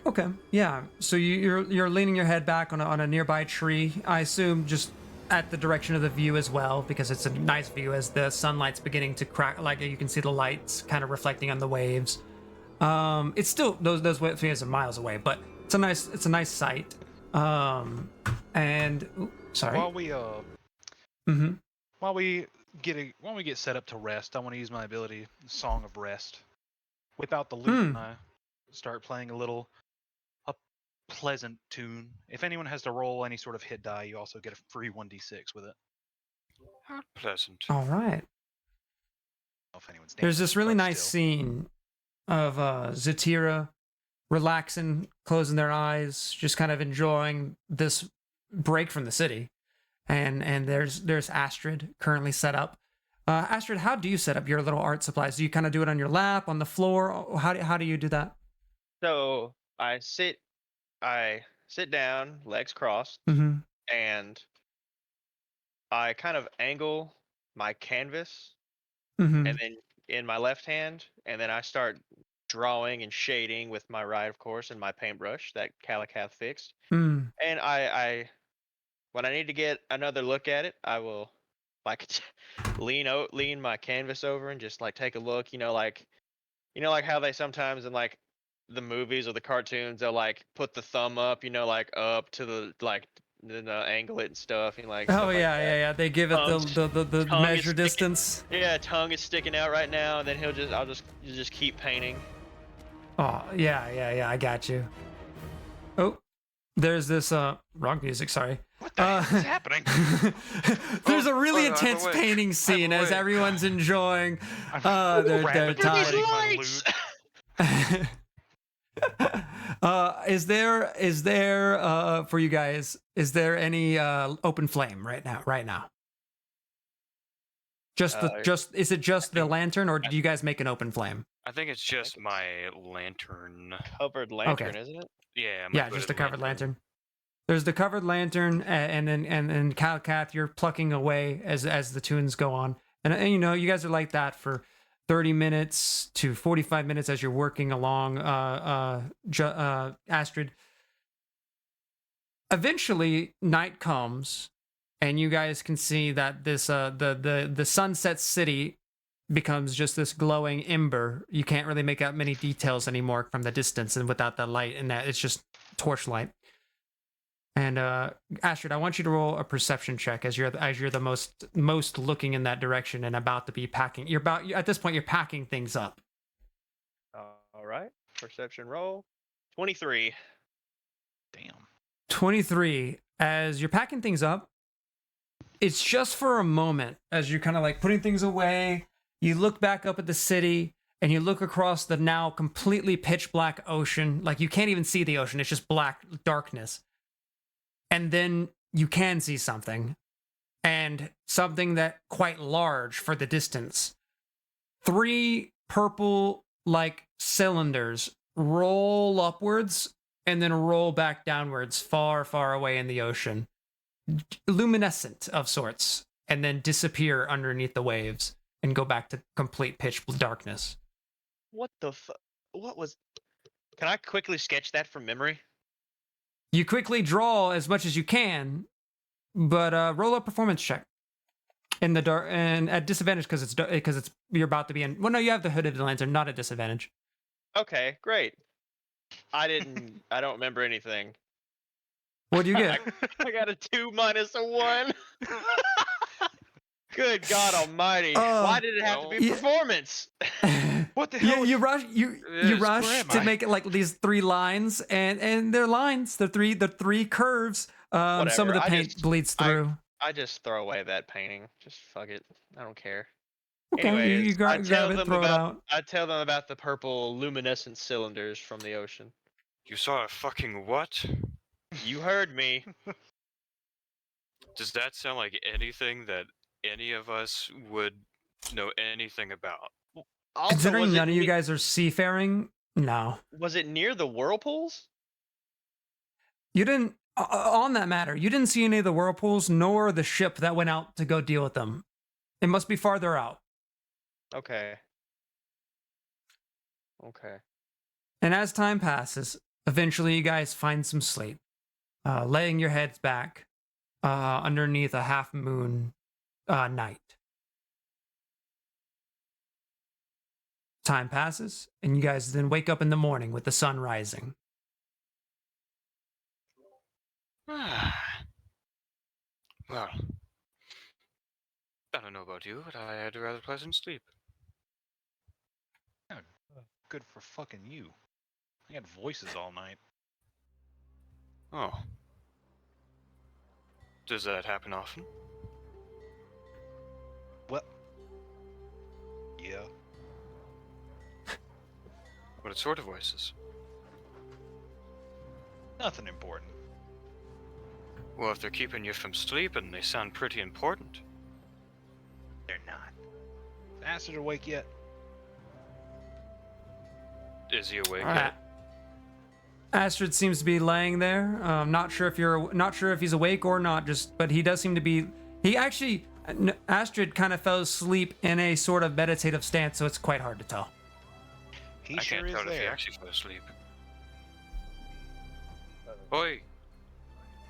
Okay, yeah. So you're leaning your head back on a nearby tree. I assume just at the direction of the view as well, because it's a nice view as the sunlight's beginning to crack. Like you can see the lights kind of reflecting on the waves. It's still those waves are miles away, but it's a nice sight. And sorry. While we get set up to rest, I want to use my ability, Song of Rest. Without the lute, and I start playing a pleasant tune. If anyone has to roll any sort of hit die, you also get a free 1d6 with it. How pleasant. All right. If anyone's There's this really nice still. scene of Zatira relaxing, closing their eyes, just kind of enjoying this break from the city. And there's Astrid currently set up. Astrid, how do you set up your little art supplies? Do you kind of do it on your lap, on the floor? How do you do that? So I sit down, legs crossed, and I kind of angle my canvas, and then in my left hand, and then I start drawing and shading with my right, of course, and my paintbrush that Calic hath fixed. And I when I need to get another look at it, I will like lean my canvas over and just like take a look. Like how they sometimes in like the movies or the cartoons, they'll like put the thumb up, like up to the like then angle it and stuff, and like. Oh yeah. They give it the measure distance. Yeah, tongue is sticking out right now, and then I'll just keep painting. Oh yeah. I got you. Oh, there's this wrong music. Sorry. What the heck is happening? There's a really intense painting scene as everyone's enjoying their time. Is there for you guys? Is there any open flame right now? Is it just the lantern, or did you guys make an open flame? I think it's just my lantern. Covered lantern, isn't it? Yeah. Just a covered lantern. There's the covered lantern, and then Calcath, you're plucking away as the tunes go on, and you guys are like that for 30 minutes to 45 minutes as you're working along, Astrid. Eventually, night comes, and you guys can see that this the Sunset City becomes just this glowing ember. You can't really make out many details anymore from the distance and without the light, and that it's just torchlight. And Astrid, I want you to roll a perception check as you're the most looking in that direction and about to be packing. At this point you're packing things up. All right. Perception roll. 23. Damn. 23. As you're packing things up, it's just for a moment as you're kind of like putting things away. You look back up at the city and you look across the now completely pitch black ocean. Like you can't even see the ocean. It's just black darkness. And then you can see something, and something that quite large for the distance. 3 purple like cylinders roll upwards and then roll back downwards far, far away in the ocean. Luminescent of sorts, and then disappear underneath the waves and go back to complete pitch darkness. What the what was... Can I quickly sketch that from memory? You quickly draw as much as you can, but roll a performance check in the dark and at disadvantage because it's you're about to be in. Well, no, you have the hooded lantern, not at disadvantage. Okay, great. I don't remember anything. What do you get? I got a 2 minus a 1. Good God Almighty! Why did it have to be performance? What the hell? You rush to make it like these 3 lines, and they're lines. They're three curves. Some of the paint bleeds through. I just throw away that painting. Just fuck it. I don't care. Okay, Anyways, you grab it, throw it out. I tell them about the purple luminescent cylinders from the ocean. You saw a fucking what? You heard me. Does that sound like anything that any of us would know anything about? Also, considering none of you guys are seafaring, no. Was it near the whirlpools? You didn't, on that matter, you didn't see any of the whirlpools nor the ship that went out to go deal with them. It must be farther out. Okay. Okay. And as time passes, eventually you guys find some sleep, laying your heads back underneath a half moon night. Time passes, and you guys then wake up in the morning with the sun rising. Well, I don't know about you, but I had a rather pleasant sleep. Good for fucking you. I had voices all night. Oh. Does that happen often? Well, yeah. What sort of voices? Nothing important. Well, if they're keeping you from sleeping, they sound pretty important. They're not. Is Astrid awake yet? Is he awake All right. yet? Astrid seems to be laying there. Not sure if he's awake or not. But he does seem to be. Astrid kind of fell asleep in a sort of meditative stance, so it's quite hard to tell. He I sure can't is tell if he there. actually fell asleep. Oi!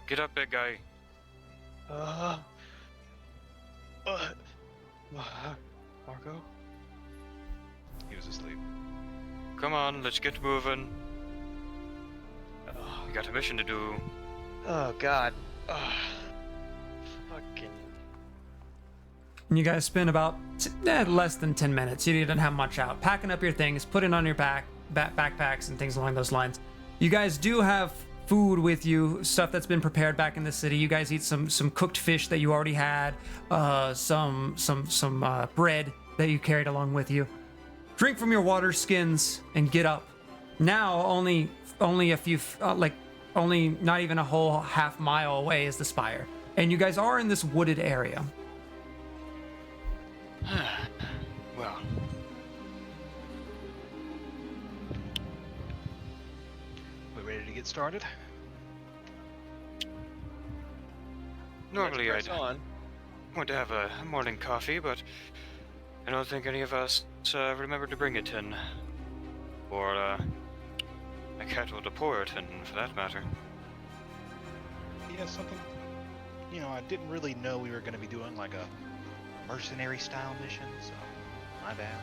Get up, big guy. Marco? He was asleep. Come on, let's get moving. We got a mission to do. Oh God. Fucking. And you guys spend about less than 10 minutes. You didn't have much out. Packing up your things, putting on your backpacks and things along those lines. You guys do have food with you, stuff that's been prepared back in the city. You guys eat some cooked fish that you already had, some bread that you carried along with you. Drink from your water skins and get up. Now only a few, only not even a whole half mile away is the Spire. And you guys are in this wooded area. Well, We ready to get started? normally Let's I'd press on. want to have a morning coffee, but I don't think any of us remembered to bring it in. Or a kettle to pour it in, for that matter. Yeah, something. I didn't really know we were going to be doing like a mercenary style mission, so My bad.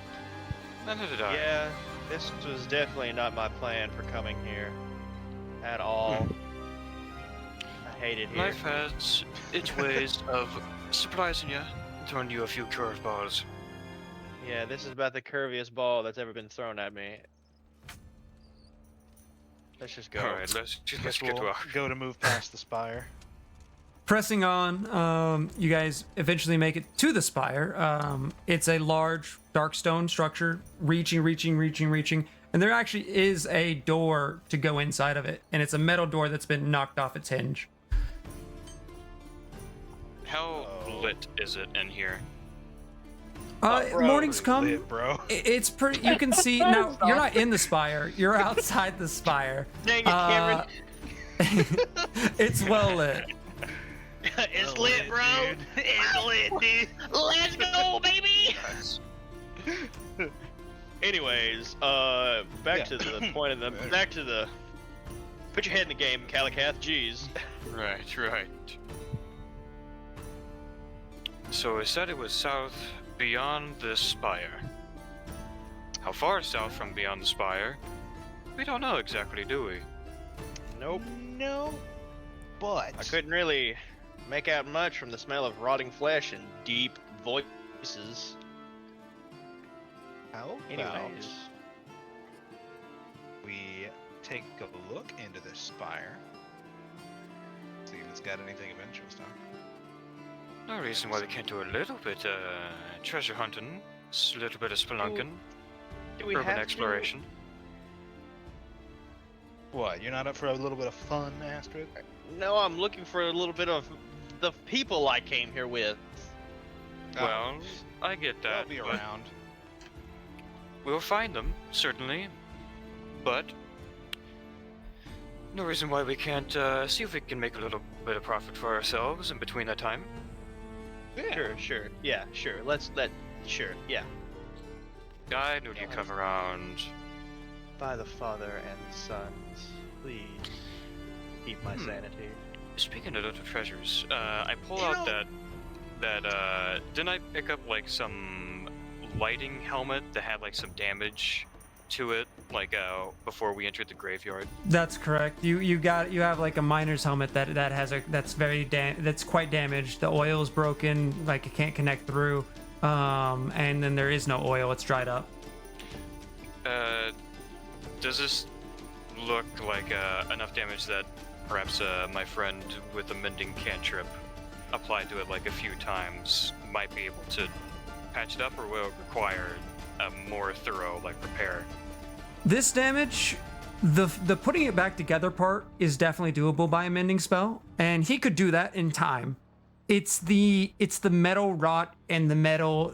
Neither did I. Yeah, this was definitely not my plan for coming here at all. I hate it here. Life has its ways of surprising you, throwing you a few curveballs. Yeah, this is about the curviest ball that's ever been thrown at me. Let's just go. Alright, let's Guess get to we'll our... go to move past the spire. Pressing on, you guys eventually make it to the spire. It's a large dark stone structure, reaching, and there actually is a door to go inside of it, and it's a metal door that's been knocked off its hinge. How lit is it in here? bro, Morning's come. Lit, bro. It's pretty. You can see now. You're not in the spire. You're outside the spire. Dang it, Cameron. It's well lit. It's Well lit, lit, bro. dude. It's lit, dude. Let's go, baby. Nice. Anyways, back to the point of the back to the. Put your head in the game, Calicath. Jeez. Right. So we said it was south beyond the spire. How far south from beyond the spire? We don't know exactly, do we? Nope. No, but I couldn't really make out much from the smell of rotting flesh and deep voices. How about Anyways. we take a look into this spire? See if it's got anything of interest, huh? No reason why we can't do a little bit treasure hunting, a little bit of spelunking, Do we urban have exploration. What? You're not up for a little bit of fun, Astrid? To... No, I'm looking for a little bit of the people I came here with. Well, I get They'll that, be but around. we'll find them, certainly. But no reason why we can't see if we can make a little bit of profit for ourselves in between that time. Yeah. Sure. Yeah, sure. Sure, yeah. I knew you'd come around. By the Father and the Sons, please keep my sanity. Speaking of little treasures, I pull out that didn't I pick up like some lighting helmet that had like some damage to it, like before we entered the graveyard? That's correct. You have like a miner's helmet that's quite damaged. The oil is broken, like it can't connect through, and then there is no oil. It's dried up. Does this look like enough damage that perhaps my friend with the mending cantrip applied to it like a few times might be able to patch it up, or will it require a more thorough like repair? This damage, the putting it back together part is definitely doable by a mending spell, and he could do that in time. It's the metal rot and the metal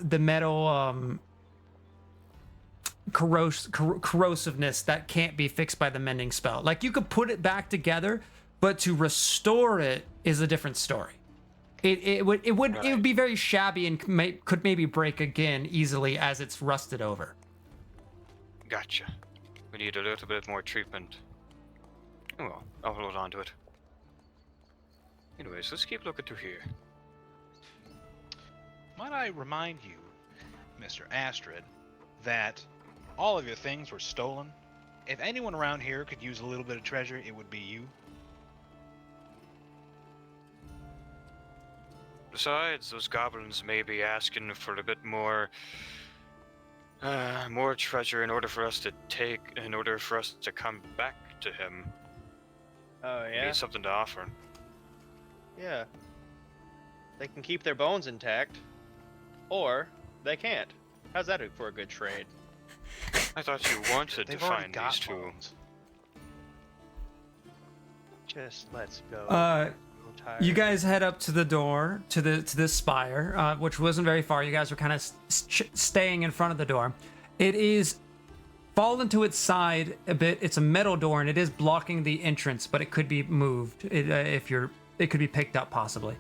corrosiveness that can't be fixed by the mending spell. Like, you could put it back together, but to restore it is a different story. It would be very shabby and could maybe break again easily as it's rusted over. Gotcha. We need a little bit more treatment. Oh well, I'll hold on to it. Anyways, let's keep looking through here. Might I remind you, Mr. Astrid, that all of your things were stolen? If anyone around here could use a little bit of treasure, it would be you. Besides, those goblins may be asking for a bit more treasure in order for us to come back to him. Oh We yeah. need something to offer. Yeah. They can keep their bones intact, or they can't. How's that for a good trade? I thought you wanted to They've already find got these two. bones. Just let's go. Uh, I'm tired. You guys head up to the door to this spire, which wasn't very far. You guys were kind of staying in front of the door. It is fallen to its side a bit. It's a metal door, and it is blocking the entrance, but it could be moved it could be picked up possibly.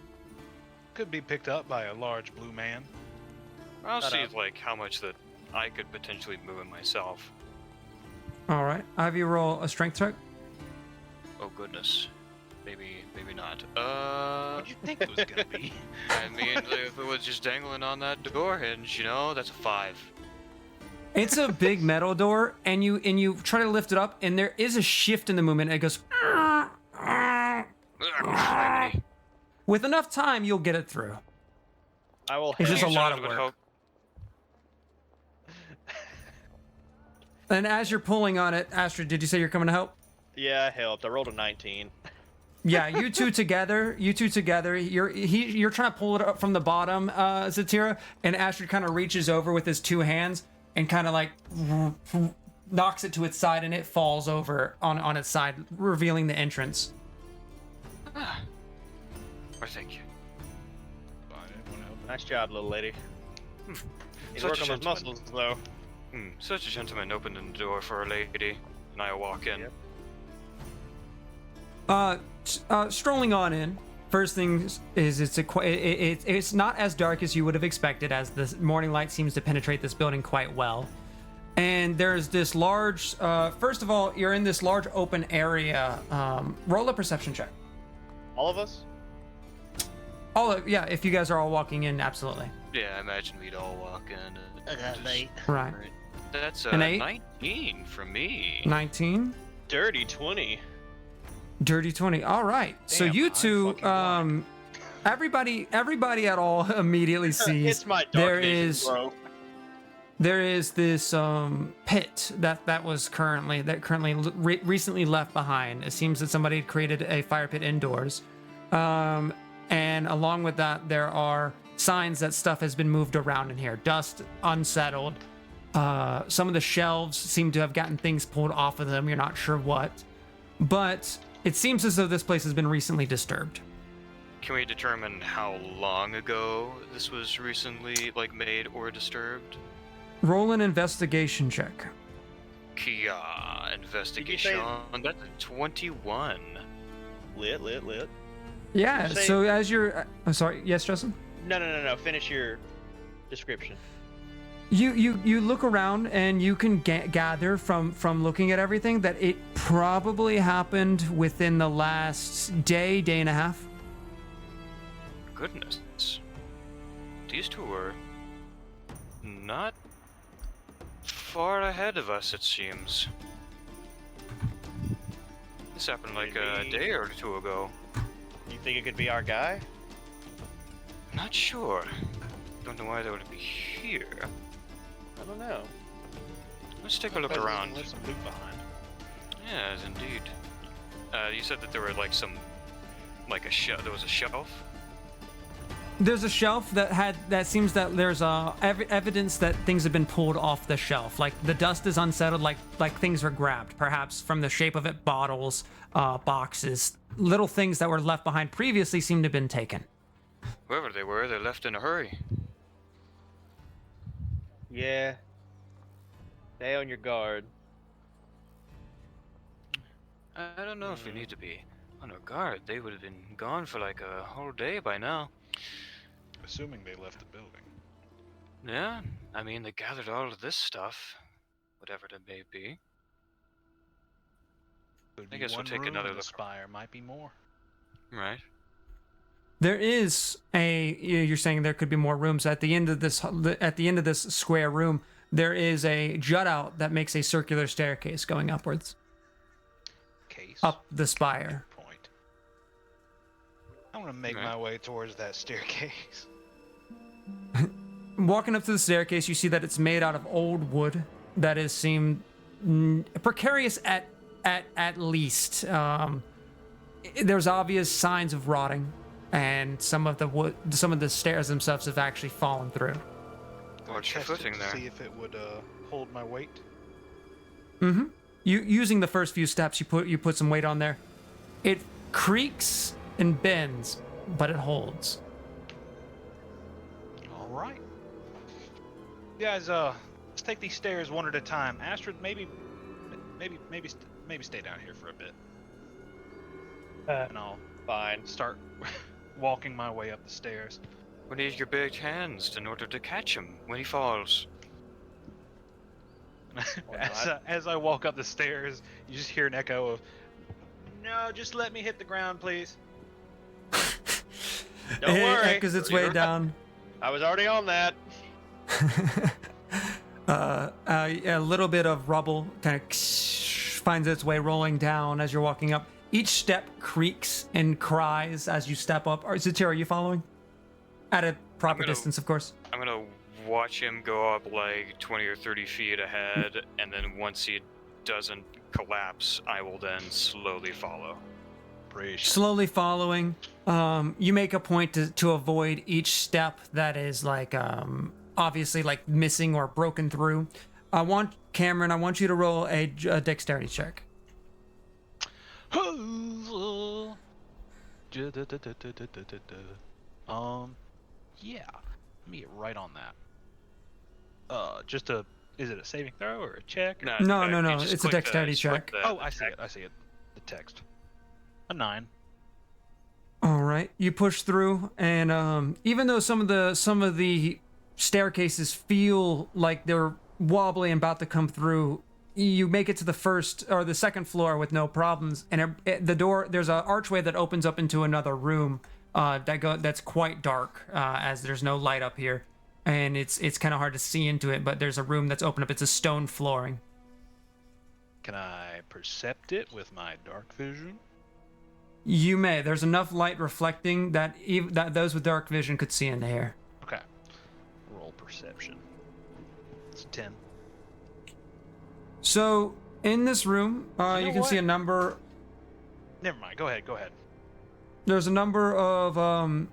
Could be picked up by a large blue man. I'll Shut see up. like how much that I could potentially move it myself. All right, I'll have you roll a strength check. Oh goodness. Maybe not. What'd you think it was gonna be? I mean, if it was just dangling on that door hinge, that's a 5. It's a big metal door, and you try to lift it up, and there is a shift in the movement, and it goes. With enough time, you'll get it through. I will. It's just a help. lot of work. And as you're pulling on it, Astrid, did you say you're coming to help? Yeah, I helped. I rolled a 19. Yeah, you two together. You're trying to pull it up from the bottom, Zatira, and Astrid kind of reaches over with his two hands and kind of like knocks it to its side, and it falls over on its side, revealing the entrance. Or thank you. Nice job, little lady. He's Such working a those muscles, though. Such a gentleman opened the door for a lady, and I walk in. Yep. Strolling on in. First thing is it's not as dark as you would have expected, as the morning light seems to penetrate this building quite well. And there's this large. First of all, you're in this large open area. Roll a perception check. All of us? Yeah, if you guys are all walking in, absolutely. Yeah, I imagine we'd all walk in. I got an 8. Right. That's An 8? 19 for me. 19. Dirty 20. Dirty 20. All right. So Damn, you I'm two, fucking everybody at all immediately sees It's my dark there vision, is bro. there is this pit that was recently left behind. It seems that somebody had created a fire pit indoors, and along with that, there are signs that stuff has been moved around in here. Dust, unsettled. Some of the shelves seem to have gotten things pulled off of them. You're not sure what, but it seems as though this place has been recently disturbed. Can we determine how long ago this was recently made or disturbed? Roll an investigation check. Kia investigation. That's a 21. Lit. Yeah. Say- So as you're, I'm sorry. Yes, Justin. No. Finish your description. You look around and you can gather from looking at everything that it probably happened within the last day and a half. Goodness. These two were not far ahead of us, it seems. This happened like a Maybe- day or two ago. You think it could be our guy? Not sure. Don't know why they would be here. I don't know. Let's take a look Suppose we around. can leave some loot behind. Yes, indeed. You said that there were a shelf. There was a shelf. There's a shelf that seems that there's evidence that things have been pulled off the shelf. Like the dust is unsettled, like things were grabbed, perhaps from the shape of it, bottles, boxes, little things that were left behind previously seem to have been taken. Whoever they were, they left in a hurry. Yeah. Stay on your guard. I don't know if we need to be on our guard. They would have been gone for like a whole day by now. Assuming they left the building. Yeah, I mean, they gathered all of this stuff, whatever it may be. Could I be guess we'll one take room another in the look. Spire, might be more. Right. There is you're saying there could be more rooms at the end of this square room. There is a jut out that makes a circular staircase going upwards Case. up the spire. Good point. I'm gonna make Right. my way towards that staircase. Walking up to the staircase, you see that it's made out of old wood that is seemed precarious at least. There's obvious signs of rotting, and some of the stairs themselves have actually fallen through. Watch your Test it footing to there. See if it would hold my weight. Mm-hmm. You using the first few steps, you put some weight on there. It creaks and bends, but it holds. All right. You guys, let's take these stairs one at a time. Astrid, maybe stay down here for a bit, and I'll Fine. start walking my way up the stairs. We need your big hands in order to catch him when he falls. As I walk up the stairs, you just hear an echo of, "No, just let me hit the ground, please." Don't It worry. echoes its way down. I was already on that. A little bit of rubble kind of finds its way rolling down as you're walking up. Each step creaks and cries as you step up. Zatira, are you following? At a proper distance, of course. I'm gonna watch him go up like 20 or 30 feet ahead, and then once he doesn't collapse, I will then slowly follow. Slowly following. You make a point to avoid each step that is like obviously like missing or broken through. Cameron, I want you to roll a dexterity check. Yeah. Let me get right on that. Is it a saving throw or a check? Or... No. It's a dexterity check. I see it. The text. A 9. All right, you push through, and even though some of the staircases feel like they're wobbly and about to come through, you make it to the first or the second floor with no problems. And the door, there's an archway that opens up into another room that's quite dark, as there's no light up here, and it's kind of hard to see into it. But there's a room that's open up. It's a stone flooring. Can I percept it with my dark vision? You may. There's enough light reflecting that those with dark vision could see into here. Okay. Roll perception. It's 10. So in this room, you can see a number. Never mind. Go ahead. There's a number of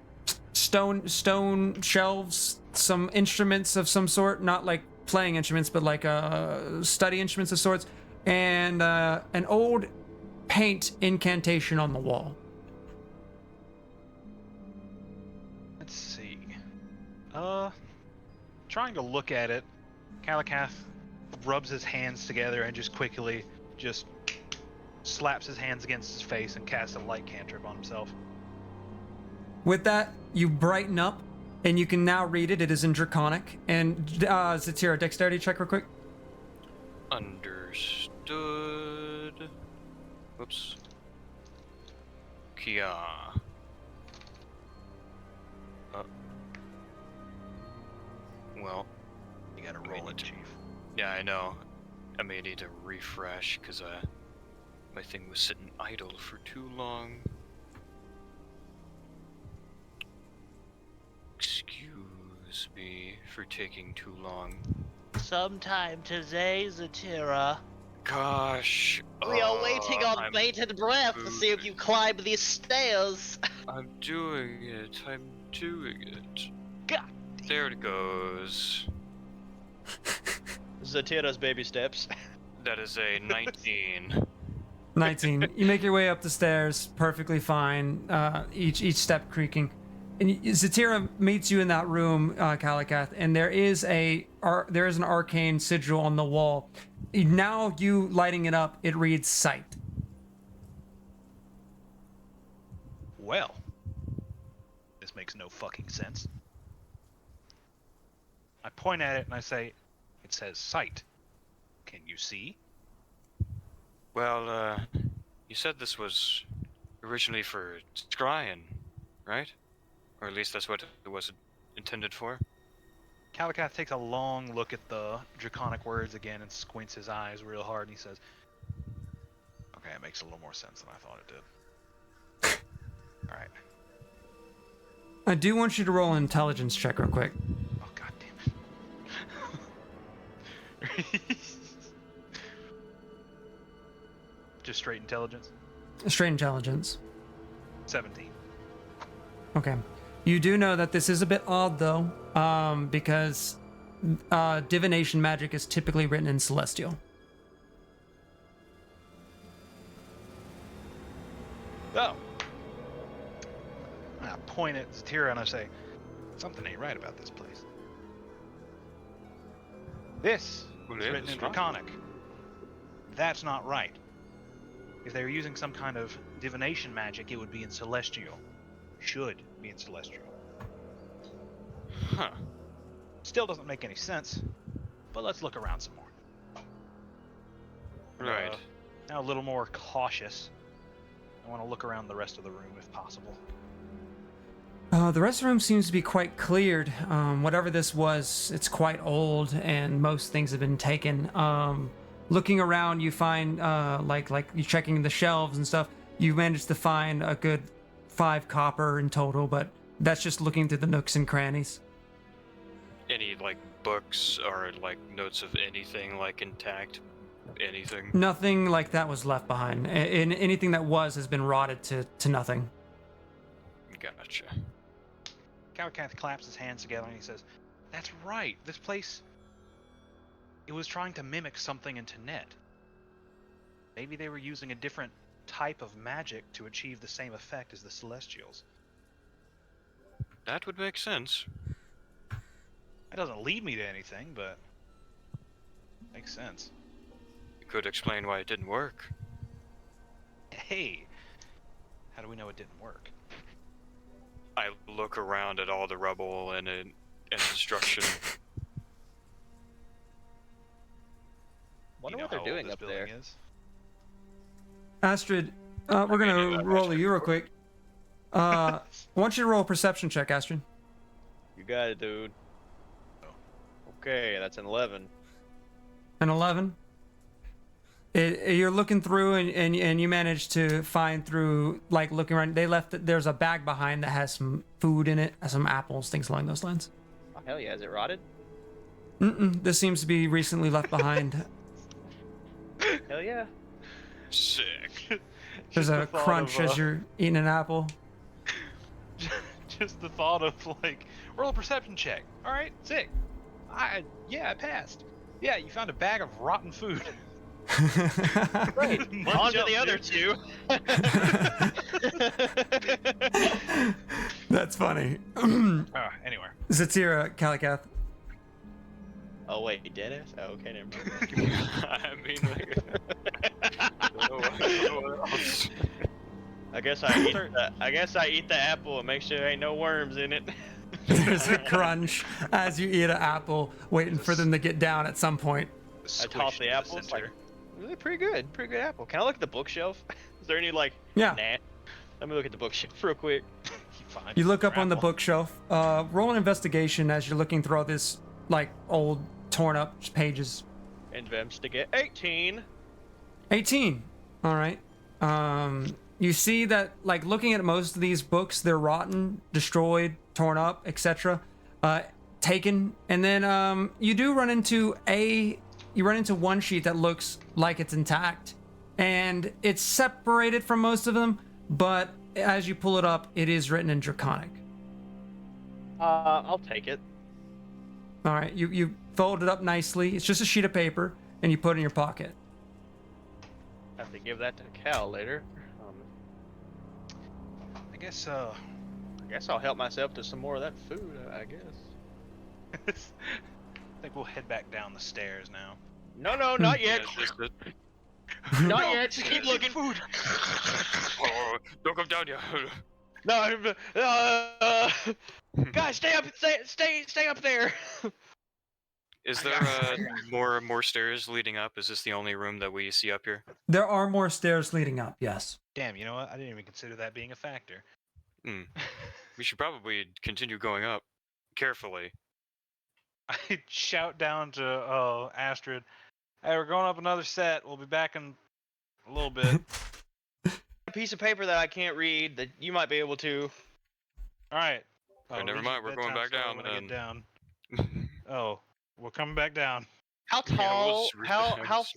stone shelves, some instruments of some sort, not like playing instruments, but like study instruments of sorts, and an old paint incantation on the wall. Let's see. Trying to look at it, Kalakath rubs his hands together and just quickly slaps his hands against his face and casts a light cantrip on himself. With that, you brighten up, and you can now read it. It is in Draconic. And Zatira, dexterity check real quick. Understood. Whoops. Kia. Well, You gotta roll it, Chief. yeah, I know. I may need to refresh because my thing was sitting idle for too long. Excuse me for taking too long. Sometime today, Zatira. Gosh. We are waiting on I'm bated breath to see if you climb these stairs. I'm doing it. God. There it goes. Zatira's baby steps. That is a 19. 19. You make your way up the stairs, perfectly fine. Each step creaking. And Zatira meets you in that room, Kalakath, and there is an arcane sigil on the wall. Now you lighting it up, it reads sight. Well, this makes no fucking sense. I point at it and I say, it says sight. Can you see? Well, you said this was originally for scrying, right? Or at least that's what it was intended for. Kalakath takes a long look at the draconic words again and squints his eyes real hard and he says, okay, it makes a little more sense than I thought it did. Alright. I do want you to roll an intelligence check real quick. Oh, god damn it. Just straight intelligence? Straight intelligence. 17. Okay. You do know that this is a bit odd, though, because divination magic is typically written in Celestial. Oh. I point at Zatira and I say, something ain't right about this place. This is written in Draconic. That's not right. If they were using some kind of divination magic, it would be in Celestial. Should be in Celestial. Huh. Still doesn't make any sense, but let's look around some more. Right. Now a little more cautious. I want to look around the rest of the room if possible. The rest of the room seems to be quite cleared. Whatever this was, it's quite old, and most things have been taken. Looking around, you find, like you're checking the shelves and stuff, you managed to find a good 5 copper in total, but that's just looking through the nooks and crannies. Any like books or like notes of anything like intact? Anything? Nothing like that was left behind. And anything that has been rotted to nothing. Gotcha. Cowcath claps his hands together and he says, "That's right. This place, it was trying to mimic something into net. Maybe they were using a different type of magic to achieve the same effect as the Celestials. That would make sense. That doesn't lead me to anything, but makes sense. It could explain why it didn't work. Hey, how do we know it didn't work?" I look around at all the rubble and destruction. Wonder You know what they're how doing old up this there. building is? Astrid, we're gonna roll you real quick. I want you to roll a perception check, Astrid. You got it, dude. Okay, that's an 11. An 11. You're looking through and you manage to find through, like, looking around. There's a bag behind that has some food in it, some apples, things along those lines. Oh, hell yeah, is it rotted? This seems to be recently left behind. Hell yeah. Sick. There's a crunch as you're eating an apple. Just the thought of, like, roll a perception check. All right, sick. I passed. Yeah, you found a bag of rotten food. Great. Munch On to up, the other dude. 2. That's funny. Anyway. Zatira, Kalikath. Oh wait, Dennis? Oh, okay, never mind. I mean, like, what else? I guess I eat the apple and make sure there ain't no worms in it. There's a crunch as you eat an apple, waiting for them to get down at some point. I toss the apple. It's like, really pretty good apple. Can I look at the bookshelf? Is there any like? Yeah. Nah. Let me look at the bookshelf real quick. You look up on the bookshelf. Roll an investigation as you're looking through all this, like, old, torn up pages. Investigate. 18. 18. All right. You see that, like, looking at most of these books, they're rotten, destroyed, torn up, etc. Taken. And then you do run into one sheet that looks like it's intact, and it's separated from most of them, but as you pull it up, it is written in Draconic. I'll take it. All right, you fold it up nicely. It's just a sheet of paper, and you put it in your pocket. Have to give that to Cal later. I guess I'll help myself to some more of that food. I guess. I think we'll head back down the stairs now. No, not yet. Yeah, just it. Not yet. Just keep looking. Food. Oh, don't come down yet. No, guys, stay up there. Is there more stairs leading up? Is this the only room that we see up here? There are more stairs leading up, yes. Damn, you know what? I didn't even consider that being a factor. We should probably continue going up carefully. I shout down to Astrid, "Hey, we're going up another set. We'll be back in a little bit." A piece of paper that I can't read that you might be able to. All right. Alright, never mind, we're going back down then. Down. Oh, we're coming back down. How Yeah, we'll tall? just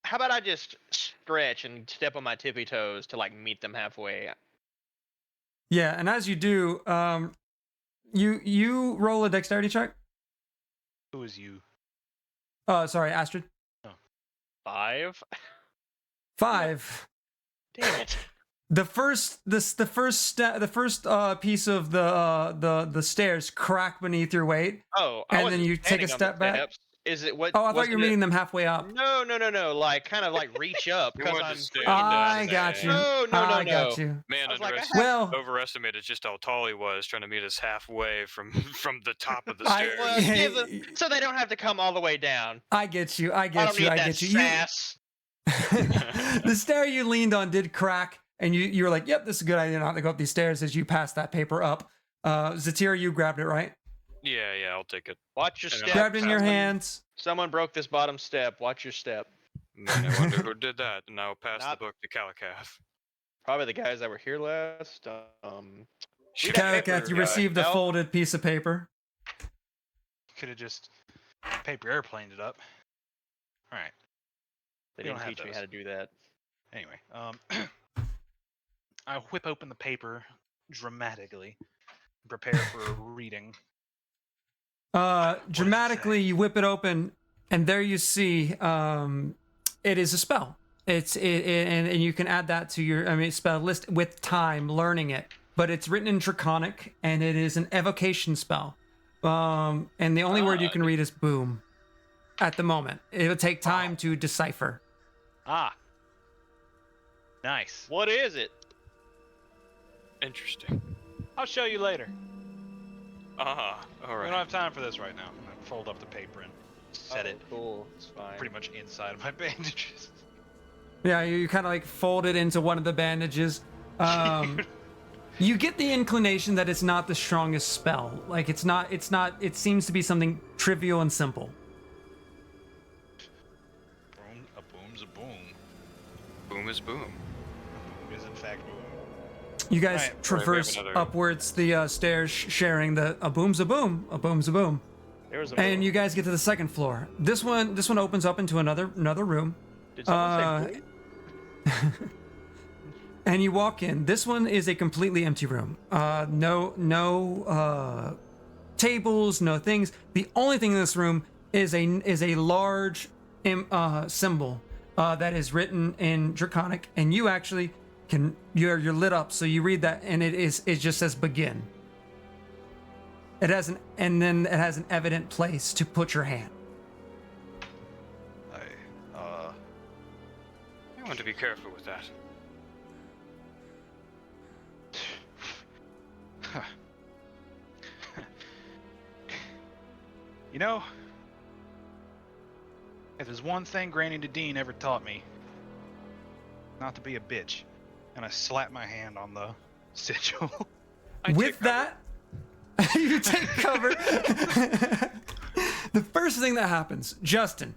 How about I just stretch and step on my tippy toes to like meet them halfway? Yeah, and as you do, you roll a dexterity check. Who is you? Sorry, Astrid. 5. 5. Damn it. The first piece of the stairs crack beneath your weight. Oh, and then you take a step back. Steps. Is it what? Oh, I thought you were meeting them halfway up. No. Like kind of like reach up You because want to I'm. stay I got you. No. I got you. Man, I was like, overestimated just how tall he was, trying to meet us halfway from the top of the I- stairs. Well, so they don't have to come all the way down. I get you. I don't need that you. sass. The stair you leaned on did crack, and you were like, "Yep, this is a good idea not to go up these stairs." As you pass that paper up, Zatira, you grabbed it, right? Yeah, I'll take it. Watch your And step. Grabbed in your someone- hands. Someone broke this bottom step. Watch your step. Man, I wonder who did that. And I'll pass Not- the book to Kalakath. Probably the guys that were here last. Shit. that Kalakath, you paper, received a no? folded piece of paper. Could have just paper airplaned it up. All right. They We don't didn't have teach me those. how to do that. Anyway, I whip open the paper dramatically, and prepare for a reading. Dramatically, you whip it open, and there you see it is a spell. And you can add that to your spell list with time learning it. But it's written in Draconic, and it is an evocation spell. And the only word you can read is boom. At the moment, it'll take time to decipher. Ah. Nice. What is it? Interesting. I'll show you later. All We don't right. have time for this right now. I'm gonna fold up the paper and set it Cool. It's fine. pretty much inside of my bandages. Yeah, you kind of like fold it into one of the bandages. You get the inclination that it's not the strongest spell. Like it's not, it seems to be something trivial and simple. Boom, a boom's a boom. Boom is boom. A boom is in fact boom. You guys Right, traverse another- upwards the stairs, sharing a boom's a boom, a boom's a boom. There was a And boom. you guys get to the second floor. This one opens up into another room. Did someone say boom? And you walk in. This one is a completely empty room. No tables, no things. The only thing in this room is a large symbol that is written in Draconic, and you actually you're lit up, so you read that, and it just says begin. It has an evident place to put your hand. I want to be careful with that. You know, if there's one thing Granny Nadine ever taught me, not to be a bitch. And I slap my hand on the sigil. With that, you take cover. The first thing that happens, Justin,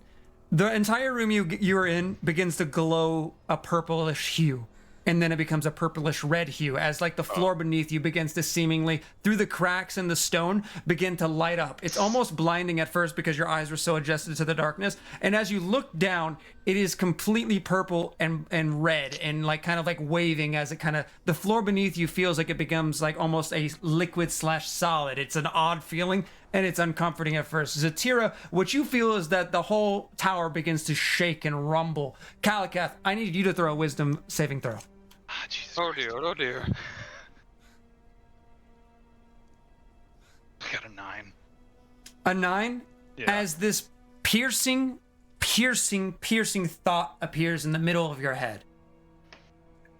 the entire room you are in begins to glow a purplish hue. And then it becomes a purplish red hue as like the floor beneath you begins to seemingly, through the cracks in the stone, begin to light up. It's almost blinding at first because your eyes were so adjusted to the darkness. And as you look down, it is completely purple and red and like kind of like waving as it kind of, the floor beneath you feels like it becomes like almost a liquid / solid. It's an odd feeling and it's uncomforting at first. Zatira, what you feel is that the whole tower begins to shake and rumble. Kalakath, I need you to throw a wisdom saving throw. Ah, Jesus Oh Christ. dear, oh dear. I got a 9. A 9? Yeah. As this piercing thought appears in the middle of your head.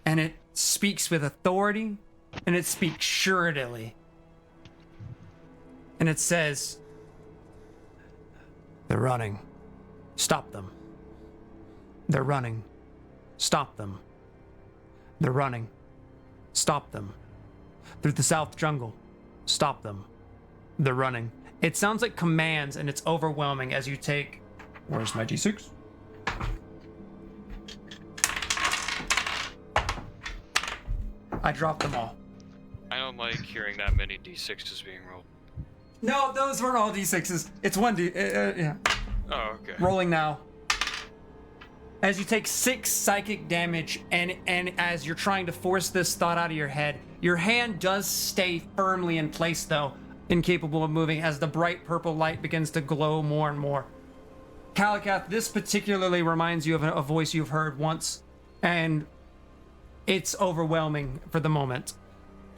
And it speaks with authority, and it speaks suretily. And it says, "They're running. Stop them. They're running. Stop them. They're running. Stop them. Through the south jungle. Stop them. They're running." It sounds like commands, and it's overwhelming as you take... Where's my D6? I dropped them all. I don't like hearing that many d6s being rolled. No, those weren't all D6s. It's one D... yeah. Oh, okay. Rolling now. As you take 6 psychic damage, and as you're trying to force this thought out of your head, your hand does stay firmly in place, though, incapable of moving, as the bright purple light begins to glow more and more. Kalakath, this particularly reminds you of a voice you've heard once, and it's overwhelming for the moment.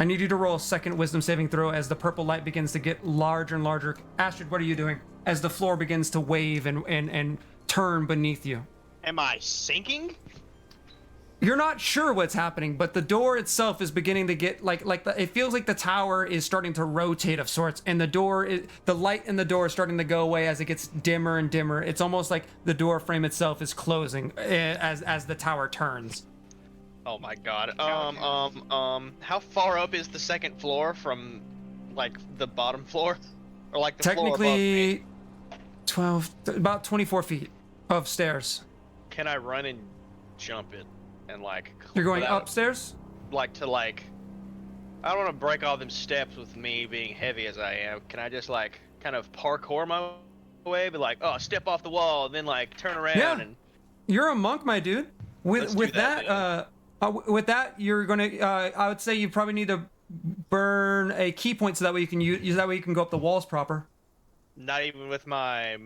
I need you to roll a second wisdom saving throw as the purple light begins to get larger and larger. Astrid, what are you doing? As the floor begins to wave and turn beneath you. Am I sinking? You're not sure what's happening, but the door itself is beginning to get it feels like the tower is starting to rotate of sorts, and the light in the door is starting to go away as it gets dimmer and dimmer. It's almost like the door frame itself is closing as the tower turns. Oh my god. How far up is the second floor from like the bottom floor, or like the floor above me? Technically, about 24 feet of stairs. Can I run and jump it, and like? You're going without- upstairs? Like to like. I don't want to break all them steps with me being heavy as I am. Can I just like kind of parkour my way, be like, oh, step off the wall, and then like turn around Yeah. and. You're a monk, my dude. Let's With do that, with that, you're gonna. I would say you probably need to burn a key point so that way you can use that way you can go up the walls proper. Not even with my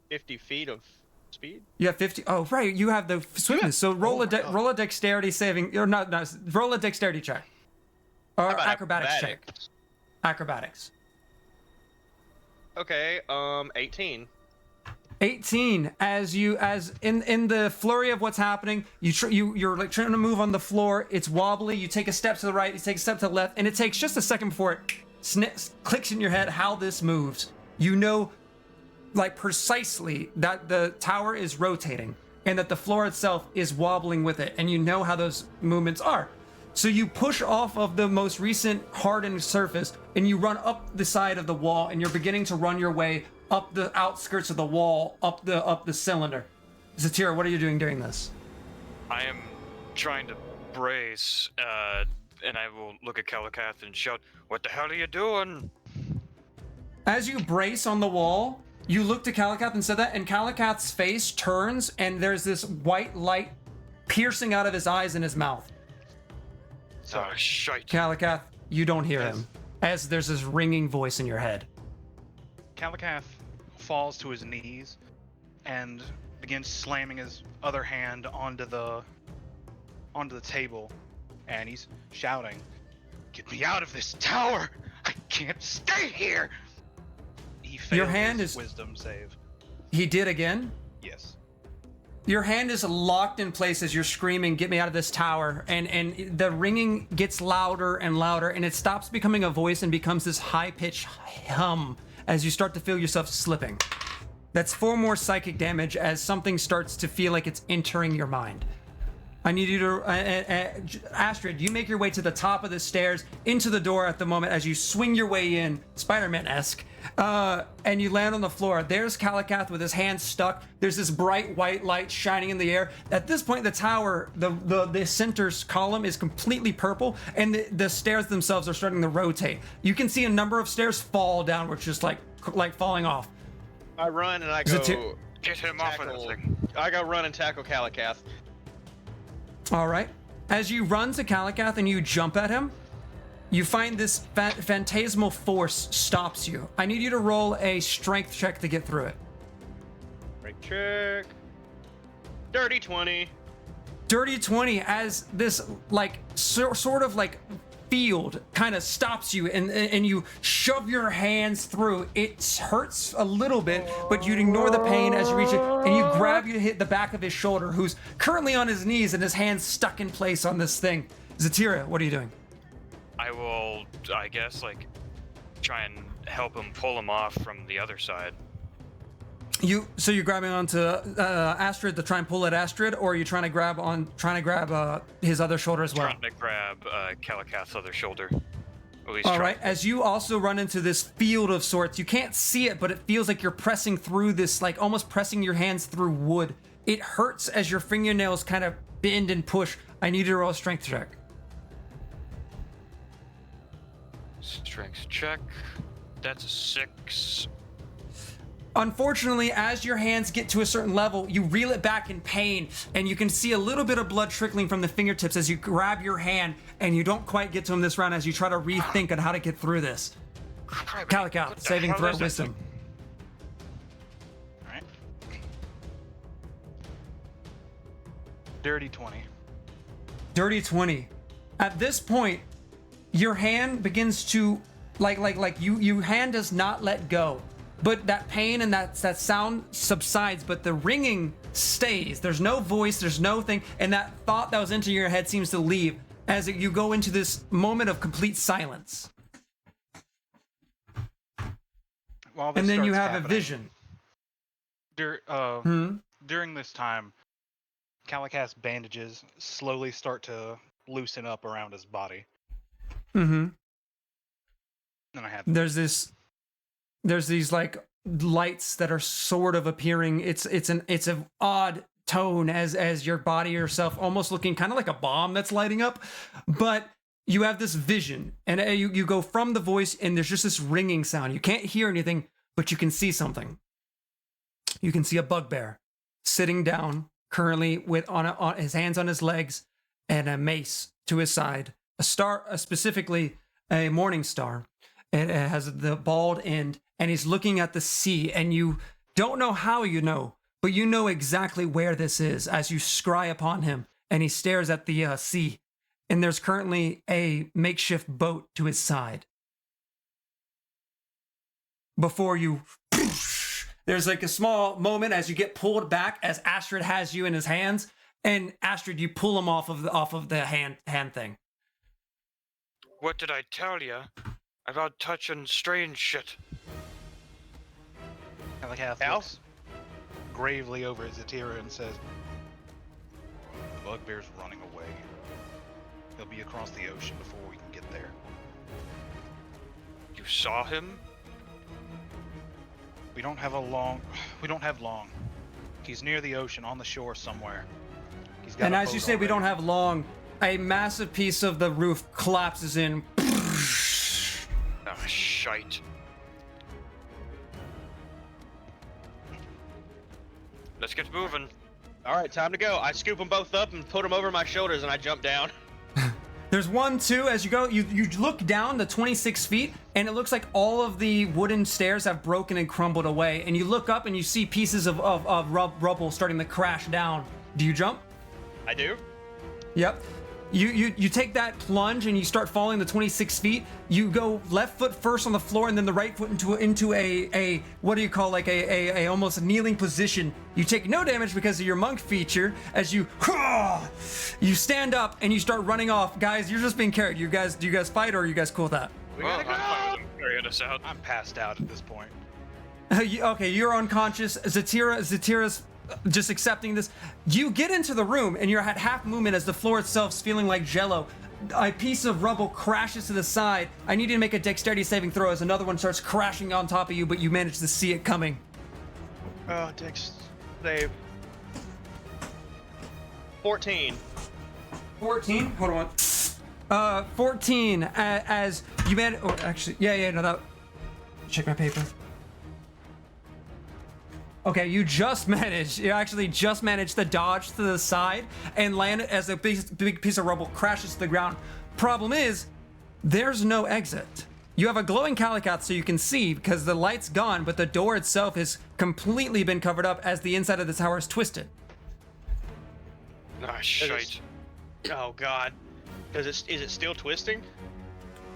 50 feet of speed. You have 50. Oh, right. You have the swiftness. So roll Oh my God. roll a dexterity saving or not. Roll a dexterity check. Or How about acrobatics check. Acrobatics. Okay, 18. 18 as in the flurry of what's happening, you're like trying to move on the floor. It's wobbly. You take a step to the right, you take a step to the left, and it takes just a second before it clicks in your head how this moves. You know, like precisely that the tower is rotating and that the floor itself is wobbling with it, and you know how those movements are. So you push off of the most recent hardened surface and you run up the side of the wall, and you're beginning to run your way up the outskirts of the wall, up the cylinder. Zatira, what are you doing during this? I am trying to brace, and I will look at Kalakath and shout, "What the hell are you doing?" As you brace on the wall, you look to Kalakath and said that, and Kalakath's face turns, and there's this white light piercing out of his eyes and his mouth. Oh, shite. Kalakath, you don't hear him, as there's this ringing voice in your head. Kalakath falls to his knees and begins slamming his other hand onto the table, and he's shouting, "Get me out of this tower! I can't stay here!" He failed Your hand his is- wisdom save. He did again? Yes. Your hand is locked in place as you're screaming, "Get me out of this tower," and the ringing gets louder and louder, and it stops becoming a voice and becomes this high-pitched hum as you start to feel yourself slipping. That's 4 more psychic damage as something starts to feel like it's entering your mind. I need you to, Astrid, you make your way to the top of the stairs, into the door at the moment as you swing your way in, Spider-Man-esque, and you land on the floor. There's Kalakath with his hands stuck. There's this bright white light shining in the air. At this point, the tower, the center's column is completely purple, and the stairs themselves are starting to rotate. You can see a number of stairs fall downward, just like falling off. I run and I Is it go. Get him off of the tackle- thing. I go run and tackle Kalakath. All right. As you run to Kalakath and you jump at him, you find this phantasmal force stops you. I need you to roll a strength check to get through it. Break check. Dirty 20. Dirty 20 as this like sort of like field kind of stops you, and you shove your hands through. It hurts a little bit, but you ignore the pain as you reach it, and you grab you to hit the back of his shoulder, who's currently on his knees and his hands stuck in place on this thing. Zatira, what are you doing? I will, I guess, like, try and help him pull him off from the other side. So you're grabbing onto Astrid to try and pull at Astrid, or are you trying to grab his other shoulder as well? Trying to grab Kalakath's other shoulder. At least All try. right. As you also run into this field of sorts, you can't see it, but it feels like you're pressing through this, like almost pressing your hands through wood. It hurts as your fingernails kind of bend and push. I need you to roll a strength check. Strength check. That's a 6. Unfortunately, as your hands get to a certain level, you reel it back in pain, and you can see a little bit of blood trickling from the fingertips as you grab your hand, and you don't quite get to him this round as you try to rethink on how to get through this. Kalakath, saving throw wisdom. All right. Dirty 20. Dirty 20. At this point, your hand begins to your hand does not let go. But that pain and that sound subsides, but the ringing stays. There's no voice, there's no thing, and that thought that was into your head seems to leave as you go into this moment of complete silence. While this And then you starts have a happening, vision. During this time, Kalakath's bandages slowly start to loosen up around his body. Mm-hmm. And I have. There's these like lights that are sort of appearing. It's an odd tone as your body yourself almost looking kind of like a bomb that's lighting up, but you have this vision, and you go from the voice, and there's just this ringing sound. You can't hear anything, but you can see something. You can see a bugbear sitting down currently with on his hands on his legs and a mace to his side, a star, specifically a morning star. It has the bald end, and he's looking at the sea, and you don't know how you know, but you know exactly where this is as you scry upon him, and he stares at the sea, and there's currently a makeshift boat to his side. Before you, there's like a small moment as you get pulled back as Astrid has you in his hands, and Astrid, you pull him off of the hand thing. What did I tell you about touching strange shit? I like half Al? looks gravely over at Zatira and says, "The bugbear's running away. He'll be across the ocean before we can get there." You saw him? We don't have long. He's near the ocean on the shore somewhere. He's got And a as you boat say, we don't already. have long. A massive piece of the roof collapses in. Ah, shite. Let's get moving. All right, time to go. I scoop them both up and put them over my shoulders, and I jump down. There's 1, 2, as you go, you look down the 26 feet, and it looks like all of the wooden stairs have broken and crumbled away. And you look up and you see pieces of rubble starting to crash down. Do you jump? I do. Yep. You take that plunge and you start falling the 26 feet. You go left foot first on the floor and then the right foot into a what do you call, like a almost kneeling position. You take no damage because of your monk feature as you stand up and you start running off. Guys, you're just being carried. Do you guys fight, or are you guys cool with that? We Well, gotta I'm fine go. with him carrying us out. I'm passed out at this point. Okay, you're unconscious. Zatira's just accepting this. You get into the room and you're at half movement as the floor itself's feeling like jello. A piece of rubble crashes to the side. I need you to make a dexterity saving throw as another one starts crashing on top of you, but you manage to see it coming. Oh, Dex, save. 14. 14? Hold on. 14 as you manage. Oh, actually, no, that. Check my paper. Okay, you actually just managed to dodge to the side and land as a big piece of rubble crashes to the ground. Problem is, there's no exit. You have a glowing calicat so you can see because the light's gone, but the door itself has completely been covered up as the inside of the tower is twisted. Ah, shite. Oh God. Is it still twisting?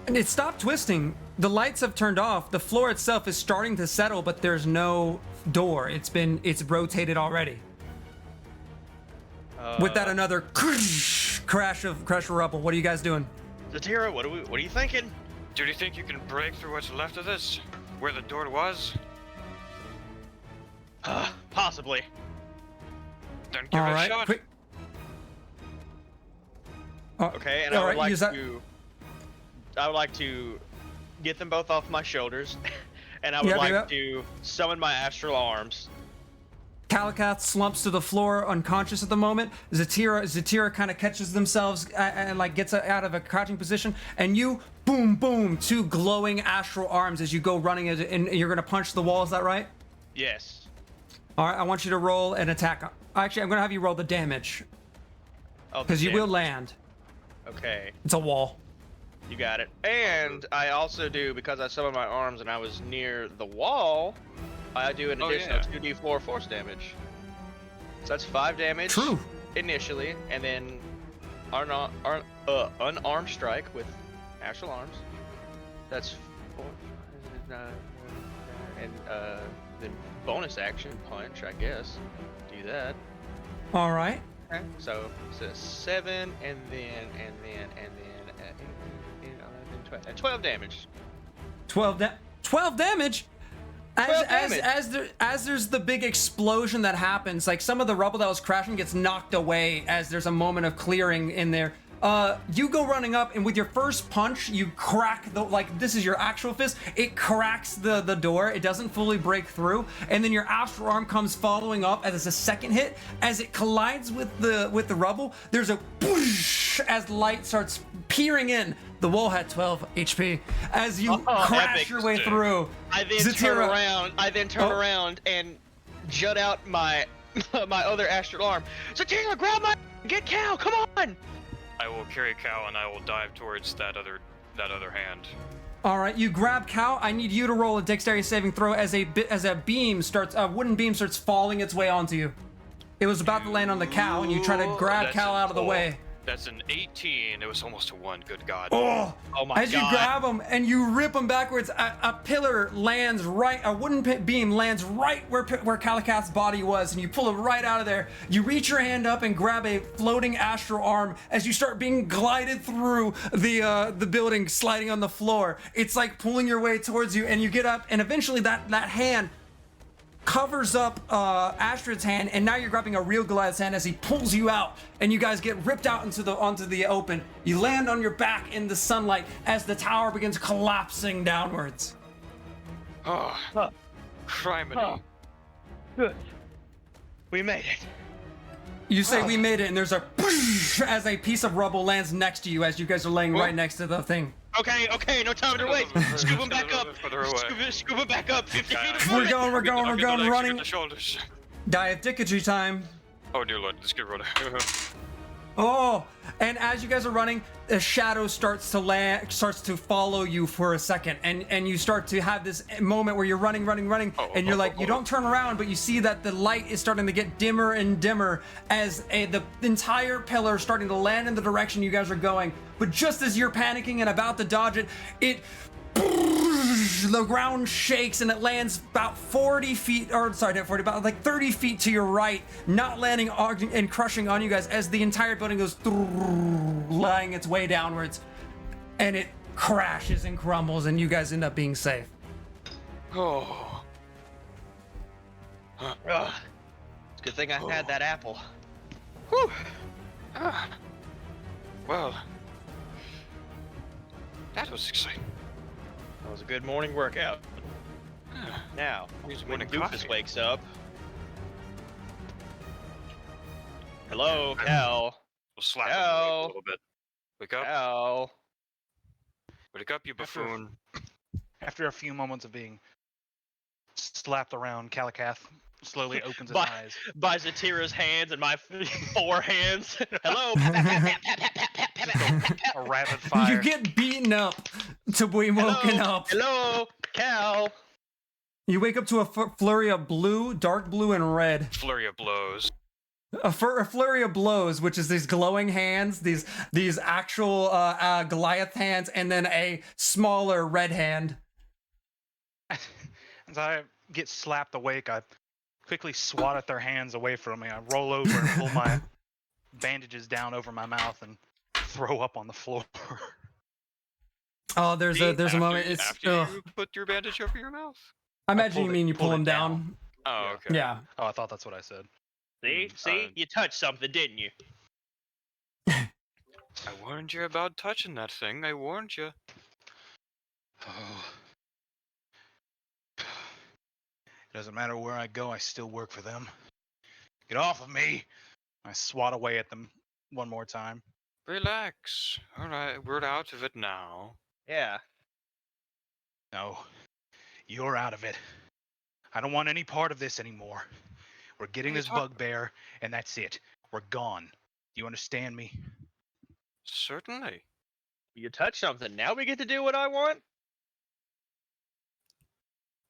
And it stopped twisting. The lights have turned off. The floor itself is starting to settle, but there's no door. It's rotated already. With that, another crash of rubble. What are you guys doing? Zatira, what are you thinking? Do you think you can break through what's left of this? Where the door was? Possibly. Then give All it a right. shot. Quick. Okay, and all I would right, like use that- to get them both off my shoulders, and I would Yeah, like do to summon my astral arms. Calicath slumps to the floor, unconscious at the moment. Zatira kind of catches themselves and like gets out of a crouching position, and you boom, 2 glowing astral arms as you go running, and you're gonna punch the wall. Is that right? Yes. All right, I want you to roll an attack. Actually, I'm gonna have you roll the damage Oh, because you damn. will land. Okay, It's a wall. you got it. And I also do, because I summoned my arms and I was near the wall, I do an Oh, additional yeah. 2d4 force damage. So that's 5 damage True. initially, and then unarmed strike with astral arms. That's 4, 5, 9, and then bonus action punch, I guess. Do that. All right. Okay. So it's 7, and then 12 damage. 12 damage. 12 damage. As there's the big explosion that happens, like some of the rubble that was crashing gets knocked away as there's a moment of clearing in there. You go running up, and with your first punch, you crack the, like, this is your actual fist. It cracks the door. It doesn't fully break through, and then your astral arm comes following up as a second hit. As it collides with the rubble, there's a whoosh as light starts peering in. The wall had 12 HP. As you crash epic. your way through, I then turn Oh. around and jut out my my other astral arm. Zatira, grab my get Cal. Come on. I will carry Cal and I will dive towards that other hand. All right, you grab Cal. I need you to roll a dexterity saving throw as a wooden beam starts falling its way onto you. It was about to land on the cow, and you try to grab That's Cal an- out of the oh, way. That's an 18. It was almost a 1. Good God. Oh, my as you God. grab him and you rip him backwards, a pillar lands right, a wooden beam lands right where Calicath's body was, and you pull him right out of there. You reach your hand up and grab a floating astral arm as you start being glided through the building, sliding on the floor. It's like pulling your way towards you, and you get up, and eventually that hand covers up Astrid's hand, and now you're grabbing a real Goliath's hand as he pulls you out, and you guys get ripped out onto the open. You land on your back in the sunlight as the tower begins collapsing downwards. Oh, criminy. Good. We made it. You say we made it, and there's a as a piece of rubble lands next to you as you guys are laying right next to the thing. Okay, no time to waste. Scoop him back up. Scoop him back up. 50 feet We're away. going, running. The shoulders. Diathicatry time. Oh dear Lord, let's get rid of. Oh, and as you guys are running, a shadow starts to follow you for a second, and you start to have this moment where you're running, and you're like, you don't turn around, but you see that the light is starting to get dimmer and dimmer as the entire pillar is starting to land in the direction you guys are going. But just as you're panicking and about to dodge it, the ground shakes and it lands about 40 feet, or sorry, not 40, about like 30 feet to your right, not landing and crushing on you guys as the entire building goes lying its way downwards, and it crashes and crumbles, and you guys end up being safe. Oh. Ugh. It's a good thing I had that apple. Whew. Well, that was exciting. That was a good morning workout. Now, Needs when morning Doofus coffee. wakes up. Hello, Cal. We'll slap him Ow. a little bit. Wake up. Cal. Wake up, you buffoon. After a few moments of being slapped around, Calicath slowly opens his By- eyes. By Zatira's hands and my 4 hands. Hello. A rapid fire. You get beaten up to be woken up. Hello, Cal. You wake up to a flurry of blue, dark blue, and red. Flurry of blows. A flurry of blows, which is these glowing hands, these actual Goliath hands, and then a smaller red hand. As I get slapped awake, I quickly swat at their hands away from me. I roll over and pull my bandages down over my mouth and throw up on the floor. Oh, there's a moment. It's After you put your bandage over your mouth? I imagine you pulled it- mean you pull pulled him it down. Oh, okay. Yeah. Oh, I thought that's what I said. See, you touched something, didn't you? I warned you about touching that thing. I warned you. Oh. It doesn't matter where I go, I still work for them. Get off of me! I swat away at them one more time. Relax. All right, we're out of it now. Yeah. No, you're out of it. I don't want any part of this anymore. We're getting What are you this talk- bugbear, and that's it. We're gone. Do you understand me? Certainly. You touched something. Now we get to do what I want?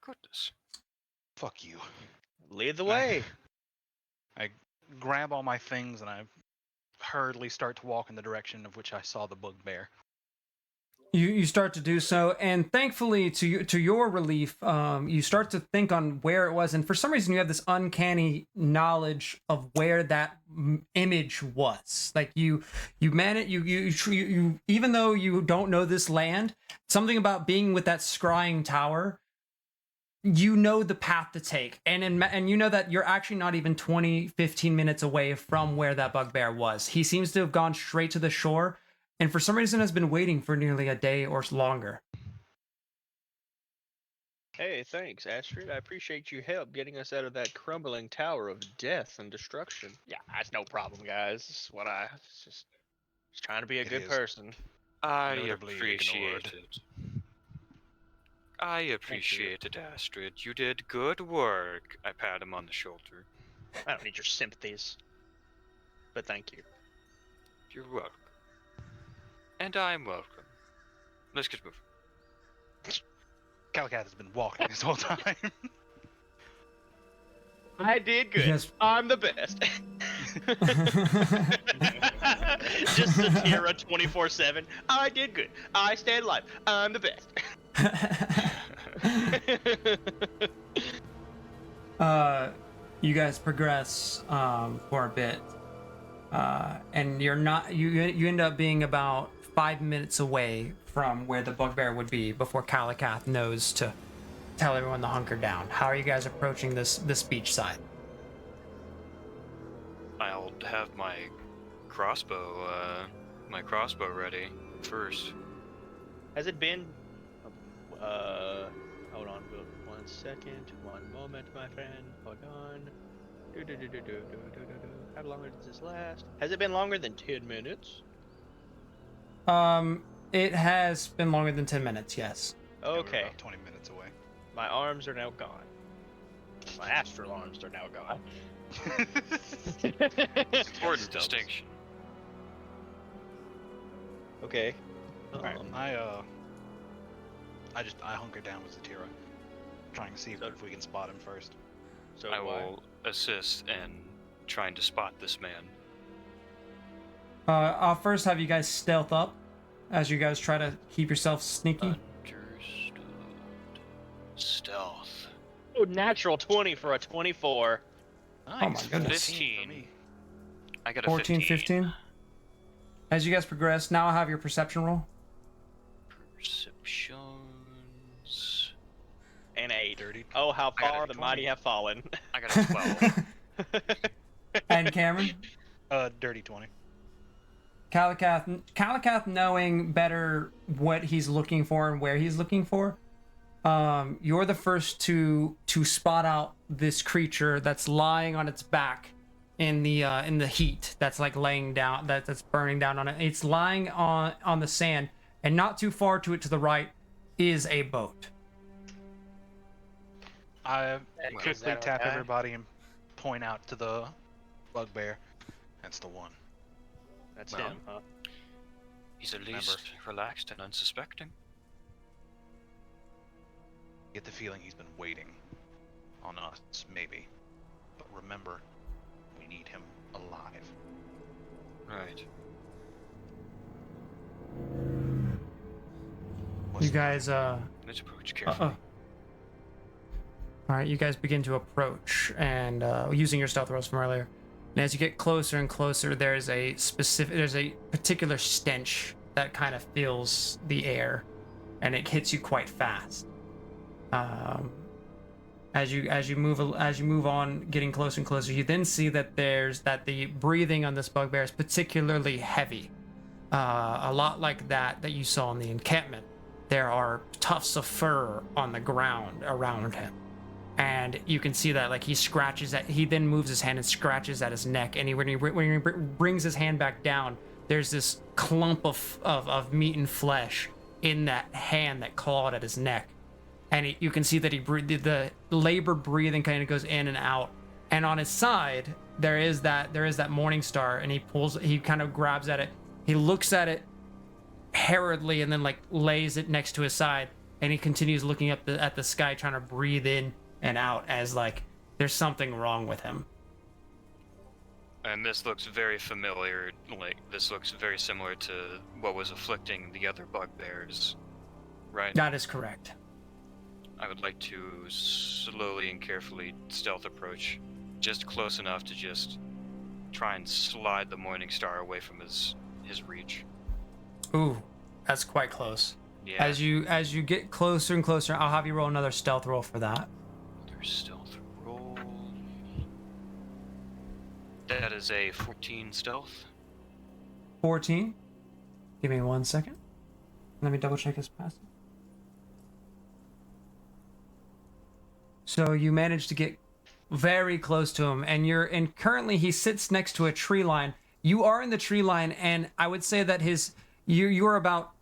Goodness. Fuck you. Lead the way. I grab all my things and I hurriedly start to walk in the direction of which I saw the bugbear. You start to do so, and thankfully, to your relief, you start to think on where it was, and for some reason, you have this uncanny knowledge of where that image was. Like you manage you even though you don't know this land, something about being with that scrying tower you know the path to take, and you know that you're actually not even 15 minutes away from where that bugbear was. He seems to have gone straight to the shore, and for some reason has been waiting for nearly a day or longer. Hey, thanks, Astrid. I appreciate your help getting us out of that crumbling tower of death and destruction. Yeah, that's no problem, guys. This is what just trying to be a It good is. person. I Notably appreciate ignored. it. I appreciate it, Astrid. You did good work. I pat him on the shoulder. I don't need your sympathies, but thank you. You're welcome. And I'm welcome. Let's get moving. Calicat has been walking this whole time. I did good. Yes. I'm the best. Just Satira 24/7. I did good. I stayed alive. I'm the best. You guys progress for a bit, and you end up being about 5 minutes away from where the bugbear would be before Kalakath knows to tell everyone to hunker down. How are you guys approaching this beach side? I'll have my crossbow ready first. Has it been? Hold on, 1 second, 1 moment, my friend. Hold on. How long does this last? Has it been longer than 10 minutes? It has been longer than 10 minutes, yes. Yeah, we're Okay. about 20 minutes away. My arms are now gone. My astral arms are now gone. Important Stumps. distinction. Okay. Alright, I hunker down with Zatira, trying to see if we can spot him first. So I do will assist in trying to spot this man. I'll first have you guys stealth up as you guys try to keep yourself sneaky. Understood. Stealth. Oh, natural 20 for a 24. Nice. my goodness. 15. I got a 14, 15. 15. As you guys progress, now I'll have your perception roll. Perceptions. And 8. Dirty. Oh, how I got far a the 20. mighty have fallen. I got a 12. And Cameron? Dirty 20. Kalakath knowing better what he's looking for and where he's looking for, you're the first to spot out this creature that's lying on its back in the heat that's like laying down, that's burning down on it. It's lying on the sand, and not too far to the right is a boat. I Is quickly that tap okay? everybody and point out to the bugbear. That's the one. That's Well, him, huh? He's at least relaxed and unsuspecting. Get the feeling he's been waiting on us, maybe. But remember, we need him alive. Right. You guys Let's approach carefully. All right, you guys begin to approach, and using your stealth rolls from earlier. And as you get closer and closer, there's a particular stench that kind of fills the air, and it hits you quite fast. As you move on, getting closer and closer, you then see that the breathing on this bugbear is particularly heavy, a lot like that you saw in the encampment. There are tufts of fur on the ground around him. And you can see that, like, he then moves his hand and scratches at his neck. And when he brings his hand back down, there's this clump of meat and flesh in that hand that clawed at his neck. And you can see that the labored breathing kind of goes in and out. And on his side, there is that morning star, and he kind of grabs at it. He looks at it hurriedly and then like lays it next to his side. And he continues looking up at the sky, trying to breathe in and out as like there's something wrong with him. And this looks very familiar. Like, this looks very similar to what was afflicting the other bugbears, right? That is correct. I would like to slowly and carefully stealth approach, just close enough to just try and slide the Morning Star away from his reach. Ooh, that's quite close. Yeah. As you get closer and closer, I'll have you roll another stealth roll for that. Another stealth roll. That is a 14 stealth. 14. Give me 1 second. Let me double check his passive. So you managed to get very close to him, and currently he sits next to a tree line. You are in the tree line, and I would say that you're about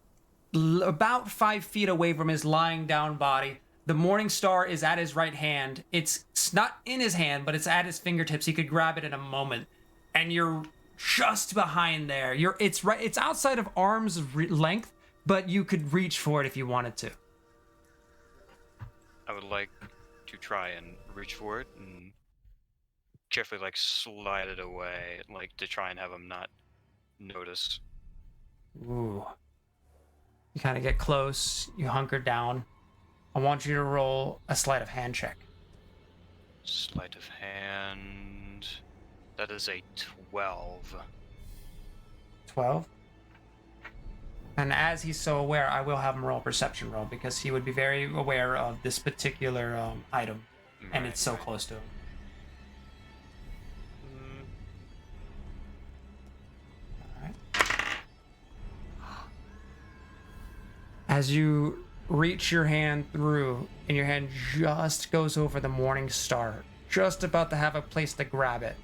5 feet away from his lying down body. The morning star is at his right hand. It's not in his hand, but it's at his fingertips. He could grab it in a moment, and you're just behind there. It's outside of arm's length, but you could reach for it if you wanted to. I would like to try and reach for it and carefully like slide it away, like to try and have him not notice. Ooh. You kind of get close. You hunker down. I want you to roll a sleight of hand check. Sleight of hand. That is a 12. 12. And as he's so aware, I will have him roll a perception roll because he would be very aware of this particular item, and it's so close to him. As you reach your hand through, and your hand just goes over the morning star, just about to have a place to grab it,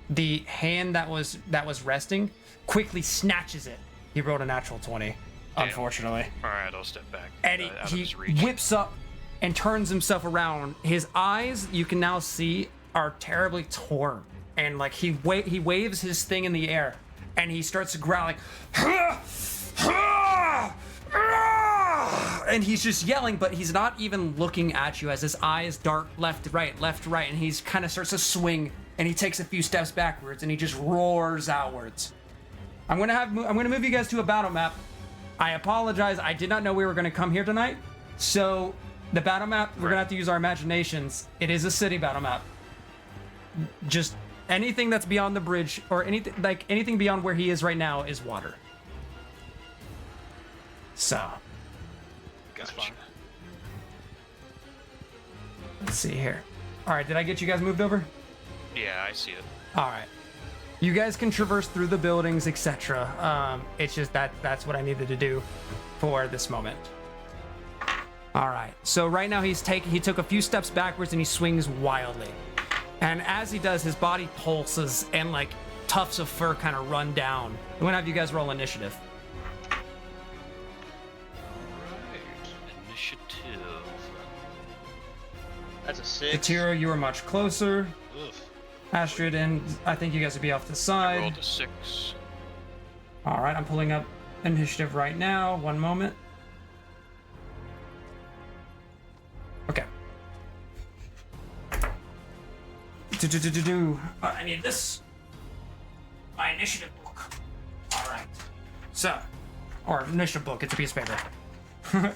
the hand that was resting quickly snatches it. He rolled a natural 20, unfortunately. All right, I'll step back. And out of he his reach. whips up and turns himself around. His eyes, you can now see, are terribly torn, and like he waves his thing in the air, and he starts to growl like, and he's just yelling, but he's not even looking at you as his eyes dart left, right, and he's kind of starts to swing, and he takes a few steps backwards, and he just roars outwards. I'm gonna move you guys to a battle map. I apologize, I did not know we were gonna come here tonight, so the battle map, we're gonna have to use our imaginations. It is a city battle map. Just anything that's beyond the bridge, or anything beyond where he is right now, is water. So, That's Gotcha. fine. let's see here. All right, did I get you guys moved over? Yeah, I see it. All right. You guys can traverse through the buildings, etc. It's just that's what I needed to do for this moment. All right. So right now he took a few steps backwards and he swings wildly. And as he does, his body pulses and like tufts of fur kind of run down. I'm gonna have you guys roll initiative. Initiative. That's a 6. Katira, you are much closer. Oof. Astrid, and I think you guys would be off to the I side. rolled a 6. All right, I'm pulling up initiative right now. One moment. Okay. I need this. My initiative book. All right. So, or initiative book. It's a piece of paper.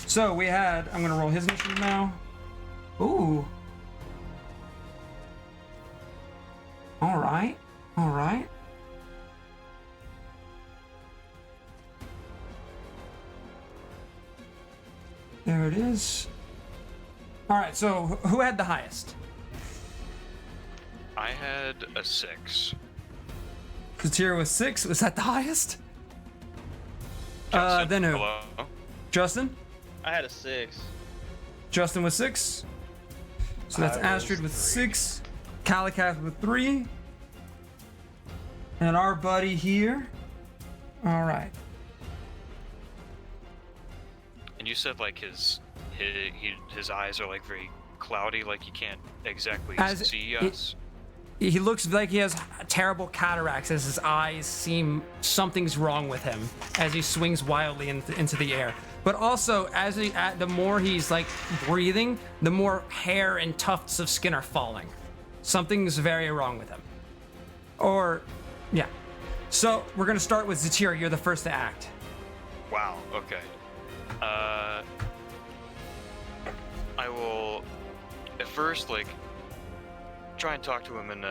So we had. I'm gonna roll his initiative now. Ooh. All right. All right. There it is. All right, so who had the highest? I had a 6. Katira was 6. Was that the highest? Justin, Then who? Hello? Justin? I had a 6. Justin with 6. So that's I Astrid was with 3. 6. Calicath with 3. And our buddy here. All right. And you said like his eyes are like very cloudy, like you can't exactly As see it- us. He looks like he has terrible cataracts as his eyes seem something's wrong with him as he swings wildly into the air. But also, the more he's like breathing, the more hair and tufts of skin are falling. Something's very wrong with him. Or, yeah. So we're gonna start with Zatira. You're the first to act. Wow. Okay. I will at first like try and talk to him in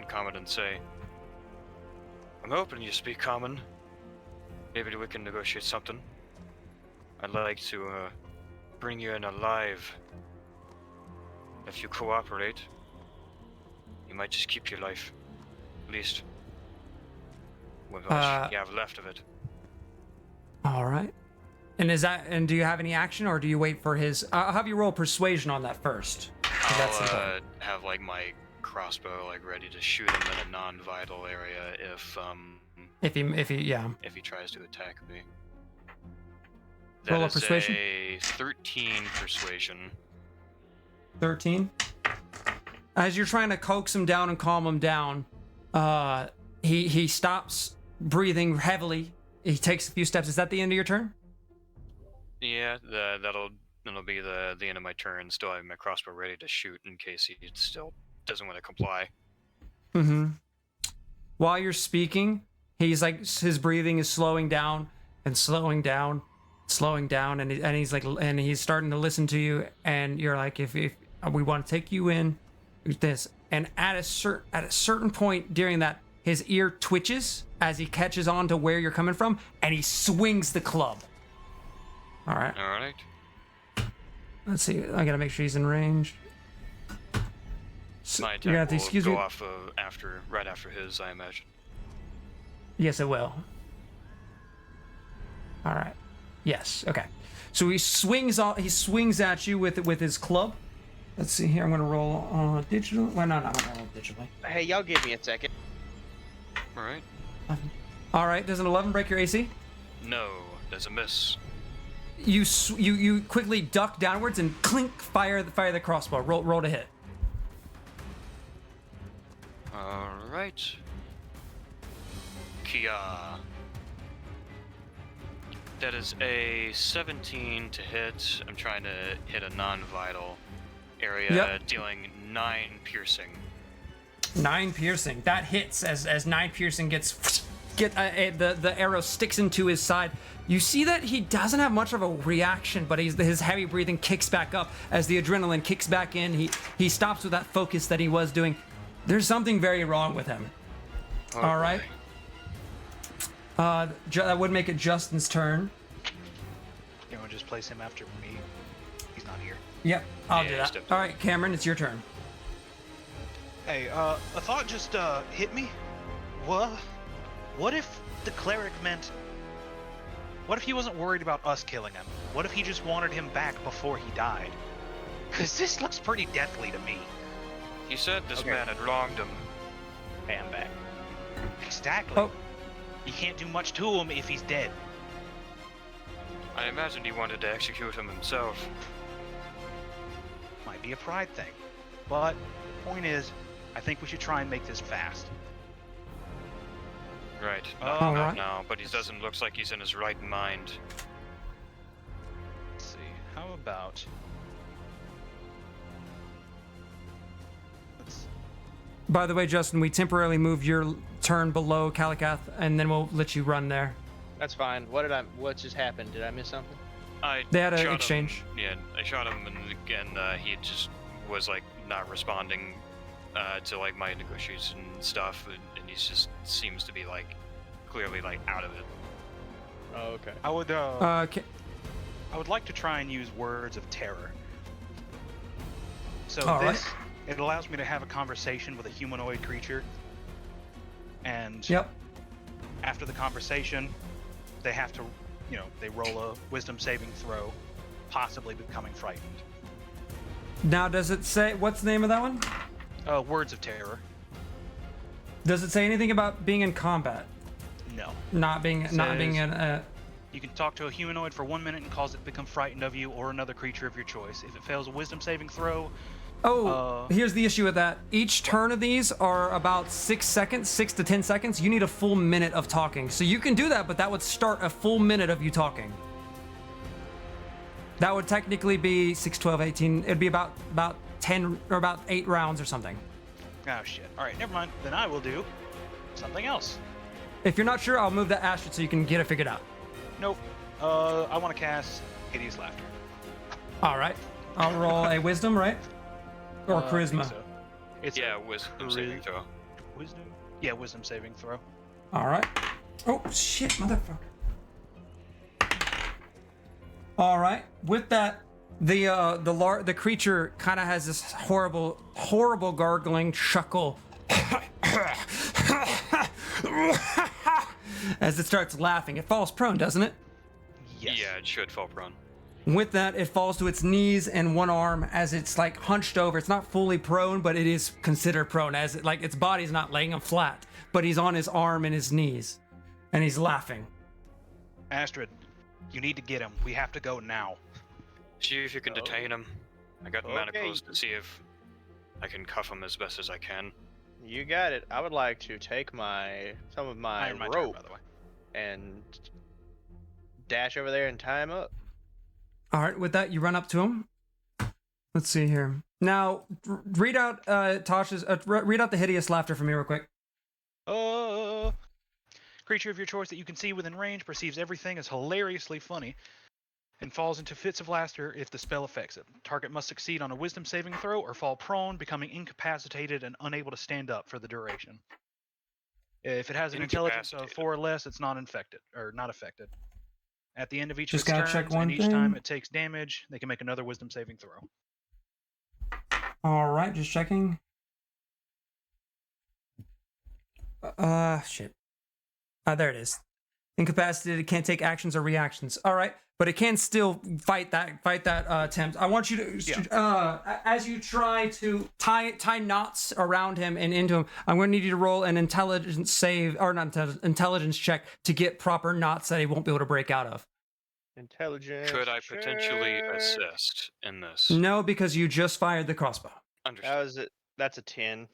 common and say, "I'm hoping you speak common. Maybe we can negotiate something. I'd like to bring you in alive. If you cooperate, you might just keep your life. At least with what you have left of it. All right. And do you have any action, or do you wait for his? I'll have you roll persuasion on that first. 'cause that's important. I'll have like my crossbow like ready to shoot him in a non-vital area If he tries to attack me. Roll a That is persuasion. a 13 persuasion. 13. As you're trying to coax him down and calm him down, he stops breathing heavily. He takes a few steps. Is that the end of your turn? Yeah, that'll be the end of my turn. Still having my crossbow ready to shoot in case he still doesn't want to comply. Mm-hmm. While you're speaking, he's like, his breathing is slowing down and slowing down, and he's like, and he's starting to listen to you, and you're like, if we want to take you in, this, and at a certain point during that, his ear twitches as he catches on to where you're coming from, and he swings the club. All right. All right. Let's see. I gotta make sure he's in range. So, My you're attack gonna have to will excuse go me. off right after his, I imagine. Yes, it will. All right. Yes. Okay. So he swings at you with his club. Let's see here. I'm gonna roll digital. Well, no, I'm gonna roll digitally. Hey, y'all give me a second. All right. All right. Does an 11 break your AC? No, there's a miss. You quickly duck downwards and clink, fire the crossbow. Roll to hit. All right. Kia. That is a 17 to hit. I'm trying to hit a non-vital area, Yep. dealing 9 piercing. 9 piercing. That hits as 9 piercing the arrow sticks into his side. You see that he doesn't have much of a reaction, but his heavy breathing kicks back up as the adrenaline kicks back in. He stops with that focus that he was doing. There's something very wrong with him. Oh, All right. boy. That would make it Justin's turn. You know, just place him after me. He's not here. Yep, I'll Yeah, do that. stepped All right, Cameron, it's your turn. Hey, a thought just hit me. What if the cleric meant? What if he wasn't worried about us killing him? What if he just wanted him back before he died? Cause this looks pretty deathly to me. He said this Okay. man had wronged him. Bam, back. Exactly. Oh. You can't do much to him if he's dead. I imagined he wanted to execute him himself. Might be a pride thing. But the point is, I think we should try and make this fast. Right. All Not right. now, but he looks like he's in his right mind. Let's see. How about? Let's. By the way, Justin, we temporarily moved your turn below Kalikath, and then we'll let you run there. That's fine. What just happened? Did I miss something? I They had an shot him- exchange. Yeah, I shot him, and again, he just was like not responding to like my negotiation stuff, and he just seems to be like clearly like out of it. Oh, okay. I would. Ca- I would like to try and use words of terror. So All this, it allows me to have a conversation with a humanoid creature. And Yep. after the conversation, they have to, they roll a wisdom saving throw, possibly becoming frightened. Now, does it say what's the name of that one? Words of terror. Does it say anything about being in combat? No. Not being in. You can talk to a humanoid for 1 minute and cause it to become frightened of you or another creature of your choice. If it fails a wisdom saving throw, Here's the issue with that. Each turn of these are about 6 seconds, 6 to 10 seconds. You need a full minute of talking. So you can do that, but that would start a full minute of you talking. That would technically be 6, 12, 18. It'd be about 10 or about 8 rounds or something. oh shit. All right, never mind. Then I will do something else. If you're not sure, I'll move that asterisk so you can get it figured out. Nope. I want to cast Hideous Laughter. All right. I'll roll a wisdom, right? Or I think charisma. so. It's Yeah, a wisdom saving throw. wisdom. Yeah, wisdom saving throw. All right. Oh, shit, motherfucker. All right. With that, The creature kind of has this horrible gargling chuckle as it starts laughing. It falls prone, doesn't it? Yes. Yeah, it should fall prone. With that, it falls to its knees and one arm as it's like hunched over. It's not fully prone, but it is considered prone, as it, like its body's not laying him flat, but he's on his arm and his knees, and he's laughing. Astrid, you need to get him. We have to go now. See if you can detain him. I got the Okay. manacles to see if I can cuff him as best as I can. You got it. I would like to take some of my Iron my turn, rope by the way. and dash over there and tie him up. All right, with that, you run up to him. Let's see here. Now, read out Tasha's. Read out the hideous laughter for me, real quick. Creature of your choice that you can see within range perceives everything as hilariously funny and falls into fits of laughter if the spell affects it. Target must succeed on a wisdom saving throw or fall prone, becoming incapacitated and unable to stand up for the duration. If it has an intelligence of 4 or less, it's not infected or not affected. At the end of each Just of its gotta check turns, one and each time thing. it takes damage, they can make another wisdom saving throw. All right, just checking. Shit. There it is. Incapacitated, can't take actions or reactions. All right, but it can still fight that attempt. I want you to, as you try to tie knots around him and into him, I'm going to need you to roll an intelligence save, or not intelligence check, to get proper knots that he won't be able to break out of. Intelligence. Could I potentially check. assist in this? No, because you just fired the crossbow. Understood. How is it? That's a 10.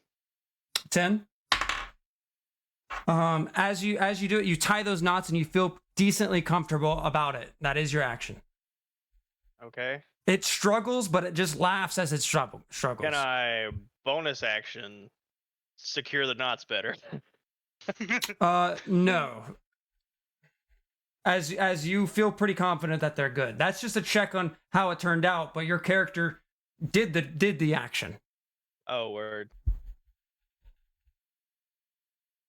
10. As you do it, you tie those knots and you feel decently comfortable about it. That is your action. Okay. It struggles, but it just laughs as it struggles. Can I bonus action secure the knots better? No. As you feel pretty confident that they're good. That's just a check on how it turned out, but your character did the action. Oh, word.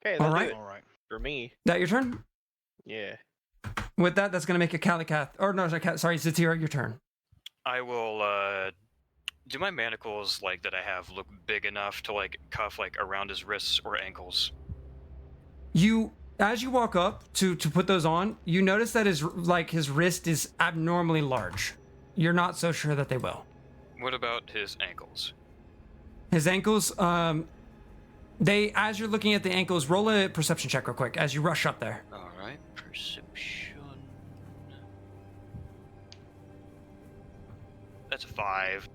Okay, All that'll right. do it All right. for me. That your turn? Yeah. With that, that's gonna make a Kalikath. Or no, sorry, Zatira, your turn. I will do my manacles like that I have look big enough to like cuff like around his wrists or ankles. As you walk up to put those on, you notice that his wrist is abnormally large. You're not so sure that they will. What about his ankles? His ankles, as you're looking at the ankles, roll a perception check real quick as you rush up there. All right, perception. That's a 5.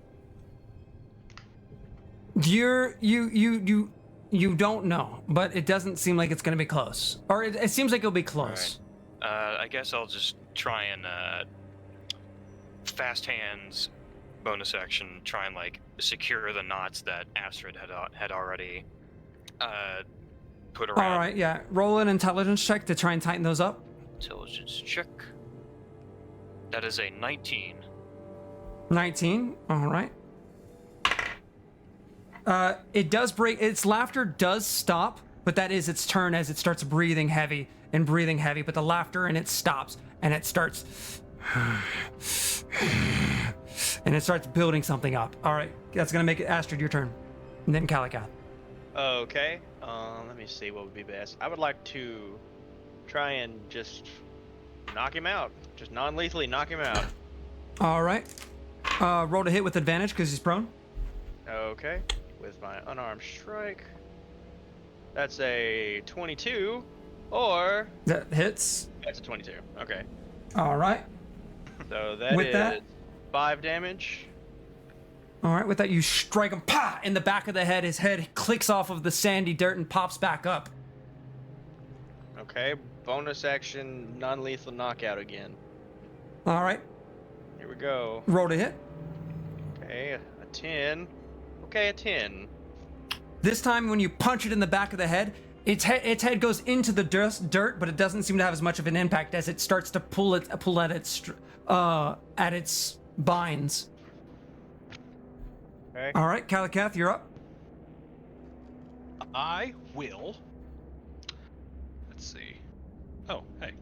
You don't know, but it doesn't seem like it's gonna be close. Or it seems like it'll be close. I guess I'll just try and fast hands bonus action, try and like secure the knots that Astrid had already put around. All right, yeah. Roll an intelligence check to try and tighten those up. Intelligence check. That is a 19. 19. All right. It does break. Its laughter does stop, but that is its turn as it starts breathing heavy. But the laughter in it stops, and it starts, and it starts building something up. All right, that's gonna make it Astrid your turn, and then Kalikath. Okay. Let me see what would be best. I would like to try and just knock him out. Just non-lethally knock him out. All right. Roll to hit with advantage because he's prone. Okay. With my unarmed strike. That's a 22, or... That hits. That's a 22. Okay. All right. So that With is that- 5 damage. All right. With that, you strike him, in the back of the head. His head clicks off of the sandy dirt and pops back up. Okay. Bonus action, non-lethal knockout again. All right. Here we go. Roll to hit. Okay, a 10. Okay, a 10. This time, when you punch it in the back of the head, its head goes into the dirt, but it doesn't seem to have as much of an impact as it starts to pull at its binds. Okay. All right, Kalikath, you're up. I will. Let's see. Oh, hey.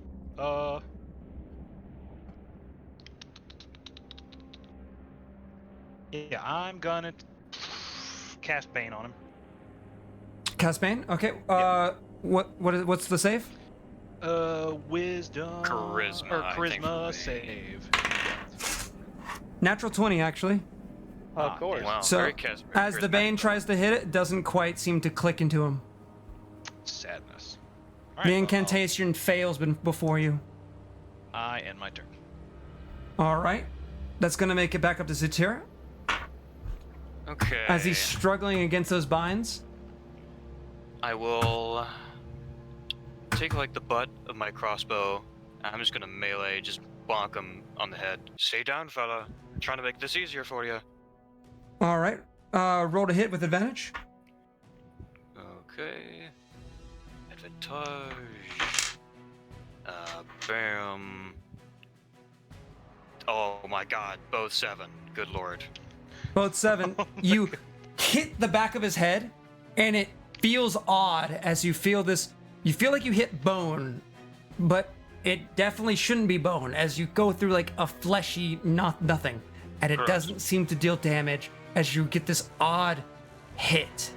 Yeah, I'm gonna cast Bane on him. Cast Bane? Okay. What's the save? Wisdom Charisma, or I think, for charisma Bane. save. Natural 20, actually. Of course. Wow, So, very as the Bane charismatic. tries to hit it, it doesn't quite seem to click into him. Sadness. The All right, well, incantation fails before you. I end my turn. All right. That's going to make it back up to Zatira. Okay. As he's struggling against those binds. I will take like the butt of my crossbow. I'm just gonna melee, just bonk him on the head. Stay down, fella. I'm trying to make this easier for you. All right. Roll to hit with advantage. Okay. Advantage. Bam. Oh my god, both 7. Good lord. Both 7. You hit the back of his head, and it feels odd as you feel this. You feel like you hit bone, but it definitely shouldn't be bone as you go through like a fleshy nothing, and it Correct. doesn't seem to deal damage as you get this odd hit,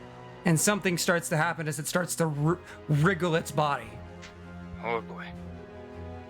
and something starts to happen as it starts to wriggle its body. Oh boy.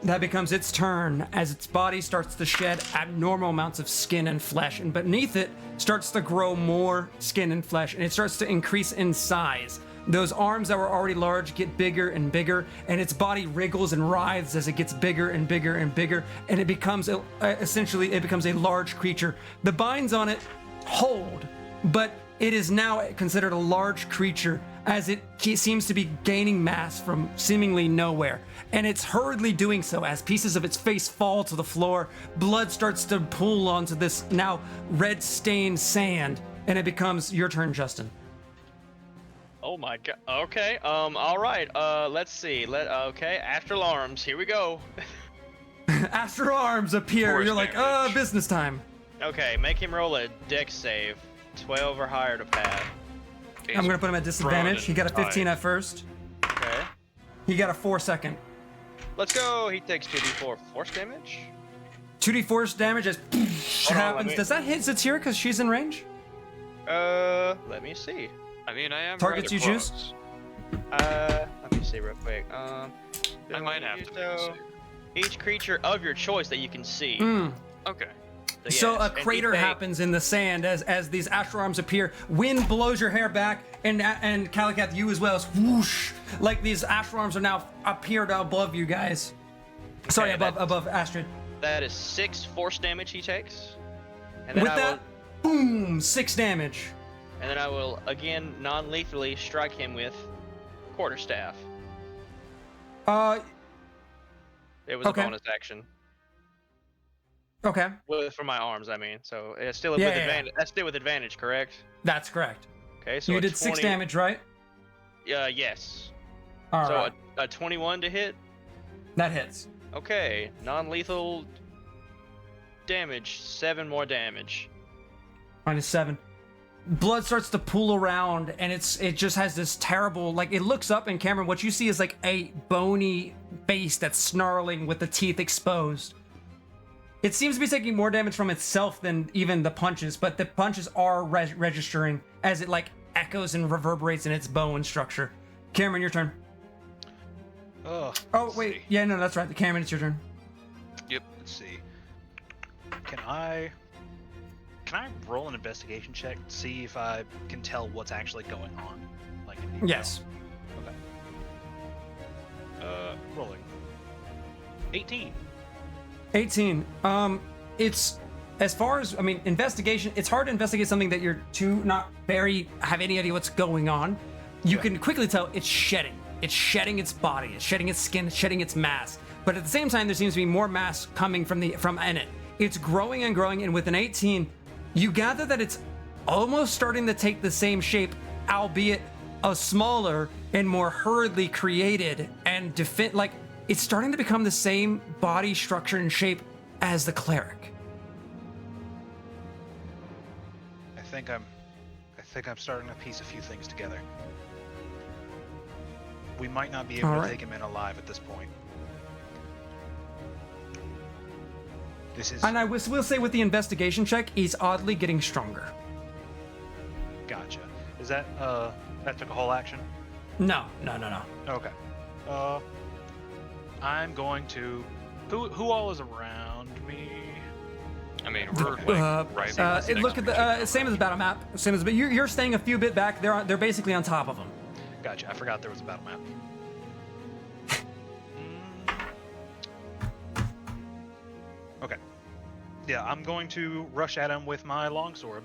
That becomes its turn as its body starts to shed abnormal amounts of skin and flesh, and beneath it starts to grow more skin and flesh, and it starts to increase in size. Those arms that were already large get bigger and bigger, and its body wriggles and writhes as it gets bigger and bigger and bigger, and it becomes essentially it becomes a large creature. The binds on it hold, but it is now considered a large creature as it seems to be gaining mass from seemingly nowhere. And it's hurriedly doing so as pieces of its face fall to the floor. Blood starts to pool onto this now red stained sand, and it becomes your turn, Justin. Oh my god. Okay. All right. Let's see. Okay. Astral arms. Here we go. Astral arms appear. Force You're like, damage. business time. Okay. Make him roll a dex save. 12 or higher to pass. I'm gonna put him at disadvantage. He got a 15 at first. Okay. He got a 4 second. Let's go. He takes 2d4 force damage. 2d force damage as on, happens. let me- Does that hit Zatira because she's in range? Let me see. I mean, I am Targets rather you choose? close. Let me see real quick. I might have to make a so save. each creature of your choice that you can see. Okay. So yes, a and he crater take- happens in the sand as these astral arms appear. Wind blows your hair back, and Calicath, you as well. It's whoosh, like these astral arms are now appeared above you guys. Sorry, Okay, above Astrid. That is 6 force damage he takes. And then With I that, boom, 6 damage. will, and then I will again non-lethally strike him with quarterstaff. It was Okay. a bonus action. Okay, For my arms, I mean. So it's still Yeah, with yeah, yeah. advantage. That's still with advantage, correct? that's correct. Okay, so You a did 6 20 damage, right? Yes. All So right, a 21 to hit. that hits. Okay, non-lethal damage. 7 more damage. -7. Blood starts to pool around, and it just has this terrible, like, it looks up, and Cameron, what you see is like a bony face that's snarling with the teeth exposed. It seems to be taking more damage from itself than even the punches, but the punches are registering as it like echoes and reverberates in its bone structure. Cameron, your turn. Oh Wait, yeah, no, that's right. Cameron, it's your turn. Let's see. Can I roll an investigation check to see if I can tell what's actually going on? Like in detail? Yes. Okay. Rolling. 18. 18. It's as far as investigation. It's hard to investigate something that you're not very have any idea what's going on. You can quickly tell it's shedding. It's shedding its body. It's shedding its skin. It's shedding its mass. But at the same time, there seems to be more mass coming from in it. It's growing and growing, and with an 18, you gather that it's almost starting to take the same shape, albeit a smaller and more hurriedly created and it's starting to become the same body structure and shape as the cleric. I think I'm starting to piece a few things together. We might not be able All to right. take him in alive at this point. This is And I will say with the investigation check, he's oddly getting stronger. gotcha. Is that that took a whole action? No. Okay. I'm going to. Who all is around me? I mean, we're like right next Look to at each other, the same as the battle map. Same as, but you're staying a few bit back. They're basically on top of him. Gotcha. I forgot there was a battle map. Okay. Yeah, I'm going to rush at him with my longsword.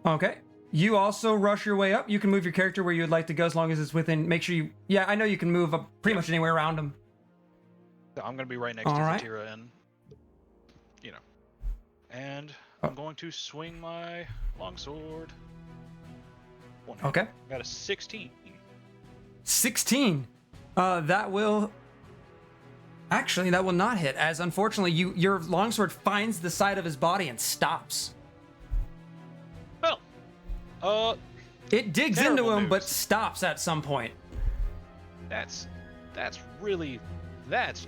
Okay. You also rush your way up. You can move your character where you would like to go as long as it's within. Make sure you. Yeah, I know you can move up pretty much anywhere around him. So I'm going to be right next All to right. Zatira and, and Oh. I'm going to swing my longsword. One hit. Okay. Got a 16. 16. That will. Actually, that will not hit, as unfortunately your longsword finds the side of his body and stops. Well, It digs Terrible into him, news. but stops at some point. that's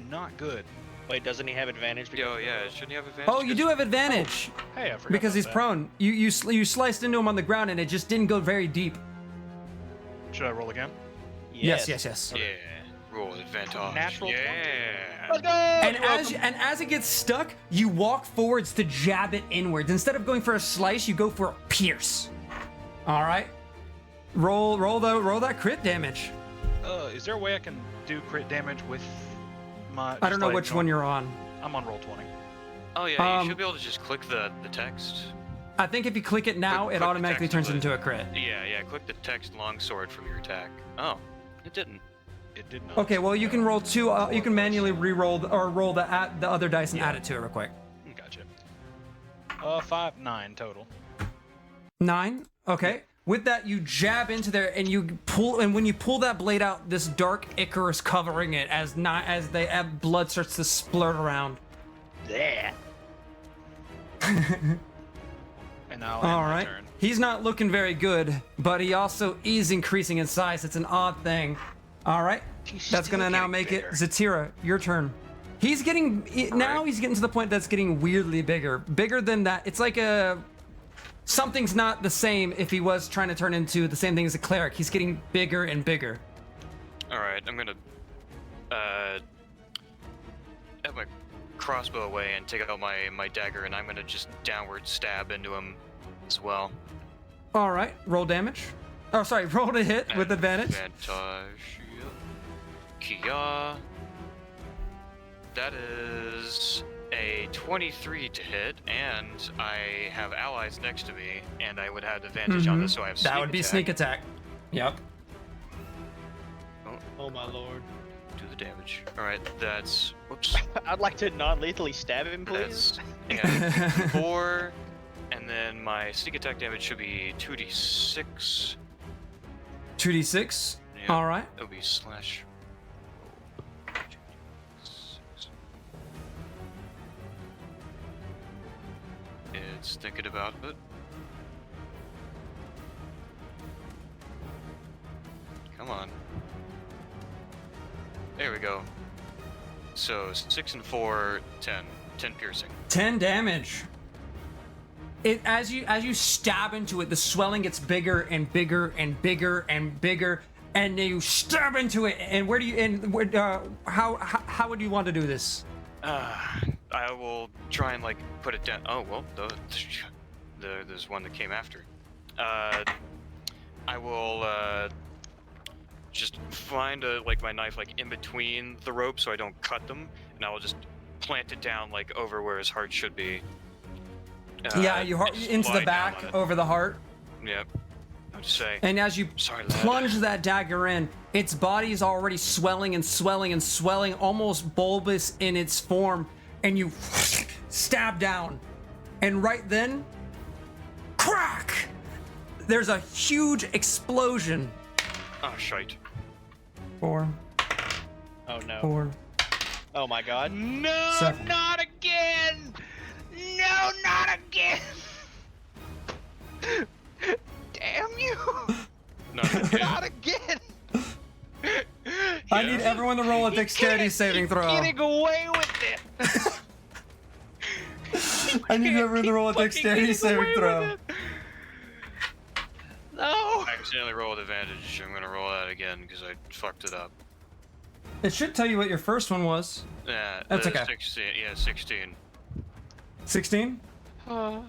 not good. Wait, doesn't he have advantage? Yo, yeah, shouldn't you have advantage? Oh, you do have advantage Hey, I forgot because about he's that. prone. You sliced into him on the ground, and it just didn't go very deep. Should I roll again? Yes. Yeah, roll advantage. Natural 20. Yeah. Let's go! And as it gets stuck, you walk forwards to jab it inwards. Instead of going for a slice, you go for a pierce. All right. Roll that crit damage. Is there a way I can do crit damage with my? I don't know which one you're on. I'm on roll 20. Oh yeah, Um, you should be able to just click the text. I think if you click it now, Click it the automatically text turns of into a crit. Yeah, click the text longsword from your attack. Oh, it didn't. It did not. Okay, well you can roll two. You can manually re-roll or roll the other dice and add it to it real quick. Gotcha. 5, 9 total. 9. Okay. With that, you jab into there and you pull. And when you pull that blade out, this dark ichor is covering it as blood starts to splurt around. Yeah. And now All my right. turn. He's not looking very good, but he also is increasing in size. It's an odd thing. All right. He's That's still gonna now getting make bigger. it Zatira. Your turn. He's getting now. right. He's getting to the point that's getting weirdly bigger than that. It's like something's not the same if he was trying to turn into the same thing as a cleric. He's getting bigger and bigger. All right, I'm gonna have my crossbow away and take out my dagger, and I'm gonna just downward stab into him as well. All right. Roll damage. Oh, sorry. Roll to hit with advantage. Advantage. Kia. That is a 23 to hit, and I have allies next to me, and I would have advantage on this, so I have That would be attack. sneak attack. Yep. Oh my lord. Do the damage. All right, that's whoops. I'd like to non-lethally stab him, please. That's yeah, 4, and then my sneak attack damage should be 2d6. 2d6. Yeah, All right. It'll be slash. 2d6. It's thinking about it. Come on. There we go. So 6 and 4, 10. 10 piercing. 10 damage. As you stab into it, the swelling gets bigger and bigger and bigger and bigger, and you stab into it. And how would you want to do this? I will try and like put it down. Oh well, there's one that came after. I will just find like my knife like in between the rope so I don't cut them, and I will just plant it down like over where his heart should be. Yeah, you and just into the lie down back on it. over the heart. Yep. I'll just say. And as you Sorry, lad. plunge that dagger in, its body is already swelling and swelling and swelling, almost bulbous in its form, and you stab down. And right then, crack! There's a huge explosion. Oh shite. 4, Oh no. 4, Oh my god. No, 7. not again! No, not again! Damn you! Not again. Not again! I need everyone to roll a He dexterity can't saving keep throw. Getting away with it! I need everyone to roll a Fucking dexterity getting saving away with throw. it. No. I accidentally rolled advantage. I'm gonna roll that again because I fucked it up. It should tell you what your first one was. Yeah, That's okay. 16. Yeah, 16. 16? Fuck up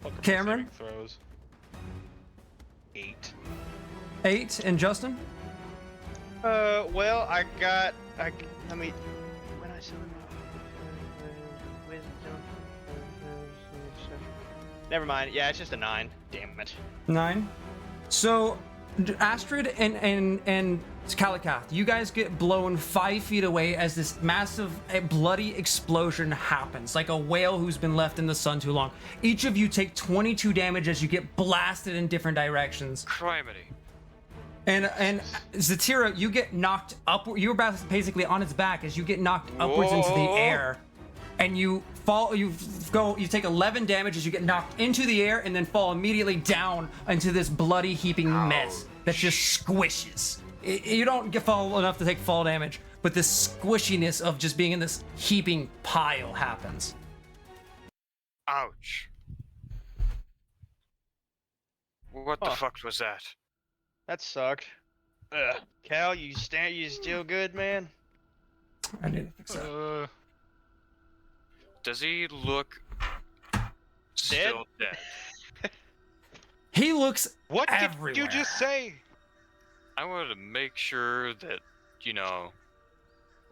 my Cameron? saving throws. 8. 8, and Justin? Well, I mean, when I saw wisdom. Never mind. Yeah, it's just a 9. Damn it. 9. So, Astrid and Kalikath, you guys get blown 5 feet away as this massive bloody explosion happens, like a whale who's been left in the sun too long. Each of you take 22 damage as you get blasted in different directions. Criminy. And Zatira, you get knocked up. You're basically on its back as you get knocked upwards into the Whoa. air, and you fall. You take 11 damage as you get knocked into the air, and then fall immediately down into this bloody heaping mess that just squishes. You don't fall enough to take fall damage, but the squishiness of just being in this heaping pile happens. Ouch. What the fuck was that? That sucked. Ugh. Cal, you still good, man? I need to fix that. Does he look still dead? He looks What everywhere. did you just say? I wanted to make sure that,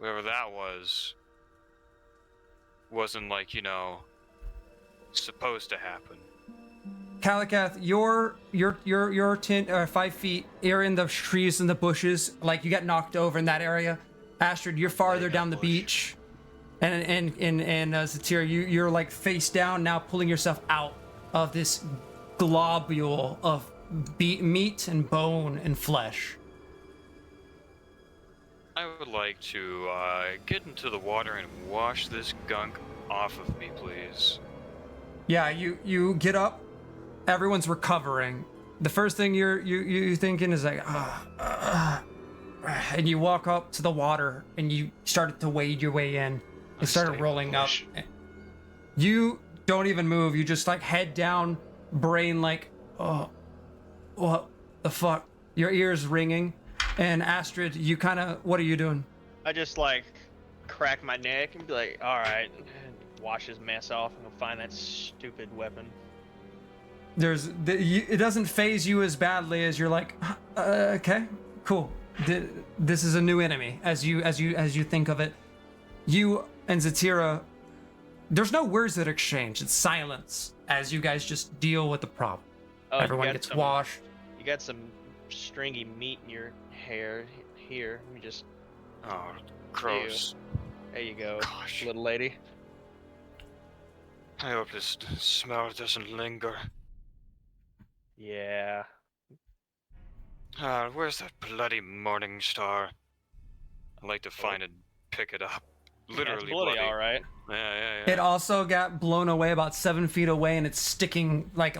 whoever that wasn't like, supposed to happen. Kalikath, you're 5 feet. You're in the trees and the bushes, like you got knocked over in that area. Astrid, you're farther down the beach, and Zatira, you're like face down now, pulling yourself out of this globule of meat and bone and flesh. I would like to get into the water and wash this gunk off of me, please. Yeah, you get up. Everyone's recovering. The first thing you're thinking is like, and you walk up to the water and you started to wade your way in. It started rolling up. You don't even move. You just like head down, brain like, oh, what the fuck? Your ears ringing. And Astrid, you kind of, what are you doing? I just like crack my neck and be like, all right, and wash his mess off and go find that stupid weapon. It doesn't phase you as badly as you're like, okay, cool. This is a new enemy as you think of it. You and Zatira, there's no words that exchange. It's silence as you guys just deal with the problem. Oh, Everyone gets washed. You got some stringy meat in your hair here. Let me just. Oh, gross. There you go, Gosh. little lady. I hope this smell doesn't linger. Yeah. Where's that bloody morning star? I'd like to find it, pick it up. Literally it's bloody, all right. Yeah. It also got blown away about 7 feet away, and it's sticking like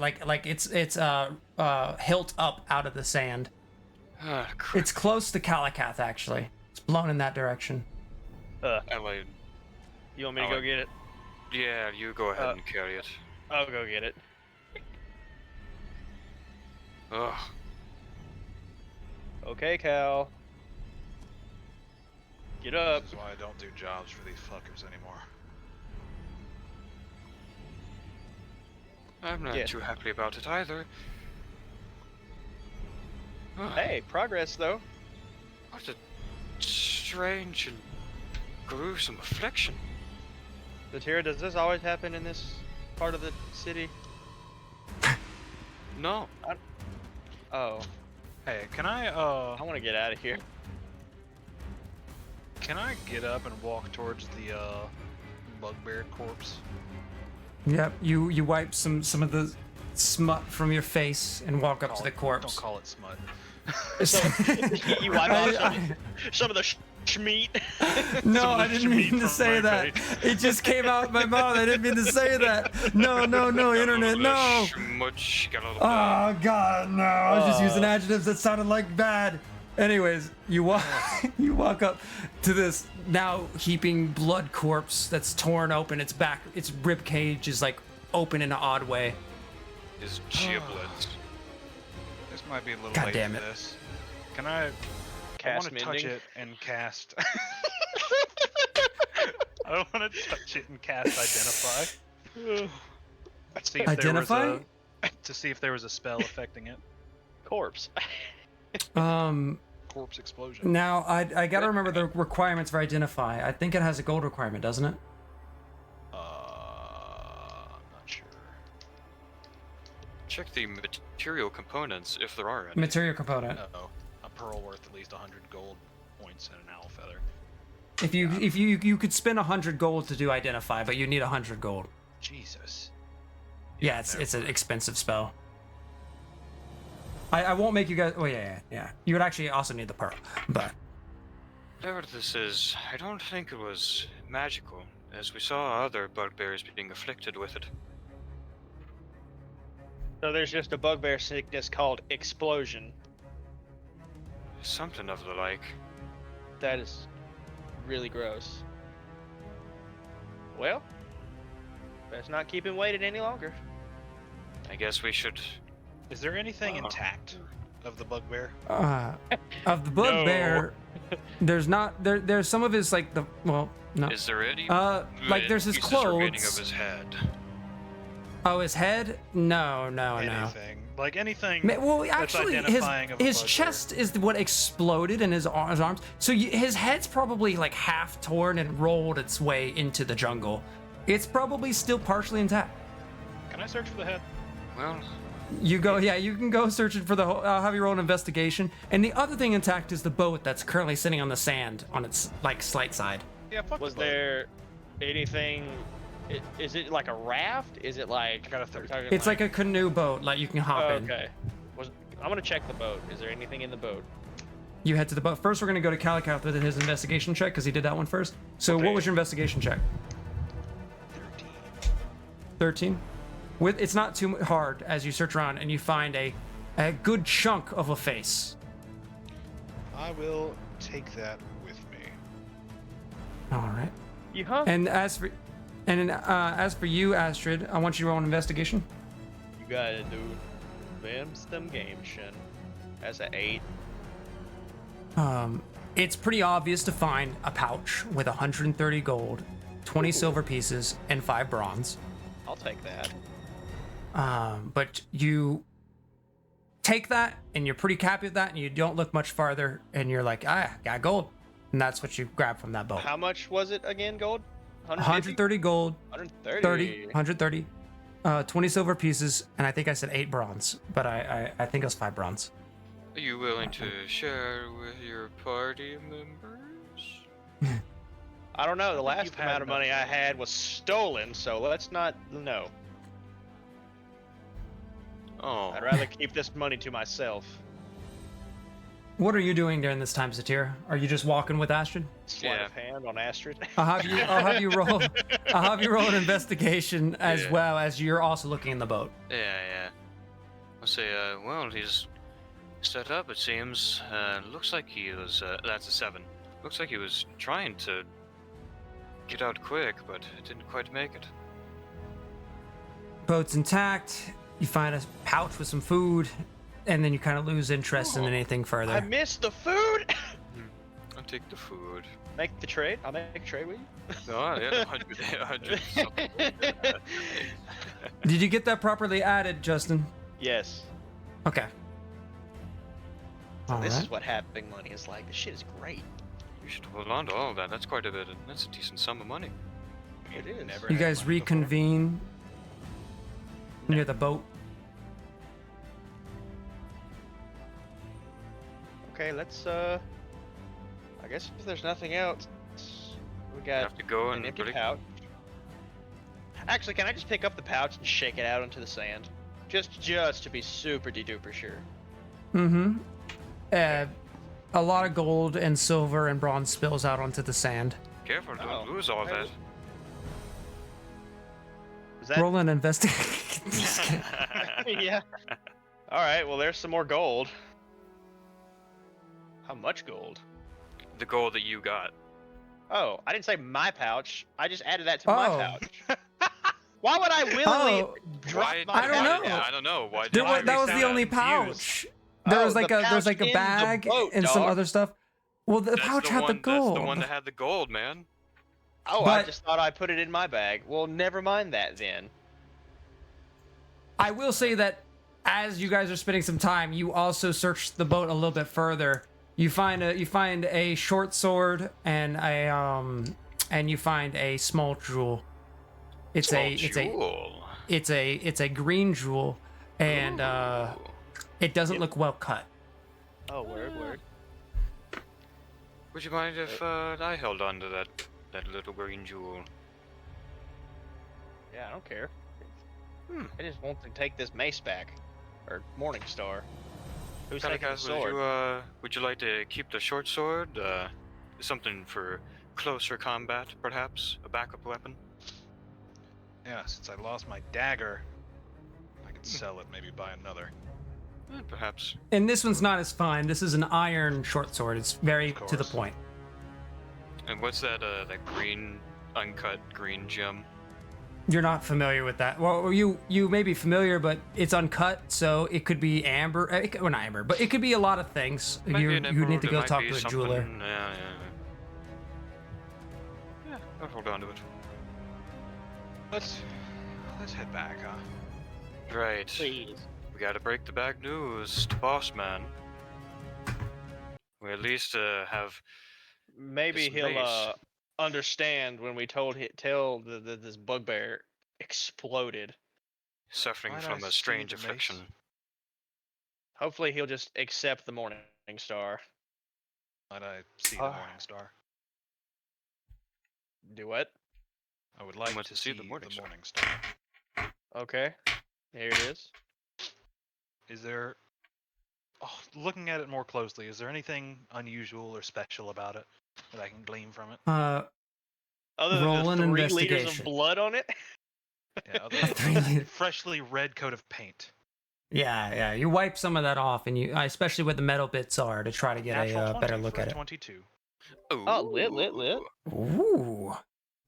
it's hilt up out of the sand. Ah, crap. It's close to Kalikath, actually. It's blown in that direction. I like, You want me to go get it? yeah, you go ahead and carry it. I'll go get it. Ugh. Okay, Cal. Get up. This is why I don't do jobs for these fuckers anymore. I'm not Yeah. too happy about it either. Ugh, Hey, progress though. What a strange and gruesome affliction. Zatira, does this always happen in this part of the city? No. Oh, Hey, can I I want to get out of here. can I get up and walk towards the bugbear corpse? Yep. You wipe some of the smut from your face and walk up to the corpse. Don't call it smut. You wipe off some of the schmeat. No, I didn't mean to say that. It just came out my mouth. I didn't mean to say that. No, internet, no. Schmutz, got a little Oh God, no! I was just using adjectives that sounded like bad. Anyways, you walk you walk up to this now heaping blood corpse that's torn open. Its rib cage is like open in an odd way. His giblets. This might be a little God late damn for it. this. Can I Cast want to touch mending? it and cast. I want to touch it and cast identify. See if Identify? There was to see if there was a spell affecting it. Corpse. Corpse explosion. Now I gotta remember the requirements for identify. I think it has a gold requirement, doesn't it? I'm not sure. Check the material components if there are any. Material component. Uh-oh. A pearl worth at least 100 gold points and an owl feather. If you could spend 100 gold to do identify, but you need 100 gold. Jesus. Yeah, it's an expensive spell. I won't make you guys. Oh yeah. You would actually also need the pearl, but Whatever this is, I don't think it was magical, as we saw other bugbears being afflicted with it. So there's just a bugbear sickness called explosion. Something of the like. That is really gross. Well, let's not keep him waiting any longer. I guess we should. Is there anything Oh. intact of the bugbear? of the bugbear, there's not there's some of his like the no. Is there any? Like there's his pieces remaining clothes. of his head. Oh, his head? No. Anything. Like anything Well, that's actually, identifying of a his bugbear. chest is what exploded in his arms. So his head's probably like half torn and rolled its way into the jungle. It's probably still partially intact. Can I search for the head? Well, You can go searching for the whole. I'll have you roll an investigation. And the other thing intact is the boat that's currently sitting on the sand on its like slight side. Yeah, fuck Was the boat. there anything? Is it like a raft? Is it like? I got a 13. talking It's like a canoe boat, like you can hop Oh, in. okay. I'm gonna check the boat. Is there anything in the boat? You head to the boat. First, we're gonna go to Calicath with his investigation check because he did that one first. So, Okay. what was your investigation check? 13. 13. It's not too hard as you search around and you find a good chunk of a face. I will take that with me. All right. You huh? And as for you, Astrid, I want you to roll an investigation. You gotta do them game, Shin. That's an 8. It's pretty obvious to find a pouch with 130 gold, 20 silver pieces, and 5 bronze. I'll take that. But you take that and you're pretty happy with that, and you don't look much farther, and you're like, got gold, and that's what you grab from that boat. How much was it again? Gold? 130 gold, 130. 130, 20 silver pieces, and I think I said 8 bronze, but I think it was 5 bronze. are you willing to share with your party members? I don't know. The think last you've had amount of money I enough. had was stolen, so let's not. No. Oh, I'd rather keep this money to myself. What are you doing during this time, Satir? Are you just walking with Astrid? Sleight Yeah. of hand on Astrid. I'll have you roll an investigation as Yeah. well as you're also looking in the boat. yeah. I'll say, well, he's set up, it seems. Looks like he was, that's a 7. Looks like he was trying to get out quick, but didn't quite make it. Boat's intact. You find a pouch with some food, and then you kind of lose interest in anything I further. missed the food. I'll take the food. Make the trade. I'll make a trade with you. No, I had 100 something. Did you get that properly added, Justin? Yes. Okay. So this Alright. is what having money is like. This shit is great. You should hold on to all of that. That's quite a bit. That's a decent sum of money. It is. Never You had guys money before. reconvene near the boat. Okay, let's I guess if there's nothing else, we You got have to go an and empty really- pouch. Actually, can I just pick up the pouch and shake it out into the sand? Just to be super duper sure. Mm-hmm. A lot of gold and silver and bronze spills out onto the sand. Careful, don't Oh, lose all that. Is that Roll an investigation. Just kidding. yeah. Alright, well there's some more gold. How much gold? The gold that you got. Oh, I didn't say my pouch. I just added that to my Oh. pouch. Why would I willingly Oh. drop Why? my I don't pouch know. down? I don't know. Why There did why was, that we was the sound only confused. pouch. There Oh, was like the a there's pouch like a in the bag boat, and some dog. other stuff. Well, the pouch had the gold. That's the one that had the gold, man. Oh, I But- just thought I put it in my bag. Well, never mind that then. I will say that as you guys are spending some time, you also search the boat a little bit further. You find a short sword and you find a small jewel. It's a jewel. it's a green jewel, and it doesn't look well cut. Oh, word. Would you mind if I held on to that little green jewel? Yeah, I don't care. I just want to take this mace back, or Morning Star. Who's taking the Guys, sword? would you like to keep the short sword? Something for closer combat, perhaps? A backup weapon? Yeah, since I lost my dagger, I could sell it, maybe buy another. Perhaps. And this one's not as fine. This is an iron short sword. It's very Of to the course. point. And what's that green, uncut green gem? You're not familiar with that. Well, you may be familiar, but it's uncut, so it could be amber. Well, not amber, but it could be a lot of things. Might be an You need emerald, to it go might talk be to a something- jeweler. Yeah, I'll hold on to it. Let's head back, huh? Right. Please. We gotta break the bad news to Boss Man. We at least have Maybe this he'll mace. understand when we tell this bugbear exploded. suffering Might I from a see strange the mace? affliction. Hopefully, he'll just accept the Morning Star. Might I see the Morning Star? Do what? I would like want to see the Morning Star. Okay. Here it is. Is there... Oh, looking at it more closely, is there anything unusual or special about it that I can glean from it? Other Roll than an the 3 liters of investigation. blood on it? Yeah, other A than 3 liter. freshly red coat of paint. Yeah. You wipe some of that off, and you, especially where the metal bits are, to try to get Natural a 20 better look for at a it. 22. Oh, lit. Ooh.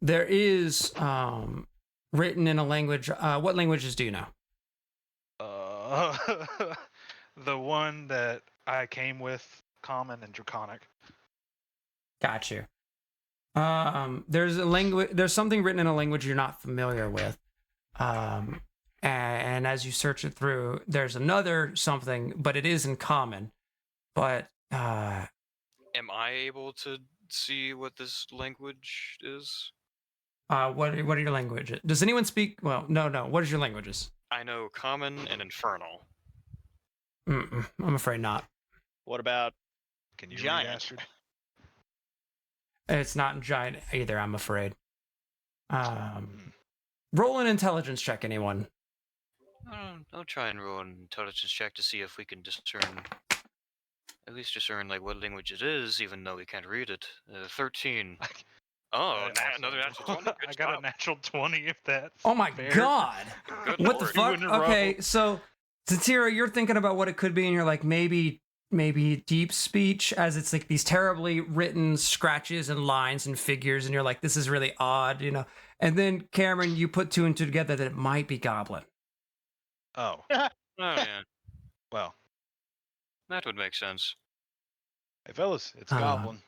There is written in a language. What languages do you know? The one that I came with, Common and Draconic. Got you. There's a language. There's something written in a language you're not familiar with. And as you search it through, there's another something, but it is in common. But Am I able to see what this language is? what are your languages? Does anyone speak? Well, no. What is your languages? I know Common and Infernal. I'm afraid not. What about Can you Giant? read Astrid? It's not giant either. I'm afraid. Roll an intelligence check, anyone. I'll try and roll an intelligence check to see if we can at least discern like what language it is, even though we can't read it. 13. Oh, I also- another natural 20. Good I got job. a natural 20 if that's Oh my fair. god! Good What the lord. fuck? in a row. Okay, so Tatira, you're thinking about what it could be, and you're like, maybe deep speech, as it's like these terribly written scratches and lines and figures, and you're like, this is really odd, you know. And then Cameron, you put 2 and 2 together that it might be Goblin. Oh, Oh yeah, well. that would make sense. Hey, fellas, it's Uh, Goblin.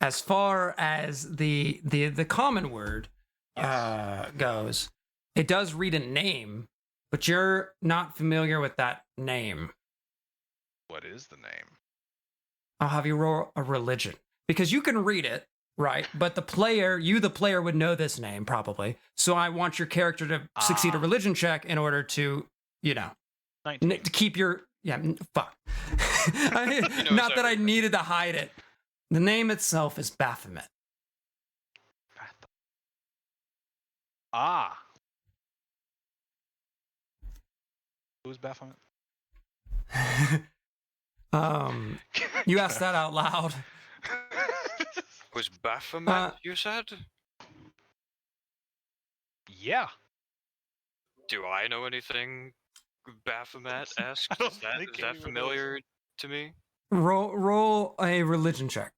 As far as the common word Yes. goes, it does read a name, but you're not familiar with that name. What is the name? I'll have you roll a religion because you can read it, right? But the player, would know this name probably. So I want your character to succeed a Ah. religion check in order to, you know, 19. to keep your fuck. knows Not that I everything. needed to hide it. The name itself is Baphomet. Ah. Who's Baphomet? You asked that out loud. Was Baphomet you said? Yeah. Do I know anything Baphomet-esque? I don't Is think that anyone familiar to me? Roll a religion check.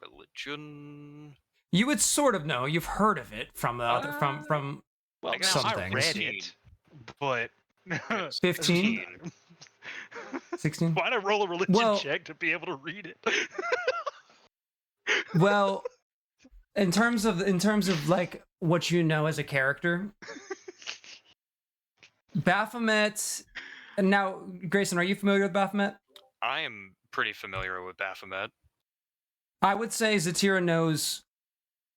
Religion. You would sort of know. You've heard of it from the other, from Well, I no, guess some I things. read 16, it. but 15? 16? Why'd I roll a religion Well- check to be able to read it? Well, in terms of like what you know as a character, Baphomet. And now, Grayson, are you familiar with Baphomet? I am pretty familiar with Baphomet. I would say Zatira knows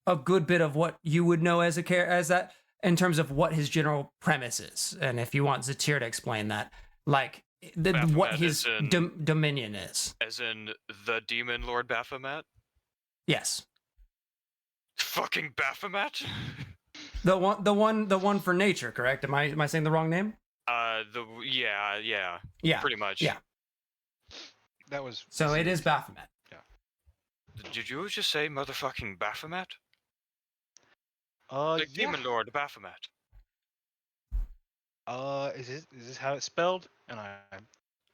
a good bit of what you would know as that in terms of what his general premise is, and if you want Zatira to explain that, like what Baphomet his is in- dominion is. As in the demon lord Baphomet? Yes, Fucking Baphomet? the one for nature. Correct? Am I saying the wrong name? Yeah, Yeah, pretty much. yeah. That was So it is Baphomet. Did you just say motherfucking Baphomet? yeah. The demon lord Baphomet. Is this how it's spelled? And I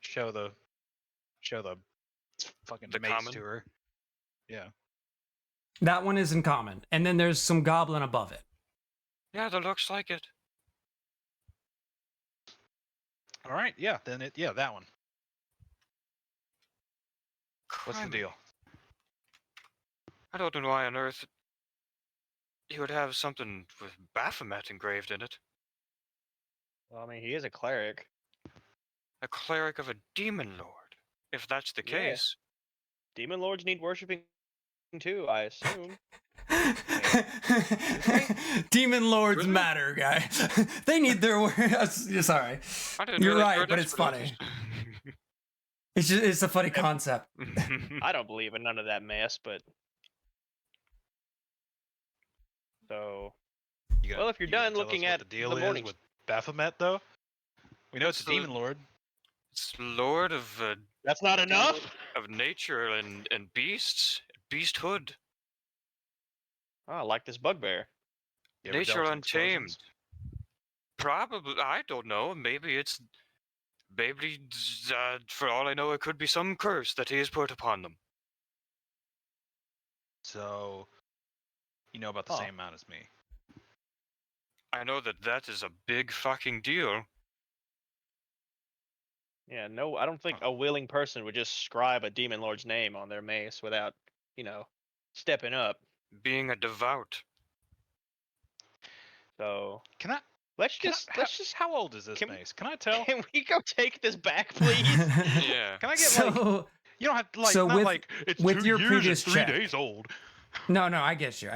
show the fucking The mace common? to her. Yeah. That one is in common, and then there's some goblin above it. Yeah, that looks like it. All right. Yeah. Then that one. What's the Criminy. deal? I don't know why on earth he would have something with Baphomet engraved in it. Well, I mean, he is a cleric. A cleric of a demon lord. If that's the Yeah. case. Demon lords need worshiping too, I assume. Demon lords Really? matter, guy. They need their word. Sorry, I didn't you're really right, heard but this, it's funny. It's a funny concept. I don't believe in none of that mess, but so well, if you're You gonna done tell us looking what at the deal the is morning, with Baphomet, though, we know it's a It's the- demon lord. It's lord of that's not enough. nature and beasts, beasthood, Oh, I like this bugbear. You ever nature dealt with untamed. explosions? Probably, I don't know. Maybe for all I know, it could be some curse that he has put upon them. So, you know about the Huh. same amount as me. I know that is a big fucking deal. Yeah, no, I don't think a willing person would just scribe a demon lord's name on their mace without, stepping up. Being a devout. So Can I? let's Can just I, how old is this can- mace? Can I tell? can we go take this back, please? Yeah. Can I get So you don't have to so not with- like it's with 2 your years previous and 3 check- days old. no, I get you.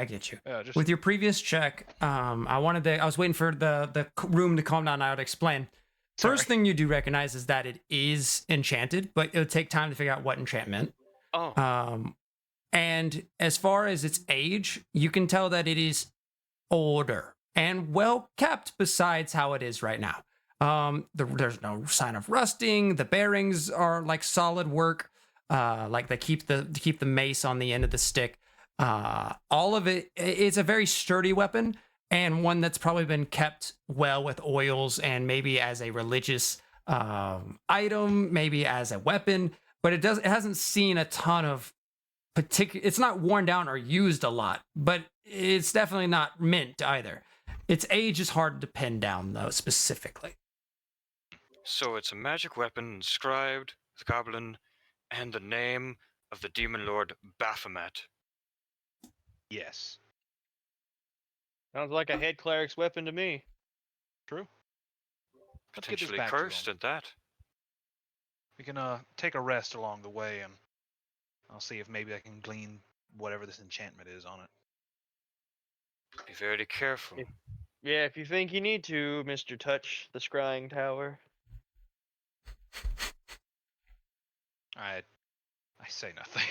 Yeah, just With your previous check, I was waiting for the room to calm down. I would explain. First Sorry. thing you do recognize is that it is enchanted, but it would take time to figure out what enchantment. Oh, And as far as its age, you can tell that it is older and well kept besides how it is right now. There's no sign of rusting. The bearings are like solid work. Like they keep the mace on the end of the stick. All of it's a very sturdy weapon and one that's probably been kept well with oils and maybe as a religious item, maybe as a weapon, but it hasn't seen a ton of it's not worn down or used a lot, but it's definitely not mint either. Its age is hard to pin down though, specifically. so it's a magic weapon inscribed with goblin and the name of the demon lord Baphomet. yes. Sounds like a head cleric's weapon to me. True. Let's get this Potentially back to cursed him. at that. We can take a rest along the way, and I'll see if maybe I can glean whatever this enchantment is on it. Be very careful. Yeah, if you think you need to, Mr. Touch the Scrying Tower. I say nothing.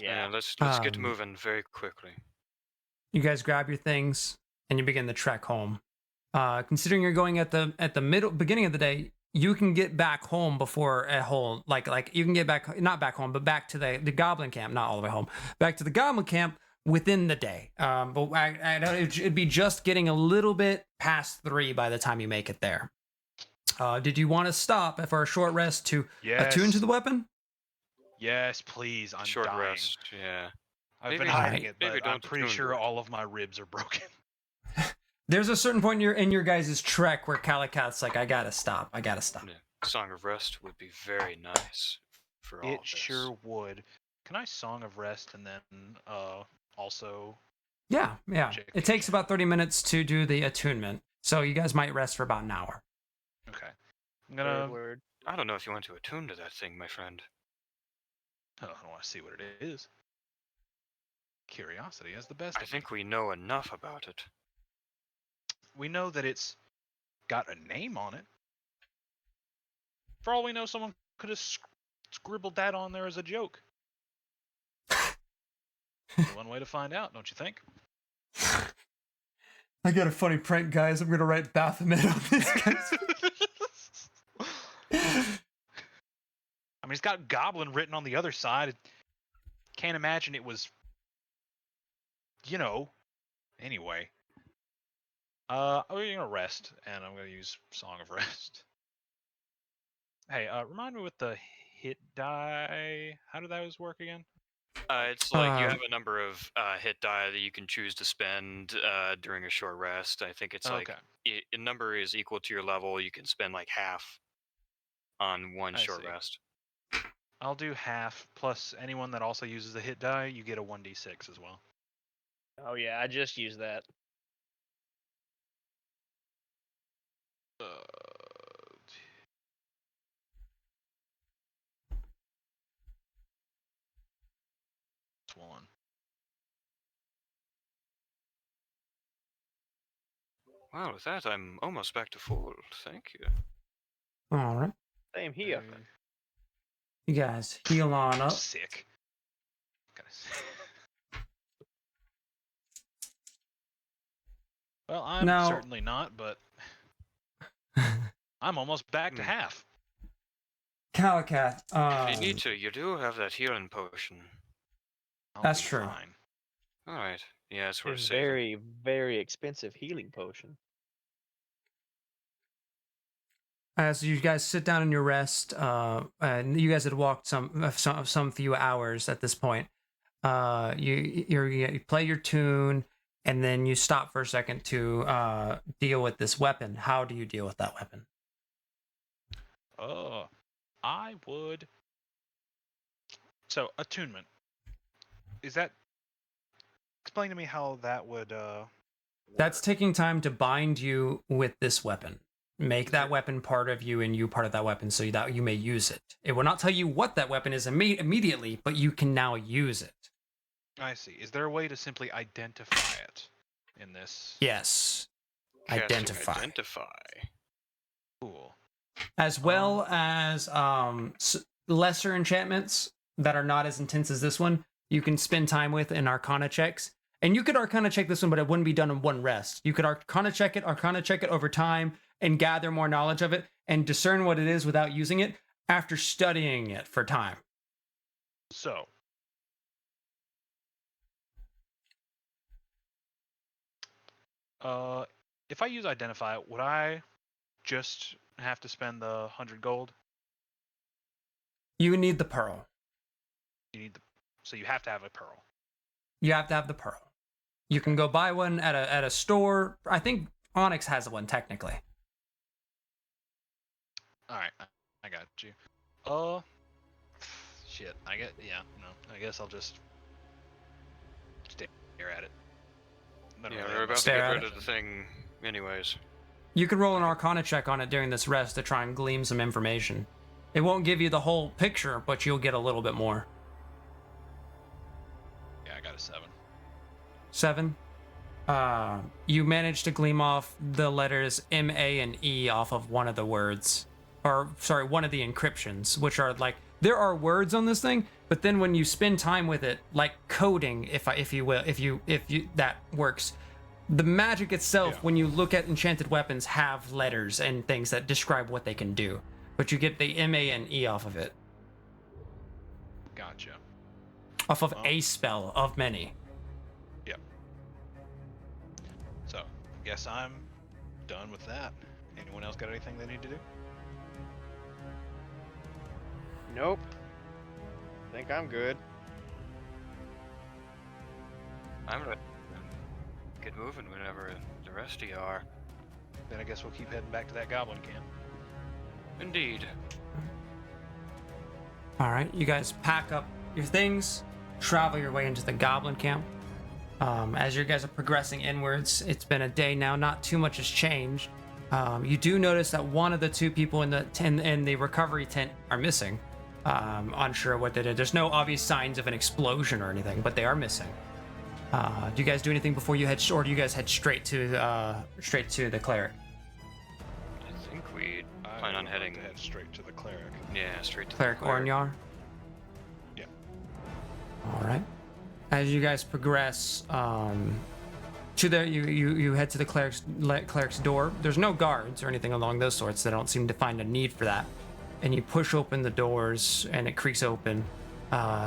Yeah, Yeah. let's get Um, moving very quickly. You guys grab your things and you begin the trek home. Considering you're going at the beginning of the day, you can get back home before a whole like you can get back not back home, but back to the goblin camp, not all the way home, back to the goblin camp within the day. But I know it'd be just getting a little bit past 3 by the time you make it there. Did you want to stop for a short rest to attune to the weapon? Yes, please. I'm Short dying. rest. Yeah. I've Maybe- been hiding it, maybe but I'm don't pretty attune to sure it. all of my ribs are broken. There's a certain point in your guys' trek where Calicat's like, I gotta stop. I gotta stop. Yeah. Song of Rest would be very nice for all It of this. sure would. Can I Song of Rest and then also? Yeah, yeah. Check It takes about 30 minutes to do the attunement, so you guys might rest for about an hour. Okay. I'm Third gonna. word. I don't know if you want to attune to that thing, my friend. Oh, I want to see what it is. Curiosity is the best. I of me. think we know enough about it. We know that it's got a name on it. For all we know, someone could have scribbled that on there as a joke. Only one way to find out, don't you think? I got a funny prank, guys. I'm gonna write Baphomet on this, guys. I mean, it's got Goblin written on the other side. Can't imagine it was, Anyway. I'm gonna rest, and I'm gonna use Song of Rest. Hey, remind me with the hit die. How do those work again? It's like you Um, have a number of hit die that you can choose to spend during a short rest. I think it's like Okay. a number is equal to your level. You can spend like half on one I short see. rest. I'll do half, plus anyone that also uses the hit die, you get a 1d6 as well. Oh yeah, I just used that. It's one. Wow, with that, I'm almost back to full. Thank you. All right, Same here. you guys heal on up. Sick. Well, I'm Now- certainly not, but I'm almost back to half. Calicat, If you need to, you do have that healing potion. I'll That's be true. Fine. All right. Yeah, it's worth It's saving. very, very expensive healing potion. as you guys sit down in your rest, and you guys had walked some few hours at this point. You play your tune, and then you stop for a second to deal with this weapon. How do you deal with that weapon? I would. So attunement. Is that? Explain to me how that would. That's work. taking time to bind you with this weapon. Make that weapon part of you and you part of that weapon so that you may use it. It will not tell you what that weapon is immediately, but you can now use it. I see. Is there a way to simply identify it in this? Yes. Casting Identify. Identify. Cool. As well as lesser enchantments that are not as intense as this one, you can spend time with in Arcana checks. And you could Arcana check this one, but it wouldn't be done in one rest. You could Arcana check it over time, and gather more knowledge of it, and discern what it is without using it after studying it for time. So. If I use identify, would I just have to spend the 100 gold? You need the pearl. So you have to have a pearl. You have to have the pearl. You can go buy one at a store. I think Onyx has one technically. All right, I got you. Shit. I guess I'll just stare at it. Not Yeah, really we're have about to much Stare get at rid it. of the thing, anyways. You could roll an Arcana check on it during this rest to try and glean some information. It won't give you the whole picture, but you'll get a little bit more. Yeah, I got a 7. 7. You managed to glean off the letters M, A, and E off of one of the words. Or, sorry, one of the encryptions, which are like, there are words on this thing, but then when you spend time with it, like coding, if you that works, the magic itself, Yeah. when you look at enchanted weapons, have letters and things that describe what they can do. But you get the M, A, and E off of it. Gotcha. Off of Well. a spell of many. Yep. So, guess I'm done with that. Anyone else got anything they need to do? Nope. I think I'm good. I'm ready. Get moving whenever the rest of you are. Then I guess we'll keep heading back to that goblin camp. Indeed. All right, you guys pack up your things, travel your way into the goblin camp. As you guys are progressing inwards, it's been a day now. Not too much has changed. You do notice that one of the two people in the recovery tent are missing. Unsure what they did. There's no obvious signs of an explosion or anything, but they are missing. Do you guys do anything before you head, or do you guys head straight to the cleric? I think we I plan on would like heading. to head straight to the cleric. Yeah, straight to Cleric the cleric. Ornyar? Yeah. All right. As you guys progress to the you head to the cleric's door. There's no guards or anything along those sorts. They don't seem to find a need for that. And you push open the doors and it creaks open.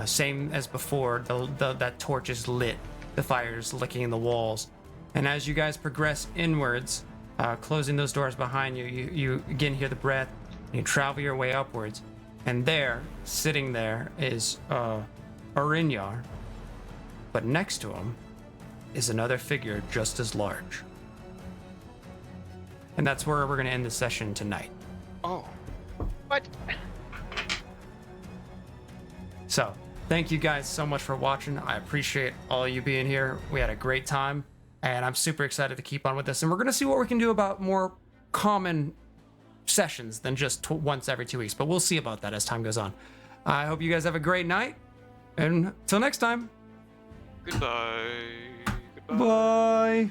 Same as before, that torch is lit. The fire's licking the walls. And as you guys progress inwards, closing those doors behind you, you again hear the breath. And you travel your way upwards. And there, sitting there, is Orinyar. But next to him is another figure just as large. And that's where we're going to end the session tonight. Oh. What? So, thank you guys so much for watching. I appreciate all you being here. We had a great time, and I'm super excited to keep on with this. And we're going to see what we can do about more common sessions than just once every 2 weeks. But we'll see about that as time goes on. I hope you guys have a great night, and till next time. Goodbye. Goodbye. Bye.